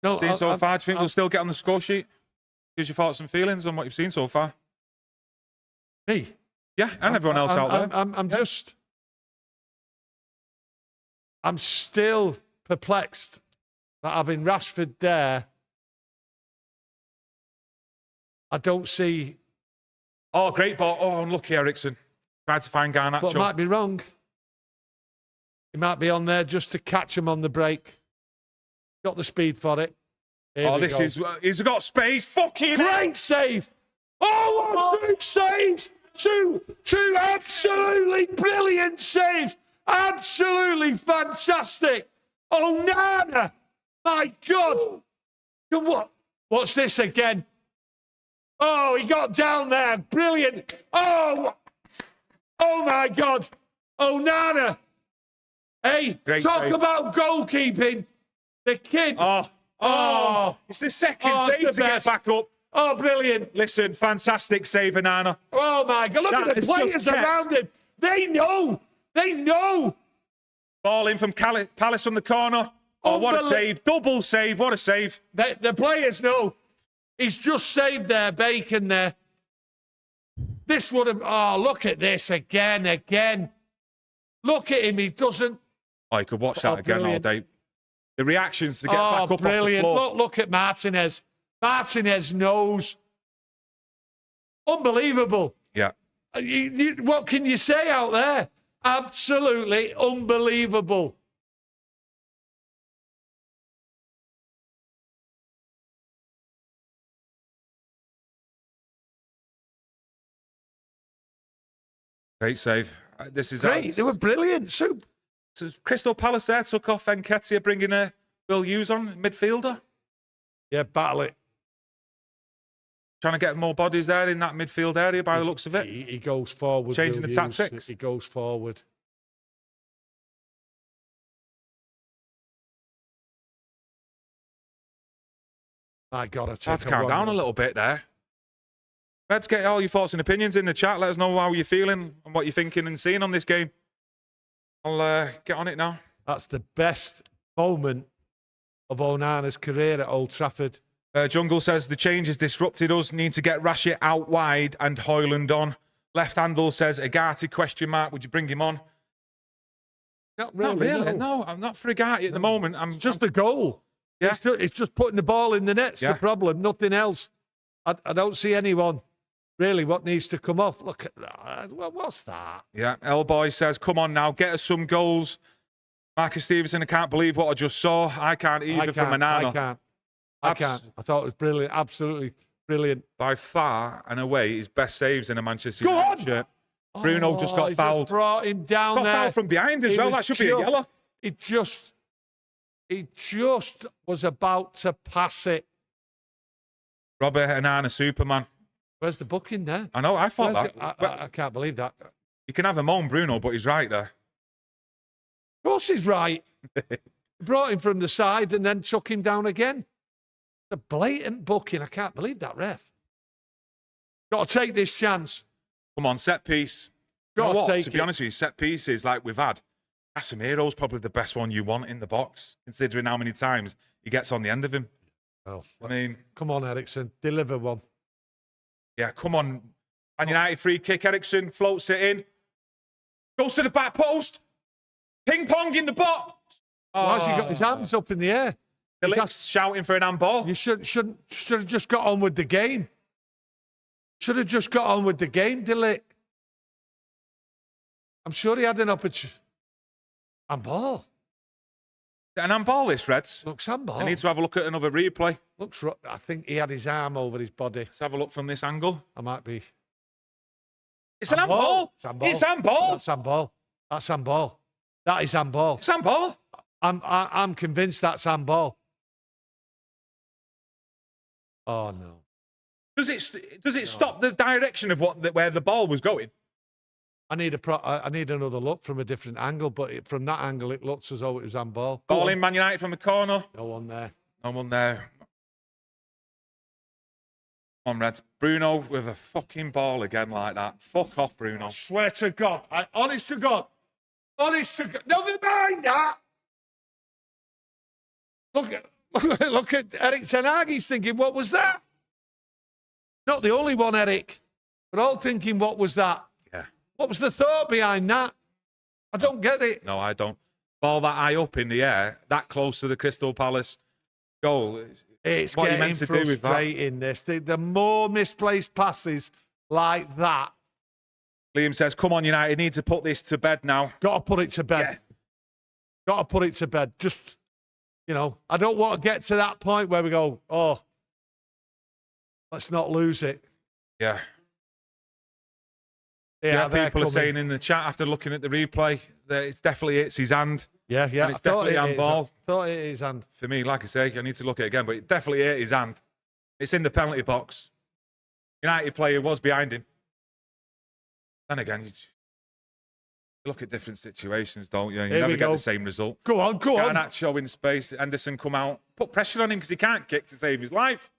No, so far, do you think we'll still get on the score sheet? Here's your thoughts and feelings on what you've seen so far. Me? Yeah, and everyone else out there. I'm still perplexed that having Rashford there, I don't see. Oh, great ball. Oh, unlucky Ericsson. Tried to find Garnacho. But I might be wrong. He might be on there just to catch him on the break. Got the speed for it. He's got space. Fucking great save. Oh, what two saves. Two absolutely brilliant saves. Absolutely fantastic. Onana. My God. What's this again? Oh, he got down there. Brilliant. Oh my God. Onana. Hey, great talk save. About goalkeeping. The kid. It's the second save to get back up. Oh, brilliant. Listen, fantastic save, Onana. Oh, my God. Look at the players around him. They know. Ball in from Palace from the corner. Oh, what a save. Double save. What a save. The players know. He's just saved their bacon there. This would have... Oh, look at this again. Look at him. He doesn't... Oh, you could watch that again brilliant. all day. The reactions to get back up brilliant. off the floor. Look at Martinez. Martinez knows. Unbelievable. Yeah. What can you say out there? Absolutely unbelievable. Great save. This is great. They were brilliant. So Crystal Palace there took off Nketiah, bringing Will Hughes on, midfielder. Yeah, battle it. Trying to get more bodies there in that midfield area by the looks of it. He goes forward. Changing the tactics. He goes forward. My God, Let's calm down a little bit there. Let's get all your thoughts and opinions in the chat. Let us know how you're feeling and what you're thinking and seeing on this game. I'll get on it now. That's the best moment of Onana's career at Old Trafford. Jungle says the change has disrupted us. Need to get Rashid out wide and Hoyland on. Left Handle says Agati ? Would you bring him on? Not really. No, I'm not for Agati at the moment. I'm just a goal. Yeah, it's just putting the ball in the net's the problem. Nothing else. I don't see anyone. Really, what needs to come off? Look at that. What's that? Yeah, L-Boy says, come on now, get us some goals. Marcus Stevenson, I can't believe what I just saw. I can't either from Onana. I can't. I thought it was brilliant. Absolutely brilliant. By far and away, his best saves in a Manchester United shirt. Bruno just got fouled. Just brought him down there. Got fouled from behind as well. That should be a yellow. He just was about to pass it. Robert Onana, Superman. Where's the booking there? I know, I thought that. I can't believe that. You can have a moan, Bruno, but he's right there. Of course he's right. Brought him from the side and then took him down again. The blatant booking. I can't believe that, ref. Got to take this chance. Come on, set piece. To be honest with you, set pieces like we've had, Casemiro's probably the best one you want in the box, considering how many times he gets on the end of him. Oh, I mean, come on, Ericsson, deliver one. Yeah, come on. Man United free kick. Ericsson floats it in. Goes to the back post. Ping pong in the box. Why has he got his arms up in the air? Phillips shouting for an handball. You should have just got on with the game. Should have just got on with the game, Dillick. I'm sure he had an opportunity. Handball. An handball, this, Reds. Looks handball. I need to have a look at another replay. I think he had his arm over his body. Let's have a look from this angle. I might be. It's an handball. It's handball. That's handball. That's handball. That is handball. It's handball. I'm convinced that's handball. Oh no. Does it stop the direction of where the ball was going? I need another look from a different angle, but from that angle, it looks as though it was handball. Ball in Man United from the corner. No one there. No one there. Come on, Reds. Bruno with a fucking ball again like that. Fuck off, Bruno. I swear to God. Honest to God. Honest to God. Never mind that. Look at Eric Ten Hag. He's thinking, what was that? Not the only one, Eric. We're all thinking, what was that? Yeah. What was the thought behind that? I don't get it. No, I don't. Ball that high up in the air, that close to the Crystal Palace goal. It's what getting you meant to do with that. frustrating, this. The more misplaced passes like that. Liam says, come on, United, need to put this to bed now. Got to put it to bed. Yeah. Got to put it to bed. Just, I don't want to get to that point where we go, oh, let's not lose it. Yeah. Yeah, people are saying in the chat after looking at the replay that it definitely hits his hand. Yeah. And it's definitely handball. Thought it is hand. For me, like I say, I need to look at it again, but it definitely hit his hand. It's in the penalty box. United player was behind him. Then again, you look at different situations, don't you? You never get the same result. Go on. Garnacho showing space. Henderson come out. Put pressure on him because he can't kick to save his life.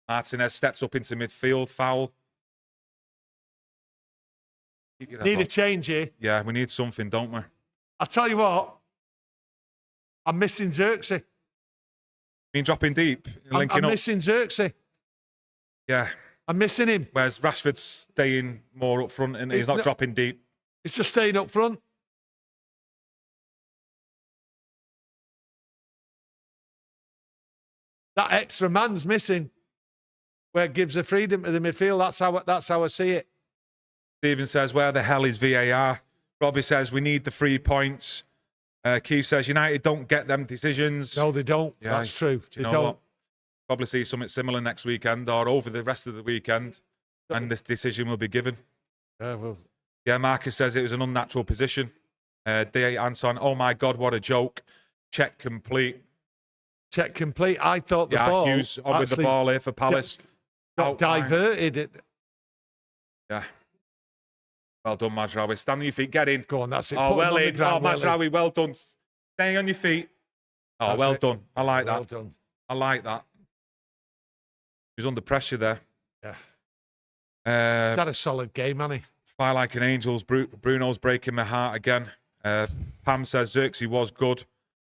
Martinez steps up into midfield. Foul. Need a change here. Yeah, we need something, don't we? I'll tell you what. I'm missing Xerxes. Been dropping deep, linking I'm up. missing Xerxes. Yeah. I'm missing him. Whereas Rashford's staying more up front and he's not dropping deep. He's just staying up front. That extra man's missing, where it gives the freedom to the midfield. That's how I see it. Stephen says, where the hell is VAR? Robbie says, we need the 3 points. Keith says, United don't get them decisions. No, they don't. Yeah, that's true. They don't. What? Probably see something similar next weekend or over the rest of the weekend, and this decision will be given. Yeah, well. Yeah, Marcus says it was an unnatural position. D8 Anton, oh my God, what a joke. Check complete. Check complete. I thought the ball. Hughes on with the ball here for Palace. Got diverted. Yeah. Well done, Mazraoui. Stand on your feet, get in. Go on, that's it. Oh, well in. Oh, Mazraoui, well done. Staying on your feet. Oh, that's well done. I like that. Well done. I like that. He was under pressure there. Yeah. He's had a solid game, hasn't he? Fly like an angel's. Bruno's breaking my heart again. Pam says Xerxes was good.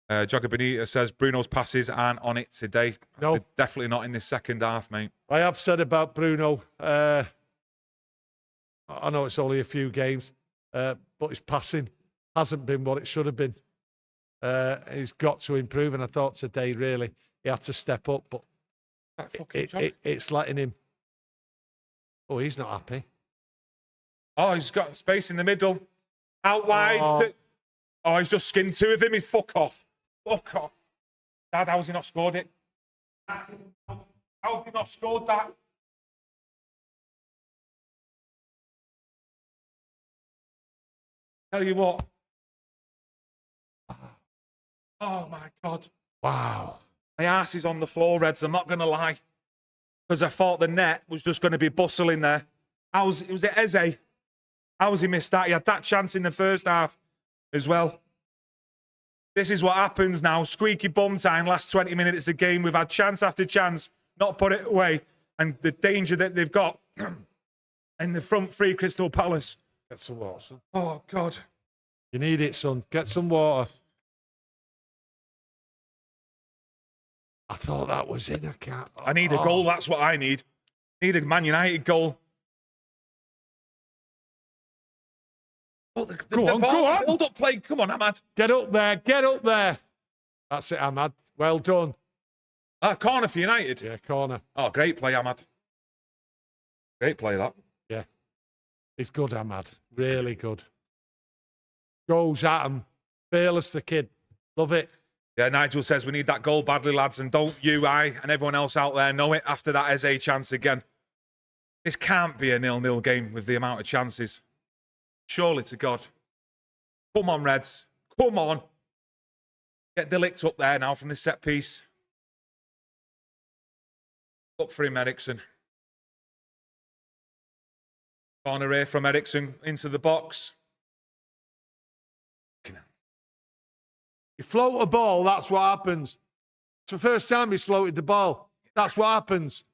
Jogger Benita says Bruno's passes aren't on it today. No. They're definitely not in this second half, mate. I have said about Bruno, I know it's only a few games, but his passing hasn't been what it should have been. He's got to improve, and I thought today, really, he had to step up, but it's letting him. Oh, he's not happy. Oh, he's got space in the middle. Out wide. Oh, he's just skinned two of him. He fuck off. Fuck off. Dad, how has he not scored it? How have he not scored that? Tell you what. Oh, my God. Wow. My arse is on the floor, Reds. I'm not going to lie. Because I thought the net was just going to be bustling there. Was it Eze? How has he missed that? He had that chance in the first half as well. This is what happens now. Squeaky bum time, last 20 minutes of the game. We've had chance after chance, not put it away. And the danger that they've got in the front three, Crystal Palace. Get some water, son. Oh, God. You need it, son. Get some water. I thought that was in. I can't. I need a goal. That's what I need. Need a Man United goal. Oh, go on. Build up play. Come on, Ahmad. Get up there. Get up there. That's it, Ahmad. Well done. Corner for United. Yeah, corner. Oh, great play, Ahmad. Great play, that. Yeah. He's good, Ahmad. Really good. Goes at him. Fearless, the kid. Love it. Yeah, Nigel says we need that goal badly, lads, and don't you, I, and everyone else out there know it after that Eze chance again. This can't be a 0-0 game with the amount of chances. Surely to God. Come on, Reds. Come on. Get Delict up there now from this set piece. Look for him, Ericsson. Corner here from Ericsson into the box. You float a ball, that's what happens. It's the first time he's floated the ball. That's what happens.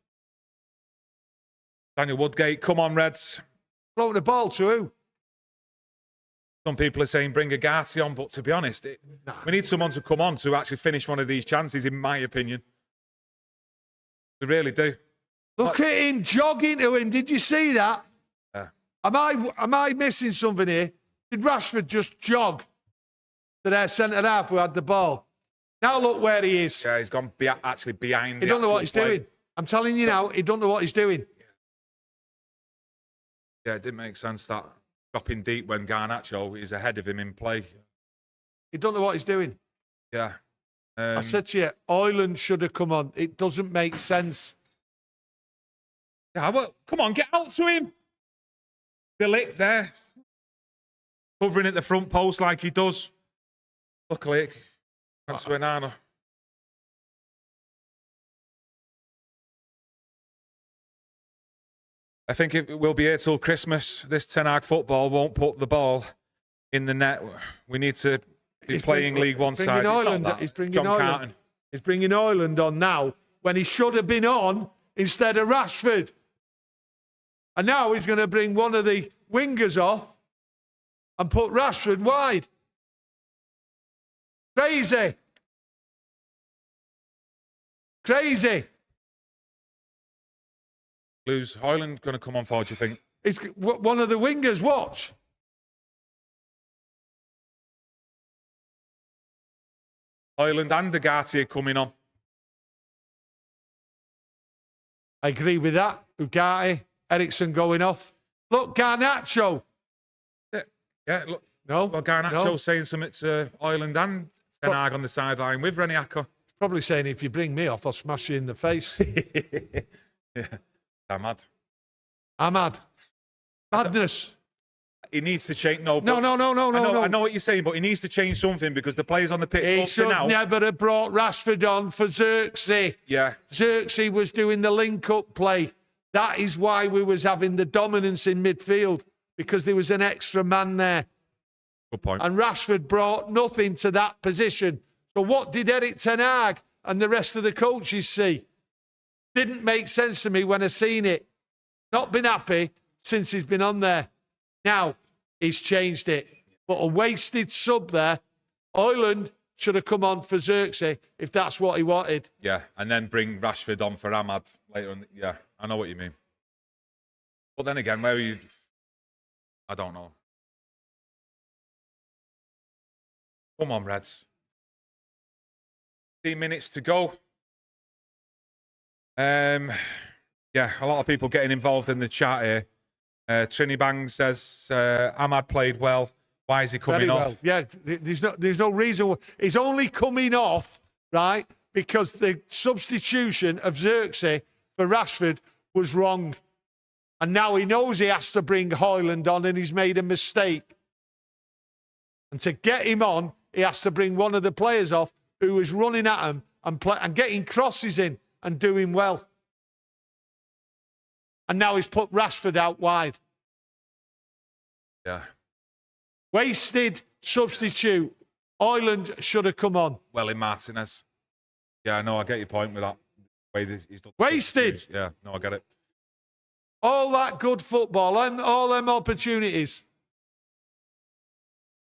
Daniel Woodgate, come on, Reds. Floating the ball to who? Some people are saying bring Agati on, but to be honest, we need someone to come on to actually finish one of these chances, in my opinion. We really do. Look at him jogging to him. Did you see that? Yeah. Am I missing something here? Did Rashford just jog to their centre half who had the ball? Now look where he is. Yeah, he's gone actually behind. He don't know what he's doing. I'm telling you now, he don't know what he's doing. Yeah, it didn't make sense that dropping deep when Garnacho is ahead of him in play. He don't know what he's doing. Yeah. I said to you, Ireland should have come on. It doesn't make sense. Yeah, well, come on, get out to him. Delict there. Covering at the front post like he does. Luckily, that's to Onana. I think it will be here till Christmas. This Ten Hag football won't put the ball in the net. We need to be playing League One side. He's bringing Ireland on now when he should have been on instead of Rashford. And now he's going to bring one of the wingers off and put Rashford wide. Crazy. Crazy. Lose. Ireland going to come on forward, do you think? It's one of the wingers, watch. Ireland and Ugarte are coming on. I agree with that. Ugarte, Ericsson going off. Look, Garnacho. Yeah, look. No. Well, Garnacho's saying something to Ireland and Ten Hag on the sideline with Reniaco. Probably saying, if you bring me off, I'll smash you in the face. Yeah. I'm mad. I'm mad. Madness. He needs to change. No. No. I know what you're saying, but he needs to change something because the players on the pitch He up to should now. never have brought Rashford on for Xerxes. Yeah. Xerxes was doing the link-up play. That is why we was having the dominance in midfield, because there was an extra man there. Good point. And Rashford brought nothing to that position. So what did Eric Ten Hag and the rest of the coaches see? Didn't make sense to me when I seen it. Not been happy since he's been on there. Now, he's changed it. But a wasted sub there. Ireland should have come on for Xerxes if that's what he wanted. Yeah, and then bring Rashford on for Ahmad later on. Yeah, I know what you mean. But then again, where are you? I don't know. Come on, Reds. 15 minutes to go. Yeah, a lot of people getting involved in the chat here. Trini Bang says Ahmad played well. Why is he coming off? Yeah, there's no reason. He's only coming off, right, because the substitution of Xerxes for Rashford was wrong. And now he knows he has to bring Hoyland on and he's made a mistake. And to get him on, he has to bring one of the players off who was running at him and getting crosses in and doing well. And now he's put Rashford out wide. Yeah. Wasted substitute. Ireland should have come on. Well, in Martinez. Yeah, no, I get your point with that. Way he's done. Wasted. Yeah, no, I get it. All that good football and all them opportunities.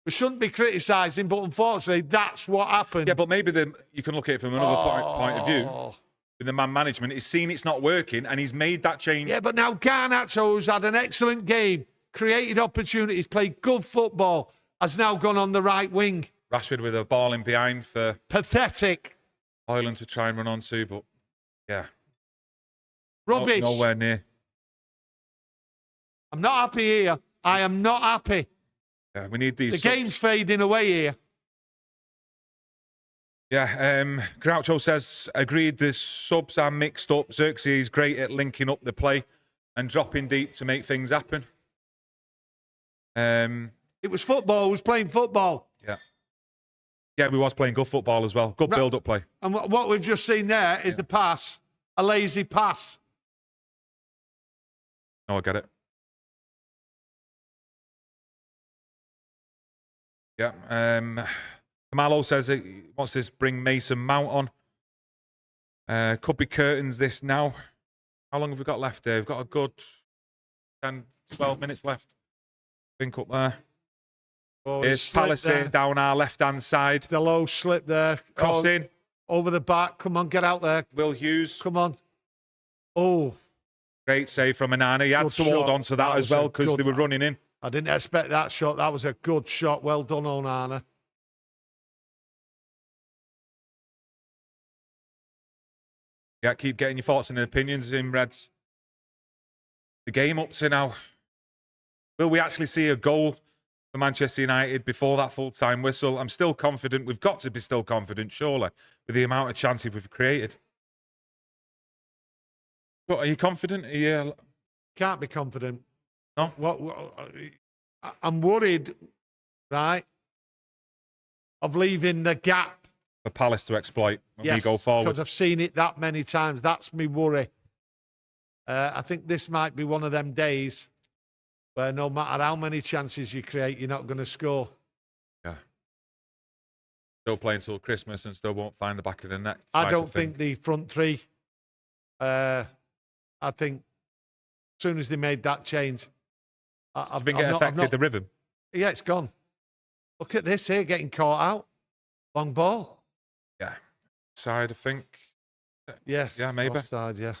We shouldn't be criticising, but unfortunately, that's what happened. Yeah, but maybe you can look at it from another point of view. With the man management, he's seen it's not working and he's made that change. Yeah, but now Garnacho, who's had an excellent game, created opportunities, played good football, has now gone on the right wing. Rashford with a ball in behind for pathetic. Ireland to try and run on to, but yeah. Rubbish. Nowhere near. I'm not happy here. I am not happy. Yeah, we need these. The game's fading away here. Yeah, Groucho says, agreed the subs are mixed up. Xerxes is great at linking up the play and dropping deep to make things happen. It was football. It was playing football. Yeah. Yeah, we was playing good football as well. Good build-up play. And what we've just seen there is the pass, a lazy pass. No, I get it. Yeah. Kamalo says he wants to bring Mason Mount on. Could be curtains this now. How long have we got left there? We've got a good 10, 12 minutes left. Think up there. Oh, here's Palace down our left-hand side. The low slip there. Crossing. Over the back. Come on, get out there. Will Hughes. Come on. Oh, great save from Onana. He had to hold on to that as well because they were running in. I didn't expect that shot. That was a good shot. Well done, Onana. Yeah, keep getting your thoughts and opinions in, Reds. The game up to now. Will we actually see a goal for Manchester United before that full-time whistle? I'm still confident. We've got to be still confident, surely, with the amount of chances we've created. What, are you confident? Are you... Can't be confident. No? I'm worried, right, of leaving the gap for Palace to exploit when we go yes, forward. because I've seen it that many times. That's me worry. I think this might be one of them days where no matter how many chances you create, you're not going to score. Yeah. Still playing till Christmas and still won't find the back of the net. I don't think the front three, I think as soon as they made that change, Do you think it affected the rhythm? Yeah, it's gone. Look at this here, getting caught out. Long ball. Yeah. Side, I think. Yeah. Yeah, maybe. Offside, yeah.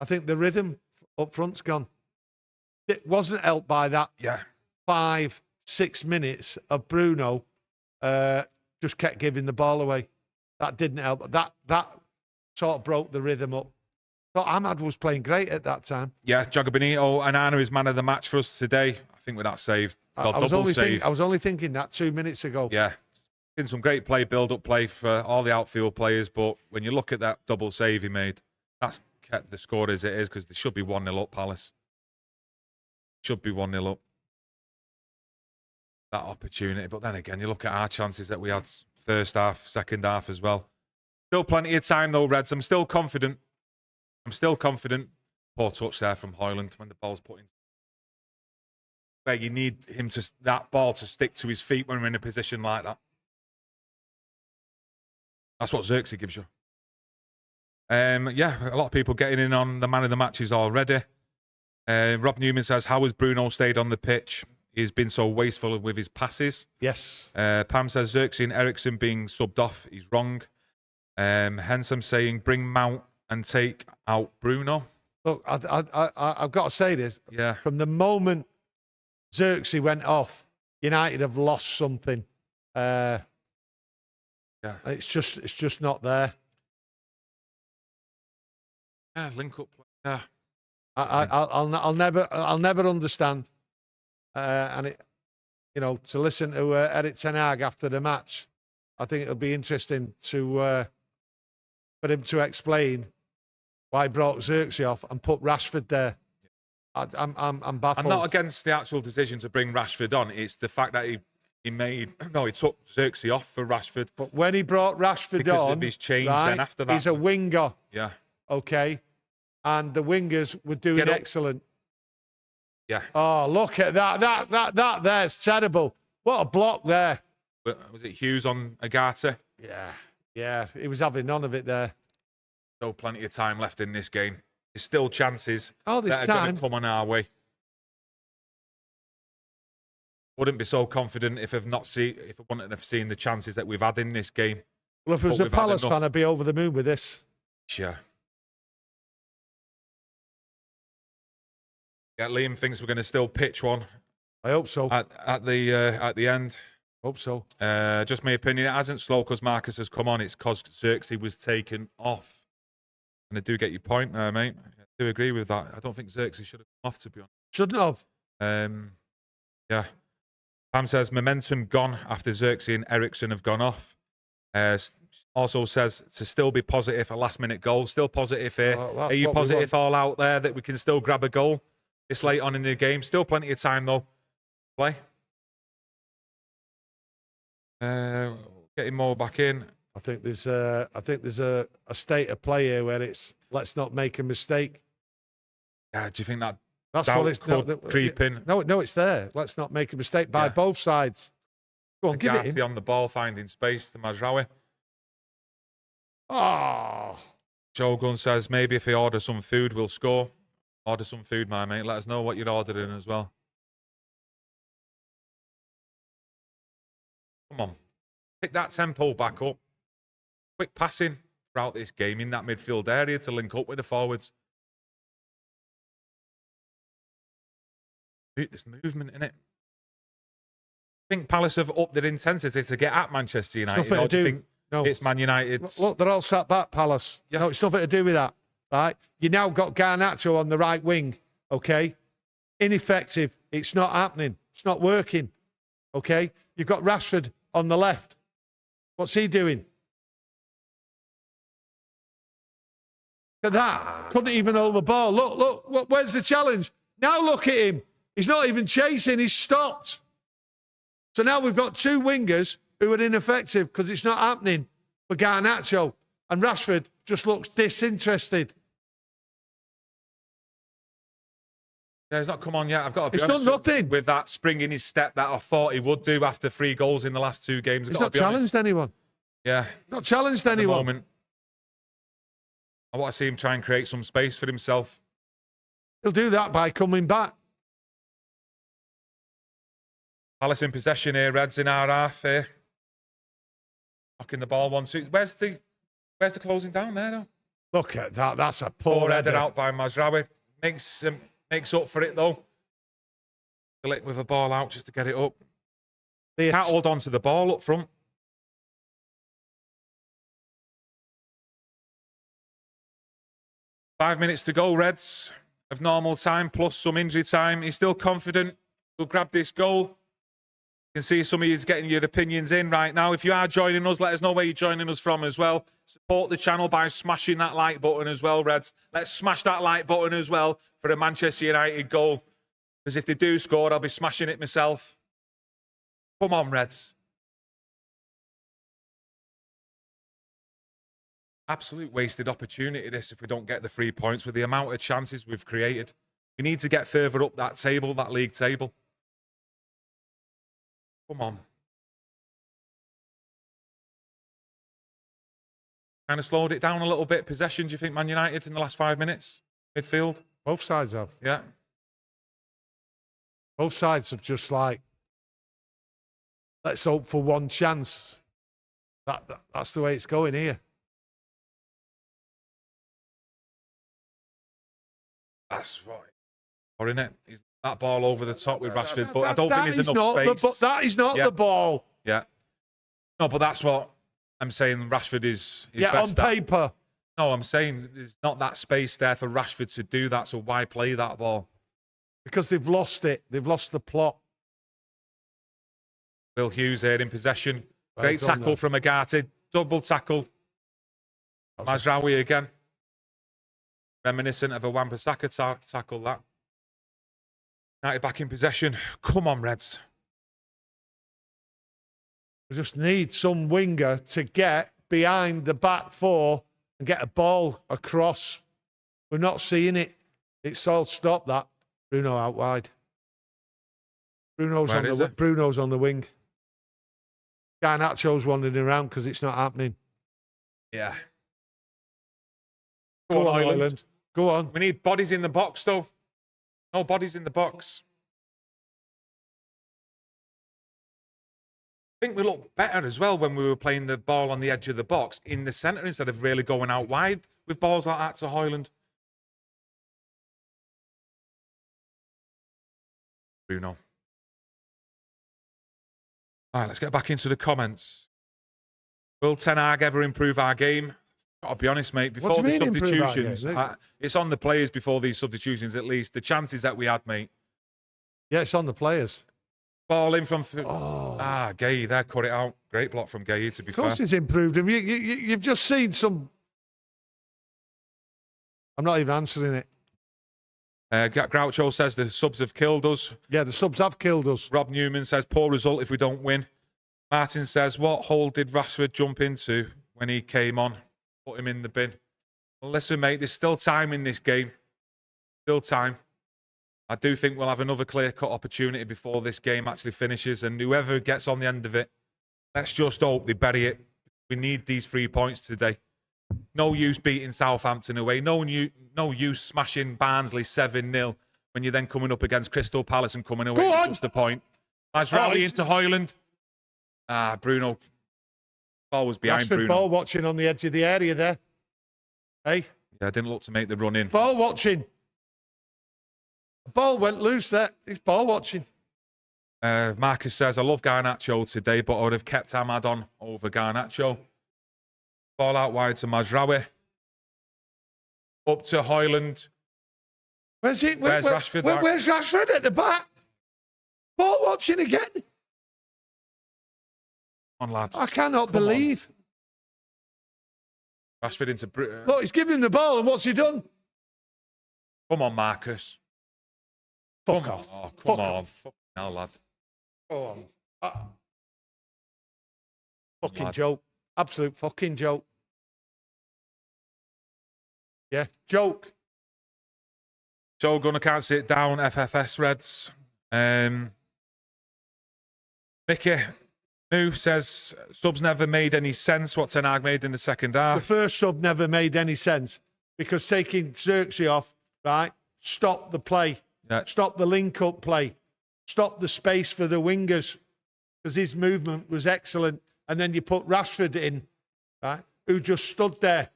I think the rhythm up front's gone. It wasn't helped by that 5-6 minutes of Bruno just kept giving the ball away. That didn't help. That sort of broke the rhythm up. Thought Ahmad was playing great at that time. Yeah, Joga Benito, Onana is man of the match for us today. I think with that save. I was only thinking that 2 minutes ago. Yeah. Been some great play, build-up play for all the outfield players, but when you look at that double save he made, that's kept the score as it is because they should be 1-0 up, Palace. Should be 1-0 up. That opportunity. But then again, you look at our chances that we had first half, second half as well. Still plenty of time though, Reds. I'm still confident. Poor touch there from Højlund when the ball's put in. Where you need him to that ball to stick to his feet when we're in a position like that. That's what Xerxes gives you. Yeah, a lot of people getting in on the man of the matches already. Rob Newman says, how has Bruno stayed on the pitch? He's been so wasteful with his passes. Yes. Pam says, Xerxes and Ericsson being subbed off. He's wrong. Hence I'm saying, bring Mount and take out Bruno. Look, I've got to say this. Yeah. From the moment Xerxes went off, United have lost something. Yeah. It's just not there. Yeah, link up. Yeah. I'll never understand. And it, you know, to listen to Erik ten Hag after the match, I think it'll be interesting to for him to explain why he brought Xerxes off and put Rashford there. I'm baffled. I'm not against the actual decision to bring Rashford on. It's the fact that he took Xerxes off for Rashford. But when he brought Rashford because on, of his change, right, then after that, he's a winger. Yeah. Okay. And the wingers were doing excellent. Yeah. Oh, look at that. That there's terrible. What a block there. Was it Hughes on Agate? Yeah. He was having none of it there. Still plenty of time left in this game. There's still chances that are going to come on our way. Wouldn't be so confident if I wouldn't have seen the chances that we've had in this game. Well, if I was a Palace fan, I'd be over the moon with this. Yeah. Yeah, Liam thinks we're going to still pitch one. I hope so. At the end. Hope so. Just my opinion. It hasn't slowed because Marcus has come on. It's because Xerxes was taken off. And I do get your point, mate. I do agree with that. I don't think Xerxes should have come off, to be honest. Shouldn't have. Yeah. Pam says, momentum gone after Xerxes and Ericsson have gone off. Also says to still be positive, a last-minute goal. Still positive here. Are you positive all out there that we can still grab a goal this late on in the game? Still plenty of time, though. Play. Getting more back in. I think there's a state of play here where it's let's not make a mistake. Yeah, do you think that's what it's creep in? No, it's there. Let's not make a mistake by both sides. Go on, give it in. On the ball, finding space to Mazraoui. Oh. Shogun says maybe if he orders some food, we'll score. Order some food, my mate. Let us know what you're ordering as well. Come on. Pick that tempo back up. Quick passing. throughout this game in that midfield area to link up with the forwards. There's movement in it. I think Palace have upped their intensity to get at Manchester United. Or do you think it's Man United's? Look, they're all sat back, Palace. Yeah. No, it's nothing to do with that. Right? You now got Garnacho on the right wing. Okay? Ineffective. It's not happening. It's not working. Okay? You've got Rashford on the left. What's he doing? Look at that. Couldn't even hold the ball. Look. Where's the challenge? Now look at him. He's not even chasing. He's stopped. So now we've got two wingers who are ineffective because it's not happening for Garnacho. And Rashford just looks disinterested. Yeah, he's not come on yet. I've got to be honest. He's done nothing. With that spring in his step that I thought he would do after 3 goals in the last 2 games. He's not challenged anyone. Yeah. He's not challenged anyone. At the moment, I want to see him try and create some space for himself. He'll do that by coming back. Palace in possession here. Reds in our half here. Knocking the ball 1-2. Where's the closing down there, though? Look at that. That's a poor header out by Mazraoui. Makes up for it, though. Delict with a ball out just to get it up. Can't hold on to the ball up front. Five minutes to go, Reds, of normal time, plus some injury time. He's still confident. We'll grab this goal. You can see some of you getting your opinions in right now. If you are joining us, let us know where you're joining us from as well. Support the channel by smashing that like button as well, Reds. Let's smash that like button as well for a Manchester United goal. Because if they do score, I'll be smashing it myself. Come on, Reds. Absolute wasted opportunity, this, if we don't get the 3 points with the amount of chances we've created. We need to get further up that table, that league table. Come on. Kind of slowed it down a little bit. Possession, do you think, Man United in the last 5 minutes? Midfield? Both sides have. Yeah. Both sides have just like, let's hope for one chance. That's the way it's going here. That's right. Or isn't it? He's that ball over the top with Rashford, but I don't think there's enough space. That is not the ball. Yeah. No, but that's what I'm saying. Rashford is best on paper. No, I'm saying there's not that space there for Rashford to do that, so why play that ball? Because they've lost it. They've lost the plot. Will Hughes here in possession. Great tackle from Agati. Double tackle. Mazraoui again. Reminiscent of a Wan-Bissaka tackle, that. United back in possession. Come on, Reds. We just need some winger to get behind the back four and get a ball across. We're not seeing it. It's all stopped, that. Bruno out wide. Bruno's on the wing. Garnacho's wandering around because it's not happening. Yeah. Go on, Ireland. Go on. We need bodies in the box, though. No bodies in the box. I think we looked better as well when we were playing the ball on the edge of the box in the centre instead of really going out wide with balls like that to Hoyland. Bruno. All right, let's get back into the comments. Will Ten Hag ever improve our game? Got to be honest, mate. Before the substitutions, it's on the players before these substitutions, at least. The chances that we had, mate. Yeah, it's on the players. Ball in from... Gay there, cut it out. Great block from Gay, to be fair. Of course he's improved him. You've just seen some... I'm not even answering it. Groucho says the subs have killed us. Yeah, the subs have killed us. Rob Newman says poor result if we don't win. Martin says, what hole did Rashford jump into when he came on? Put him in the bin. Well, listen, mate, there's still time in this game. Still time. I do think we'll have another clear-cut opportunity before this game actually finishes, and whoever gets on the end of it, let's just hope they bury it. We need these 3 points today. No use beating Southampton away. No use smashing Barnsley 7-0 when you're then coming up against Crystal Palace and coming away with just a point. Mazraoui into Hoyland. Bruno. Ball was behind Rashford Bruno. ball watching on the edge of the area there. Hey? Yeah, didn't look to make the run in. Ball watching. The ball went loose there. He's ball watching. Marcus says, I love Garnacho today, but I would have kept Ahmad on over Garnacho. Ball out wide to Mazraoui. Up to Hoyland. Where's it? Where's Rashford? Where's Rashford at the back? Ball watching again. Come on, lad. I cannot believe. Rashford into... Look, he's giving him the ball, and what's he done? Come on, Marcus. Fuck off. Oh, come on. Fuck now, lad. Oh, fucking joke. Absolute fucking joke. Yeah, joke. Joe Gunner can't sit down. FFS Reds. Mickey New says, subs never made any sense. What Ten Hag made in the second half. The first sub never made any sense because taking Xerxes off, right, stopped the play. Yeah. Stop the link-up play. Stop the space for the wingers because his movement was excellent. And then you put Rashford in, right, who just stood there.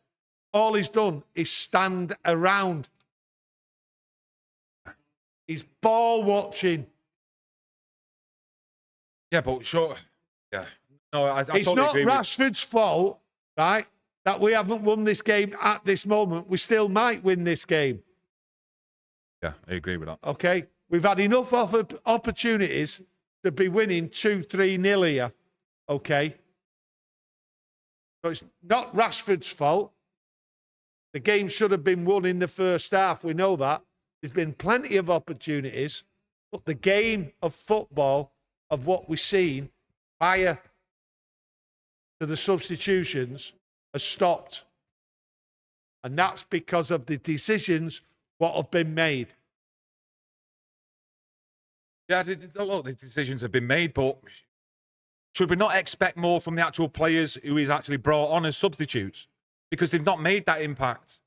All he's done is stand around. He's ball watching. Yeah, but sure. Yeah. No, I it's totally not agree Rashford's fault, right, that we haven't won this game at this moment. We still might win this game. Yeah, I agree with that. Okay? We've had enough opportunities to be winning 2-3-0 here. Okay? So it's not Rashford's fault. The game should have been won in the first half. We know that. There's been plenty of opportunities, but the game of football, of what we've seen prior to the substitutions, has stopped. And that's because of the decisions what have been made. Yeah, a lot of the decisions have been made, but should we not expect more from the actual players who he's actually brought on as substitutes? Because they've not made that impact.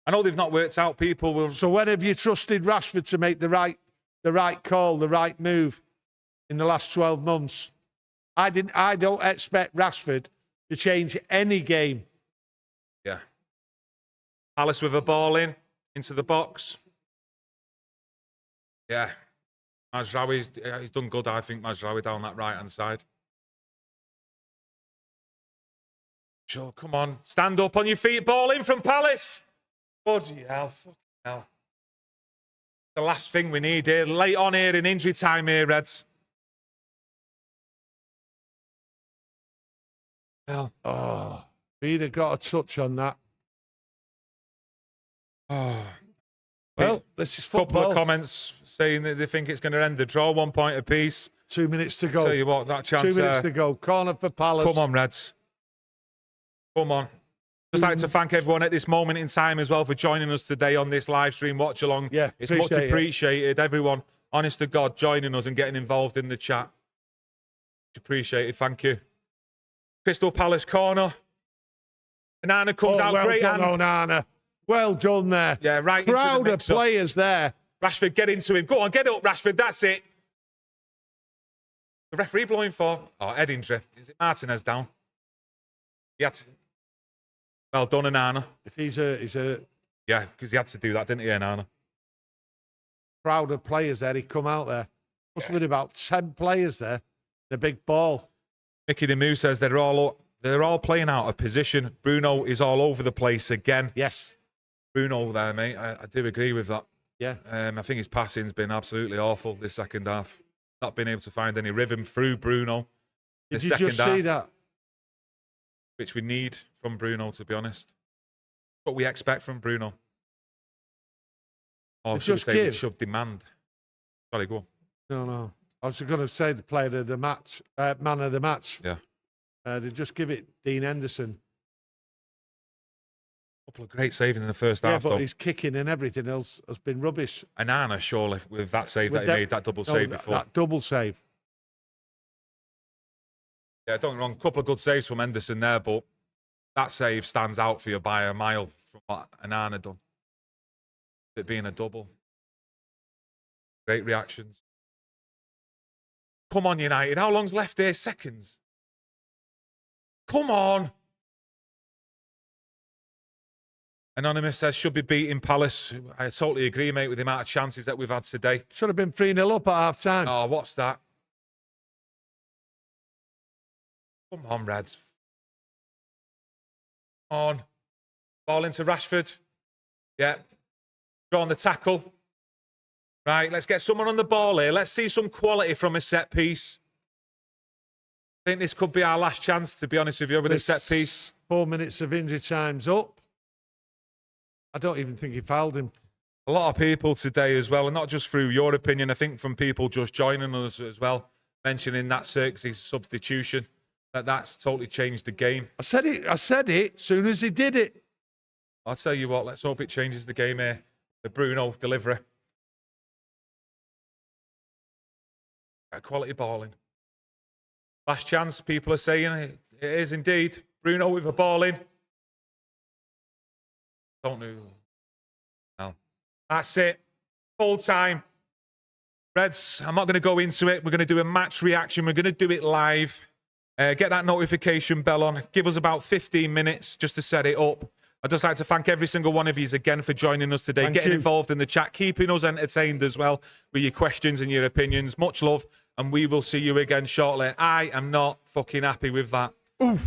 I know they've not worked out. People will... So when have you trusted Rashford to make the right call, the right move in the last 12 months? I don't expect Rashford to change any game. Yeah. Palace with a ball into the box. Yeah. Mazraoui's he's done good, I think, Mazraoui down that right-hand side. Sure, come on. Stand up on your feet. Ball in from Palace. Bloody hell. Fucking hell. The last thing we need here. Late on here in injury time here, Reds. Well. Oh, he'd have got a touch on that. Oh. Well, this is football. Couple of comments saying that they think it's going to end the draw, 1 point apiece. 2 minutes to go. Tell you what, that chance 2 minutes to go. Corner for Palace. Come on, Reds. Come on. Just like to thank everyone at this moment in time as well for joining us today on this live stream watch along. Yeah, it's much appreciated. Everyone, honest to God, joining us and getting involved in the chat. Much appreciated. Thank you. Crystal Palace corner. Onana comes out well great done, hand. Onana. Well done there. Yeah, right. Crowd into the of players there. Rashford, get into him. Go on, get up, Rashford. That's it. The referee blowing for head injury. Is it Martinez down? He had to... Well done, Onana. If he's a yeah, because he had to do that, didn't he, Onana? Crowd of players there. He come out there. Must have been about 10 players there. The big ball. Mickey the Moo says they're all playing out of position. Bruno is all over the place again. Yes. Bruno there, mate. I do agree with that. Yeah. I think his passing's been absolutely awful this second half. Not been able to find any rhythm through Bruno. Did you just see that? Which we need from Bruno, to be honest. What we expect from Bruno. Oh, Just say give. we should demand. Sorry, go on. No. I was going to say the player of the match, man of the match. Yeah. They just give it Dean Henderson. A couple of great saves in the first half, but though. his kicking and everything else has been rubbish. Onana, surely, with that save that he made, that double save before. That double save. Yeah, don't get me wrong, a couple of good saves from Henderson there, but that save stands out for you by a mile from what Onana done. It being a double. Great reactions. Come on, United. How long's left here? Seconds. Come on. Anonymous says, should be beating Palace. I totally agree, mate, with the amount of chances that we've had today. Should have been 3-0 up at half time. Oh, what's that? Come on, Reds. On. Ball into Rashford. Yeah. Draw on the tackle. Right, let's get someone on the ball here. Let's see some quality from a set piece. I think this could be our last chance, to be honest with you, with a set piece. 4 minutes of injury time's up. I don't even think he fouled him. A lot of people today as well, and not just through your opinion, I think from people just joining us as well, mentioning that Xerxes substitution, that's totally changed the game. I said it as soon as he did it. I'll tell you what, let's hope it changes the game here. The Bruno delivery. Quality balling. Last chance, people are saying it is indeed. Bruno with a ball in. Don't know. No. That's it. Full time. Reds, I'm not going to go into it. We're going to do a match reaction. We're going to do it live. Get that notification bell on. Give us about 15 minutes just to set it up. I'd just like to thank every single one of you again for joining us today, getting involved in the chat, keeping us entertained as well with your questions and your opinions. Much love, and we will see you again shortly. I am not fucking happy with that. Oof.